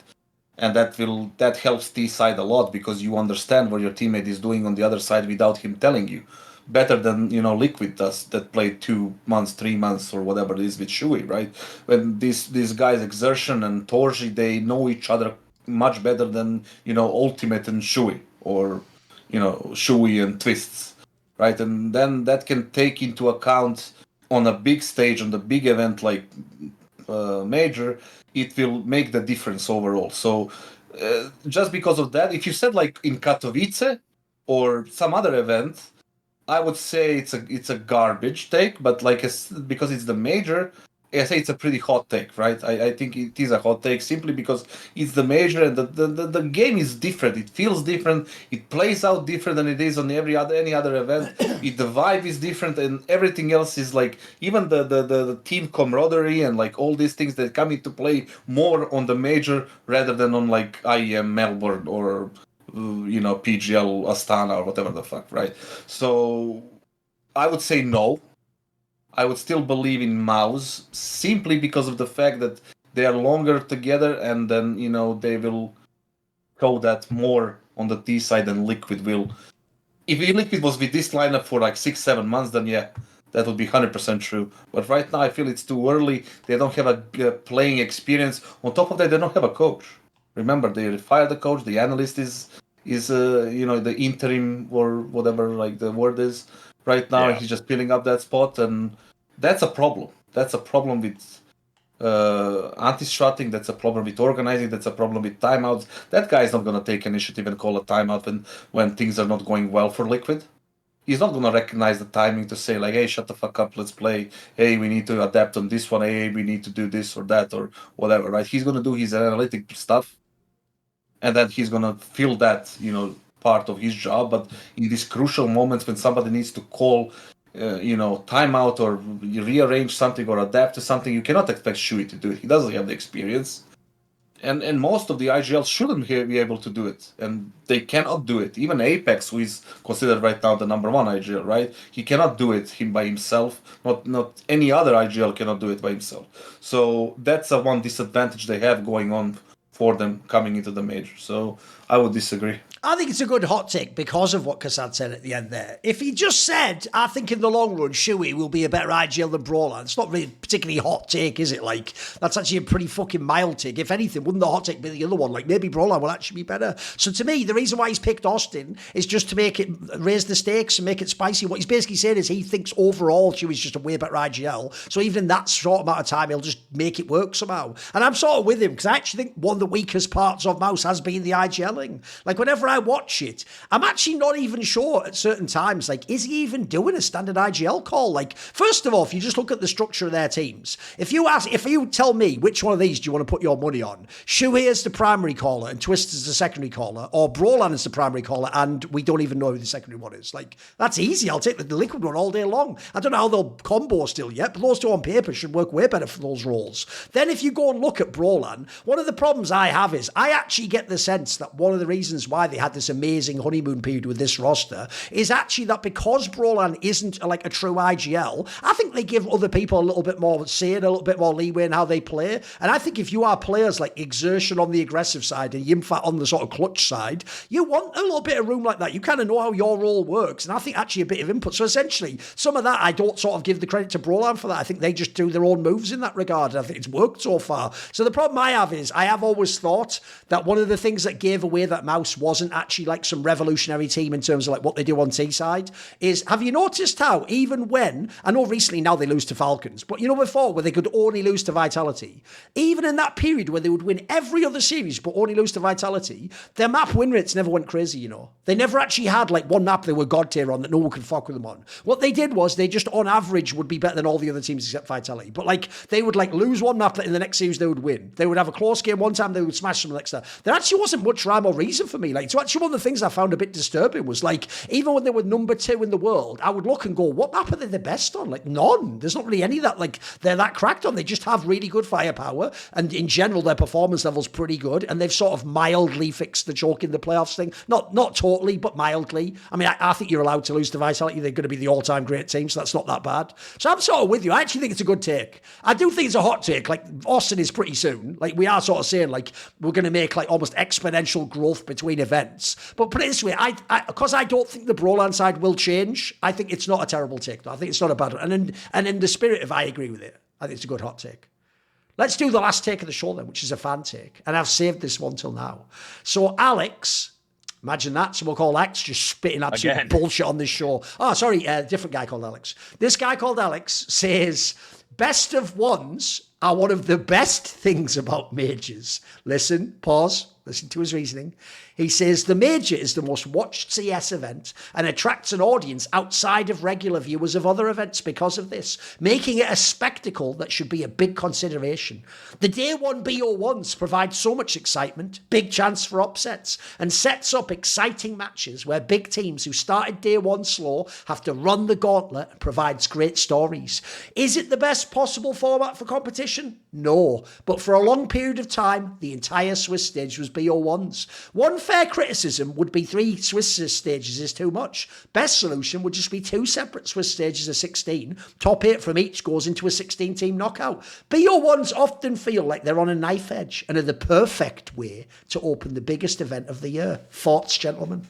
and that helps T side a lot because you understand what your teammate is doing on the other side without him telling you. Better than Liquid does that played 2 months, 3 months, or whatever it is with Shui, right? When these guys Exertion and Torji, they know each other much better than Ultimate and Shui, or Shui and Twists, right? And then that can take into account on a big stage, on the big event like Major, it will make the difference overall. So just because of that, if you said like in Katowice or some other event, I would say it's a garbage take, but because it's the Major, I say it's a pretty hot take, right? I think it is a hot take simply because it's the Major and the game is different. It feels different. It plays out different than it is on any other event. The vibe is different, and everything else is like even the team camaraderie and like all these things that come into play more on the Major rather than on like IEM Melbourne or PGL Astana or whatever the fuck, right? So I would say no. I would still believe in MOUZ simply because of the fact that they are longer together, and then they will show that more on the T side than Liquid will. If Liquid was with this lineup for like 6-7 months, then yeah, that would be 100% true. But right now, I feel it's too early. They don't have a playing experience. On top of that, they don't have a coach. Remember, they fired the coach. The analyst is the interim or whatever like the word is right now. Yeah. He's just filling up that spot, and that's a problem. That's a problem with anti-strutting. That's a problem with organizing. That's a problem with timeouts. That guy is not going to take initiative and call a timeout when things are not going well for Liquid. He's not going to recognize the timing to say like, hey, shut the fuck up, let's play. Hey, we need to adapt on this one. Hey, we need to do this or that or whatever, right? He's going to do his analytic stuff, and then he's going to feel that, part of his job. But in these crucial moments when somebody needs to call, timeout or rearrange something or adapt to something, you cannot expect Shui to do it. He doesn't have the experience. And most of the IGLs shouldn't be able to do it. And they cannot do it. Even Apex, who is considered right now the number one IGL, right? He cannot do it by himself. Not any other IGL cannot do it by himself. So that's a one disadvantage they have going on for them coming into the Major. So I would disagree. I think it's a good hot take because of what Kassad said at the end there. If he just said, I think in the long run, Shui will be a better IGL than Brawler, it's not really particularly hot take, is it? Like, that's actually a pretty fucking mild take. If anything, wouldn't the hot take be the other one? Like, maybe Brawler will actually be better. So to me, the reason why he's picked Austin is just to make it, raise the stakes and make it spicy. What he's basically saying is he thinks overall Shui's just a way better IGL. So even in that short amount of time, he'll just make it work somehow. And I'm sort of with him because I actually think one of the weakest parts of MOUZ has been the IGLing. Like, whenever I watch it, I'm actually not even sure at certain times, like, is he even doing a standard IGL call? Like, first of all, if you just look at the structure of their teams, if you tell me which one of these do you want to put your money on, Shui is the primary caller and Twist is the secondary caller, or Brawlan is the primary caller and we don't even know who the secondary one is. Like, that's easy. I'll take the Liquid one all day long. I don't know how they'll combo still yet, but those two on paper should work way better for those roles. Then if you go and look at Brawlan, one of the problems I have is I actually get the sense that one of the reasons why they had this amazing honeymoon period with this roster is actually that because Brawlan isn't like a true IGL, I think they give other people a little bit more say and a little bit more leeway in how they play. And I think if you are players like Exertion on the aggressive side and Yimfat on the sort of clutch side, you want a little bit of room like that. You kind of know how your role works. And I think actually a bit of input. So essentially, some of that, I don't sort of give the credit to Brawlan for that. I think they just do their own moves in that regard. And I think it's worked so far. So the problem I have is I have always thought that one of the things that gave away that MOUZ wasn't actually like some revolutionary team in terms of like what they do on T side is, have you noticed how even when, I know recently now they lose to Falcons, but before where they could only lose to Vitality, even in that period where they would win every other series but only lose to Vitality, their map win rates never went crazy, They never actually had like one map they were god tier on that no one could fuck with them on. What they did was they just on average would be better than all the other teams except Vitality. But like they would like lose one map that in the next series they would win. They would have a close game one time, they would smash them the next time. There actually wasn't much rhyme or reason for me. Like to actually one of the things I found a bit disturbing was like, even when they were number 2 in the world, I would look and go, what map are they the best on? Like, none. There's not really any that, like, they're that cracked on. They just have really good firepower, and in general, their performance level's pretty good, and they've sort of mildly fixed the choke in the playoffs thing. Not totally, but mildly. I mean, I think you're allowed to lose to Vitality. They're going to be the all-time great team, so that's not that bad. So I'm sort of with you. I actually think it's a good take. I do think it's a hot take. Like, Austin is pretty soon. Like, we are sort of saying, like, we're going to make, like, almost exponential growth between events. But put it this way, because I don't think the Broland side will change, I think it's not a terrible take, though. I think it's not a bad one. And in the spirit of I agree with it, I think it's a good hot take. Let's do the last take of the show then, which is a fan take. And I've saved this one till now. So Alex, imagine that. Someone called Alex just spitting absolute bullshit on this show. Oh, sorry, a different guy called Alex. This guy called Alex says, best of ones are one of the best things about majors. Listen, pause, listen to his reasoning. He says, the major is the most watched CS event and attracts an audience outside of regular viewers of other events because of this, making it a spectacle that should be a big consideration. The day one BO1s provide so much excitement, big chance for upsets, and sets up exciting matches where big teams who started day one slow have to run the gauntlet and provides great stories. Is it the best possible format for competition? No, but for a long period of time, the entire Swiss stage was BO1s. One fair criticism would be 3 Swiss stages is too much. Best solution would just be 2 separate Swiss stages of 16. Top 8 from each goes into a 16-team knockout. BO1s often feel like they're on a knife edge and are the perfect way to open the biggest event of the year. Thoughts, gentlemen?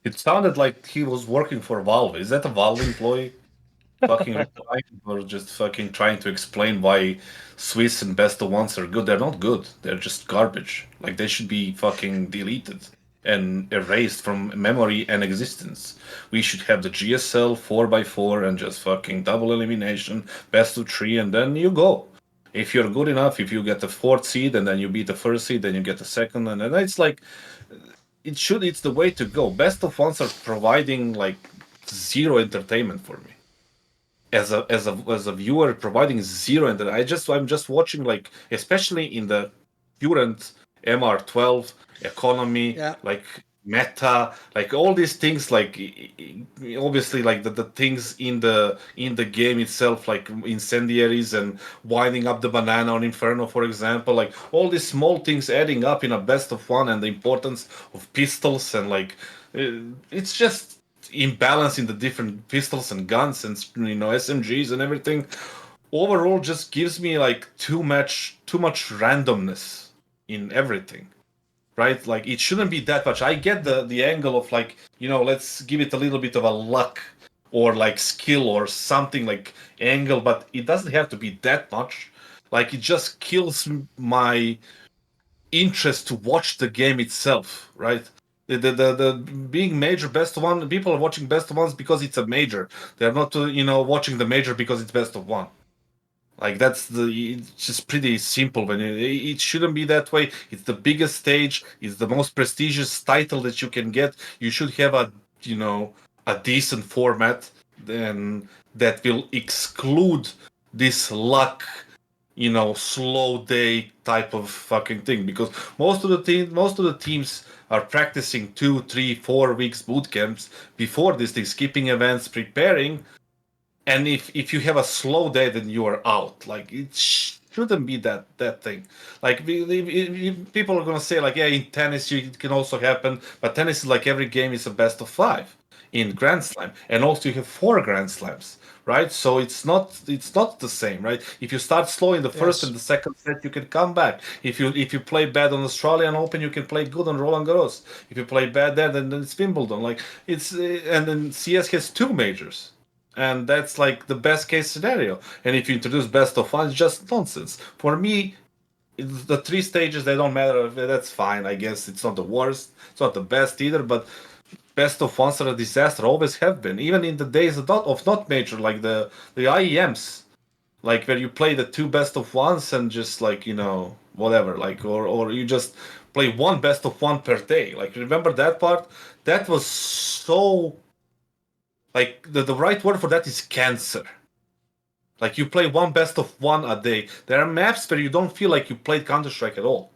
It sounded like he was working for Valve. Is that a Valve employee? Fucking replying or just fucking trying to explain why Swiss and best of ones are good. They're not good. They're just garbage. Like, they should be fucking deleted and erased from memory and existence. We should have the GSL 4x4 and just fucking double elimination, best of 3, and then you go. If you're good enough, if you get the 4th seed and then you beat the 1st seed, then you get the 2nd, and then it's like, it's the way to go. Best of ones are providing like zero entertainment for me. As a viewer, providing zero, and I'm just watching, like, especially in the current MR12 economy, like meta, like all these things, like obviously like the things in the game itself, like incendiaries and winding up the banana on Inferno, for example, like all these small things adding up in a best of one, and the importance of pistols, and like it's just imbalance in the different pistols and guns and SMGs and everything overall just gives me like too much randomness in everything, right? Like, it shouldn't be that much. I get the angle of like, let's give it a little bit of a luck or like skill or something like angle, but it doesn't have to be that much. Like, it just kills my interest to watch the game itself, right? The being major best of one, people are watching best of ones because it's a major. They're not watching the major because it's best of one. Like, it's just pretty simple. When it shouldn't be that way. It's the biggest stage. It's the most prestigious title that you can get. You should have a decent format then that will exclude this luck, slow day type of fucking thing, because most of the teams are practicing 2, 3, 4 weeks boot camps before these things, skipping events, preparing, and if you have a slow day, then you are out. Like, it shouldn't be that thing. Like, people are gonna say like, yeah, in tennis it can also happen, but tennis is like every game is a best of 5 in Grand Slam, and also you have 4 Grand Slams. Right, so it's not the same, right? If you start slow in the first and the second set, you can come back. If you play bad on Australian Open, you can play good on Roland Garros. If you play bad there, then it's Wimbledon. Like, it's and then CS has 2 majors, and that's like the best case scenario. And if you introduce best of 1, it's just nonsense. For me, the 3 stages, they don't matter. That's fine, I guess. It's not the worst. It's not the best either, but best of ones are a disaster, always have been. Even in the days of not major, like the IEMs, like where you play the 2 best of ones and just like, whatever, like, or you just play 1 best of 1 per day. Like, remember that part? That was so, like, the right word for that is cancer. Like, you play 1 best of 1 a day. There are maps where you don't feel like you played Counter-Strike at all.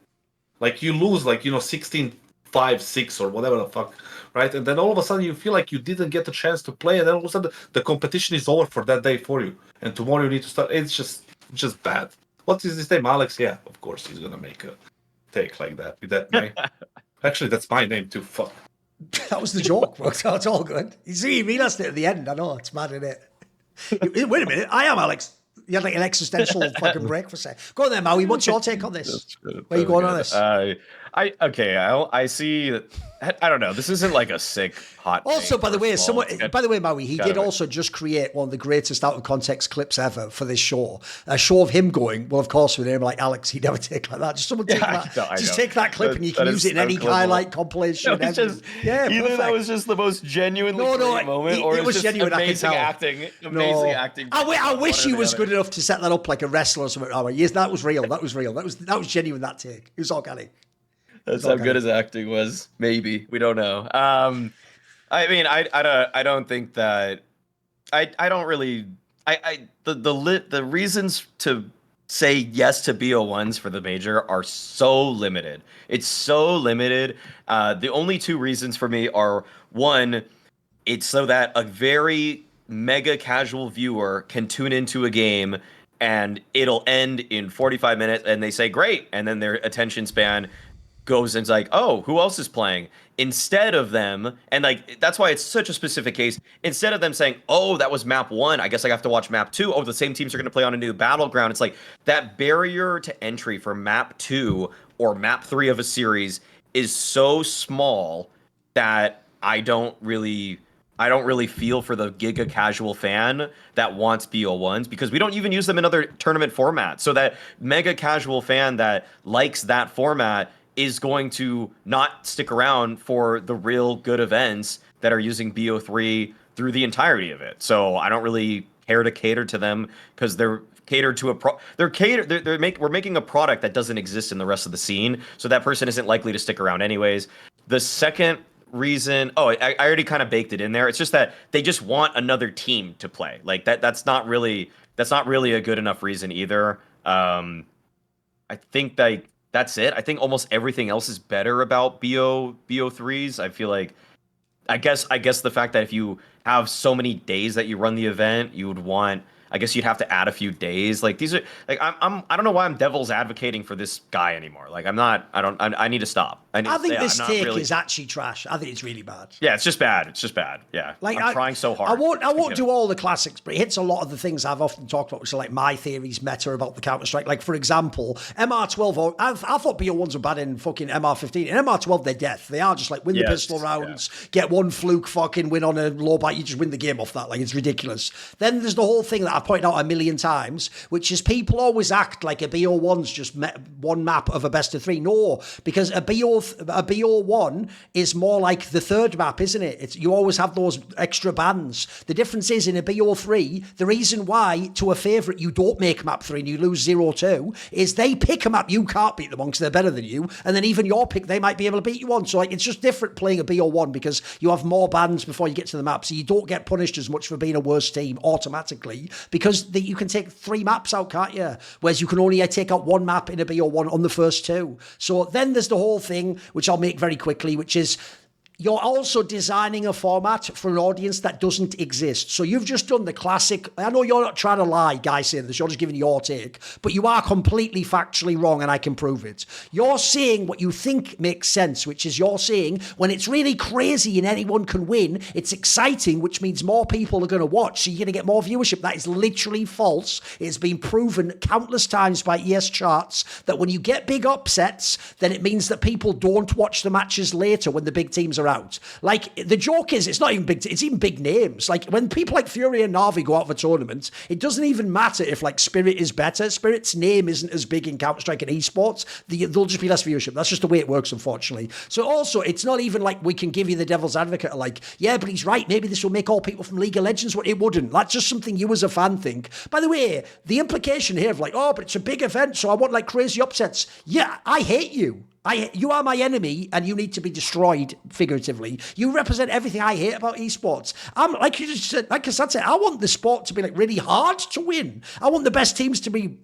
Like, you lose like 16 5, 6, or whatever the fuck, right? And then all of a sudden you feel like you didn't get the chance to play, and then all of a sudden the competition is over for that day for you, and tomorrow you need to start. It's just bad. What is his name, Alex? Yeah, of course he's gonna make a take like that with that name. Actually, that's my name too. Fuck. That was the joke, bro. It's all good. You see, you realised it at the end. I know, it's mad, isn't it? Wait a minute. I am Alex. You had like an existential fucking break for a sec. Go on there, Maui. What's your take on this? Where are you going on this? I see that. I don't know. This isn't like a sick hot. Also, by the way, Maui, he did also just create one of the greatest out of context clips ever for this show. A show of him going, well, of course, with him like Alex, he'd never take like that. Just someone take that. Just take that clip and you can use it in any highlight compilation. Either that was just the most genuinely great moment, or it was just genuine, amazing acting. Amazing acting. I wish he was good enough to set that up like a wrestler or something. Yes, that was real. That was real. That was genuine. That take. It was organic. That's how good his acting was. Maybe we don't know. I mean, I don't think that. I don't really. The reasons to say yes to BO1s for the major are so limited. It's so limited. The only two reasons for me are, one, it's so that a very mega casual viewer can tune into a game and it'll end in 45 minutes and they say great, and then their attention span goes and it's like, oh, who else is playing? Instead of them, and like that's why it's such a specific case, instead of them saying, oh, that was map 1, I guess I have to watch map 2, oh, the same teams are going to play on a new battleground. It's like that barrier to entry for map 2 or map 3 of a series is so small that I don't really feel for the giga casual fan that wants BO1s, because we don't even use them in other tournament formats. So that mega casual fan that likes that format is going to not stick around for the real good events that are using BO3 through the entirety of it. So I don't really care to cater to them, because they're catered to we're making a product that doesn't exist in the rest of the scene. So that person isn't likely to stick around anyways. The second reason, I already kind of baked it in there. It's just that they just want another team to play. Like that's not really a good enough reason either. I think that's it. I think almost everything else is better about BO3s. I feel like, I guess the fact that if you have so many days that you run the event, you would want, I guess you'd have to add a few days. Like these are like I don't know why I'm devil's advocating for this guy anymore. Like I need to stop. I think this take is actually trash. I think it's really bad. Yeah, it's just bad. Yeah. Like I'm trying so hard. I won't do all the classics, but it hits a lot of the things I've often talked about, which are like my theories meta about the Counter-Strike. Like, for example, MR12, I thought BO1s were bad in fucking MR15. In MR12, they're death. They are just like win the pistol rounds, get one fluke fucking win on a low bite, you just win the game off that. Like, it's ridiculous. Then there's the whole thing that I've pointed out a million times, which is people always act like a BO1's just one map of a best of 3. No, because a BO1 is more like the third map, isn't it? You always have those extra bands. The difference is in a BO3, the reason why to a favourite you don't make map 3 and you lose 0-2 is they pick a map you can't beat them on because they're better than you, and then even your pick they might be able to beat you on. So like it's just different playing a BO1 because you have more bands before you get to the map, so you don't get punished as much for being a worse team automatically, because you can take 3 maps out, can't you? Whereas you can only take out 1 map in a BO1 on the first 2. So then there's the whole thing, which I'll make very quickly, which is you're also designing a format for an audience that doesn't exist. So you've just done the classic. I know you're not trying to lie, guys, saying this. You're just giving your take. But you are completely factually wrong, and I can prove it. You're saying what you think makes sense, which is you're saying when it's really crazy and anyone can win, it's exciting, which means more people are going to watch, so you're going to get more viewership. That is literally false. It's been proven countless times by ES charts that when you get big upsets, then it means that people don't watch the matches later when the big teams are out. Like, the joke is, it's not even big, it's even big names. Like, when people like Fury and Navi go out of a tournament, it doesn't even matter if, like, Spirit is better. Spirit's name isn't as big in Counter-Strike and esports. There'll just be less viewership. That's just the way it works, unfortunately. So also, it's not even like we can give you the devil's advocate, like, yeah, but he's right, maybe this will make all people from League of Legends. Well, it wouldn't. That's just something you as a fan think. By the way, the implication here of like, oh, but it's a big event, so I want, like, crazy upsets. Yeah, I hate you. You are my enemy, and you need to be destroyed, figuratively. You represent everything I hate about esports. I'm like you just said, like kassad said, I want the sport to be like really hard to win. I want the best teams to be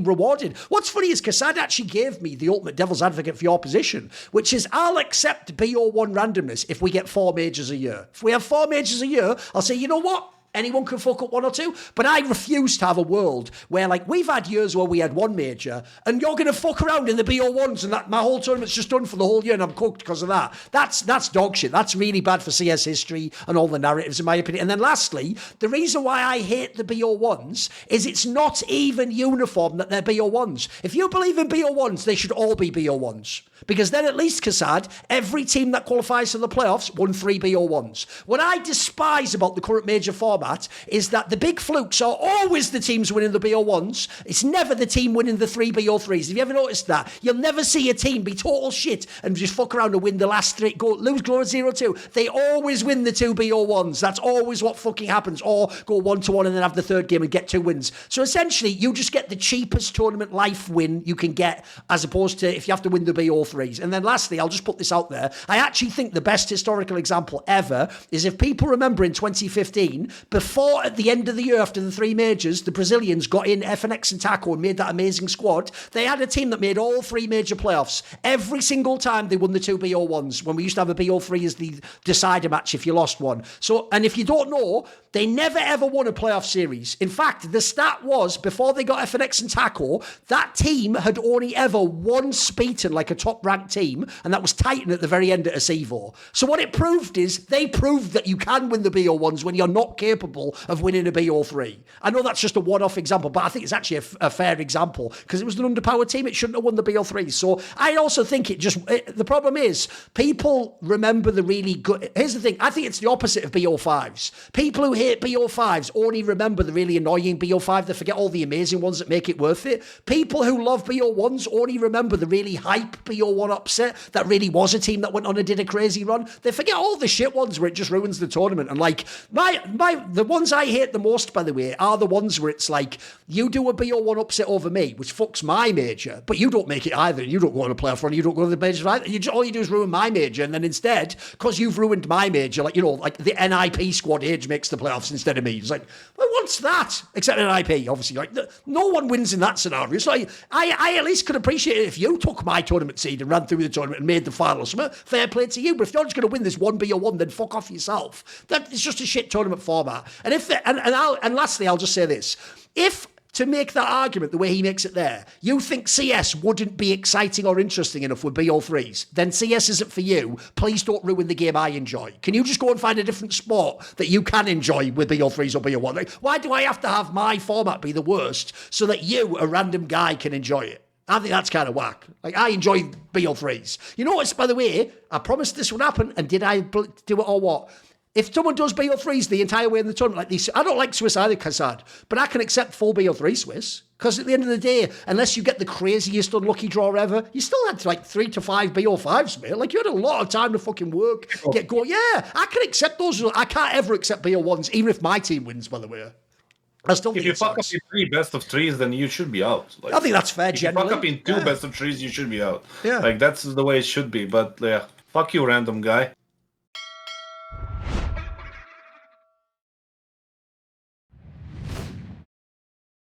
rewarded. What's funny is kassad actually gave me the ultimate devil's advocate for your position, which is I'll accept BO1 randomness if we get 4 majors a year. If we have 4 majors a year, I'll say, you know what? Anyone can fuck up 1 or 2, but I refuse to have a world where, like, we've had years where we had 1 major, and you're going to fuck around in the BO1s, and that my whole tournament's just done for the whole year, and I'm cooked because of that. That's dog shit. That's really bad for CS history and all the narratives, in my opinion. And then lastly, the reason why I hate the BO1s is it's not even uniform that they're BO1s. If you believe in BO1s, they should all be BO1s. Because then at least, kassad, every team that qualifies for the playoffs won 3 BO1s. What I despise about the current major format is that the big flukes are always the teams winning the BO1s. It's never the team winning the 3 BO3s. Have you ever noticed that? You'll never see a team be total shit and just fuck around and win the last 3, lose Glory 0-2. They always win the 2 BO1s. That's always what fucking happens. Or go 1-1 and then have the 3rd game and get 2 wins. So essentially, you just get the cheapest tournament life win you can get, as opposed to if you have to win the BO3. And then lastly, I'll just put this out there. I actually think the best historical example ever is if people remember in 2015, before at the end of the year after the 3 majors, the Brazilians got in FNX and Taco and made that amazing squad. They had a team that made all 3 major playoffs. Every single time they won the 2 BO1s, when we used to have a BO3 as the decider match if you lost one. So, and if you don't know, they never ever won a playoff series. In fact, the stat was, before they got FNX and Taco, that team had only ever once beaten like a top-ranked team, and that was Titan at the very end at a CEVO. So what it proved is, they proved that you can win the BO1s when you're not capable of winning a BO3. I know that's just a one-off example, but I think it's actually a fair example, because it was an underpowered team. It shouldn't have won the BO3. So I also think the problem is, people remember the really good... Here's the thing, I think it's the opposite of BO5s. People who hate BO5s only remember the really annoying BO5. They forget all the amazing ones that make it worth it. People who love BO1s only remember the really hype BO1 upset that really was a team that went on and did a crazy run. They forget all the shit ones where it just ruins the tournament. And like, the ones I hate the most, by the way, are the ones where it's like, you do a BO1 upset over me, which fucks my major, but you don't make it either. You don't go on a playoff run, you don't go to the major either. All you do is ruin my major, and then instead, because you've ruined my major, like, you know, like the NIP squad age makes the playoffs instead of me. It's like, well, what's that? Except NIP, obviously. Like, no one wins in that scenario. So I at least could appreciate it if you took my tournament seed and ran through the tournament and made the final. So fair play to you. But if you're just going to win this 1 BO1, then fuck off yourself. That is just a shit tournament format. And lastly, I'll just say this: if, to make that argument the way he makes it there, you think CS wouldn't be exciting or interesting enough with BO3s, then CS isn't for you. Please don't ruin the game I enjoy. Can you just go and find a different sport that you can enjoy with BO3s or BO1? Like, why do I have to have my format be the worst so that you, a random guy, can enjoy it? I think that's kind of whack. Like, I enjoy BO3s. You know what's, by the way, I promised this would happen, and did I do it or what? If someone does BO3s the entire way in the tournament like these, I don't like Swiss either, kassad, but I can accept full BO3 Swiss. Because at the end of the day, unless you get the craziest unlucky draw ever, you still had like 3 to 5 BO5s, mate. Like, you had a lot of time to fucking work, get going. Yeah, I can accept those. I can't ever accept BO1s, even if my team wins, by the way. I still if you fuck up in 3 best of 3s, then you should be out. Like, I think that's fair, generally. If you fuck up in 2 best of 3s, you should be out. Yeah. Like, that's the way it should be. But yeah, fuck you, random guy.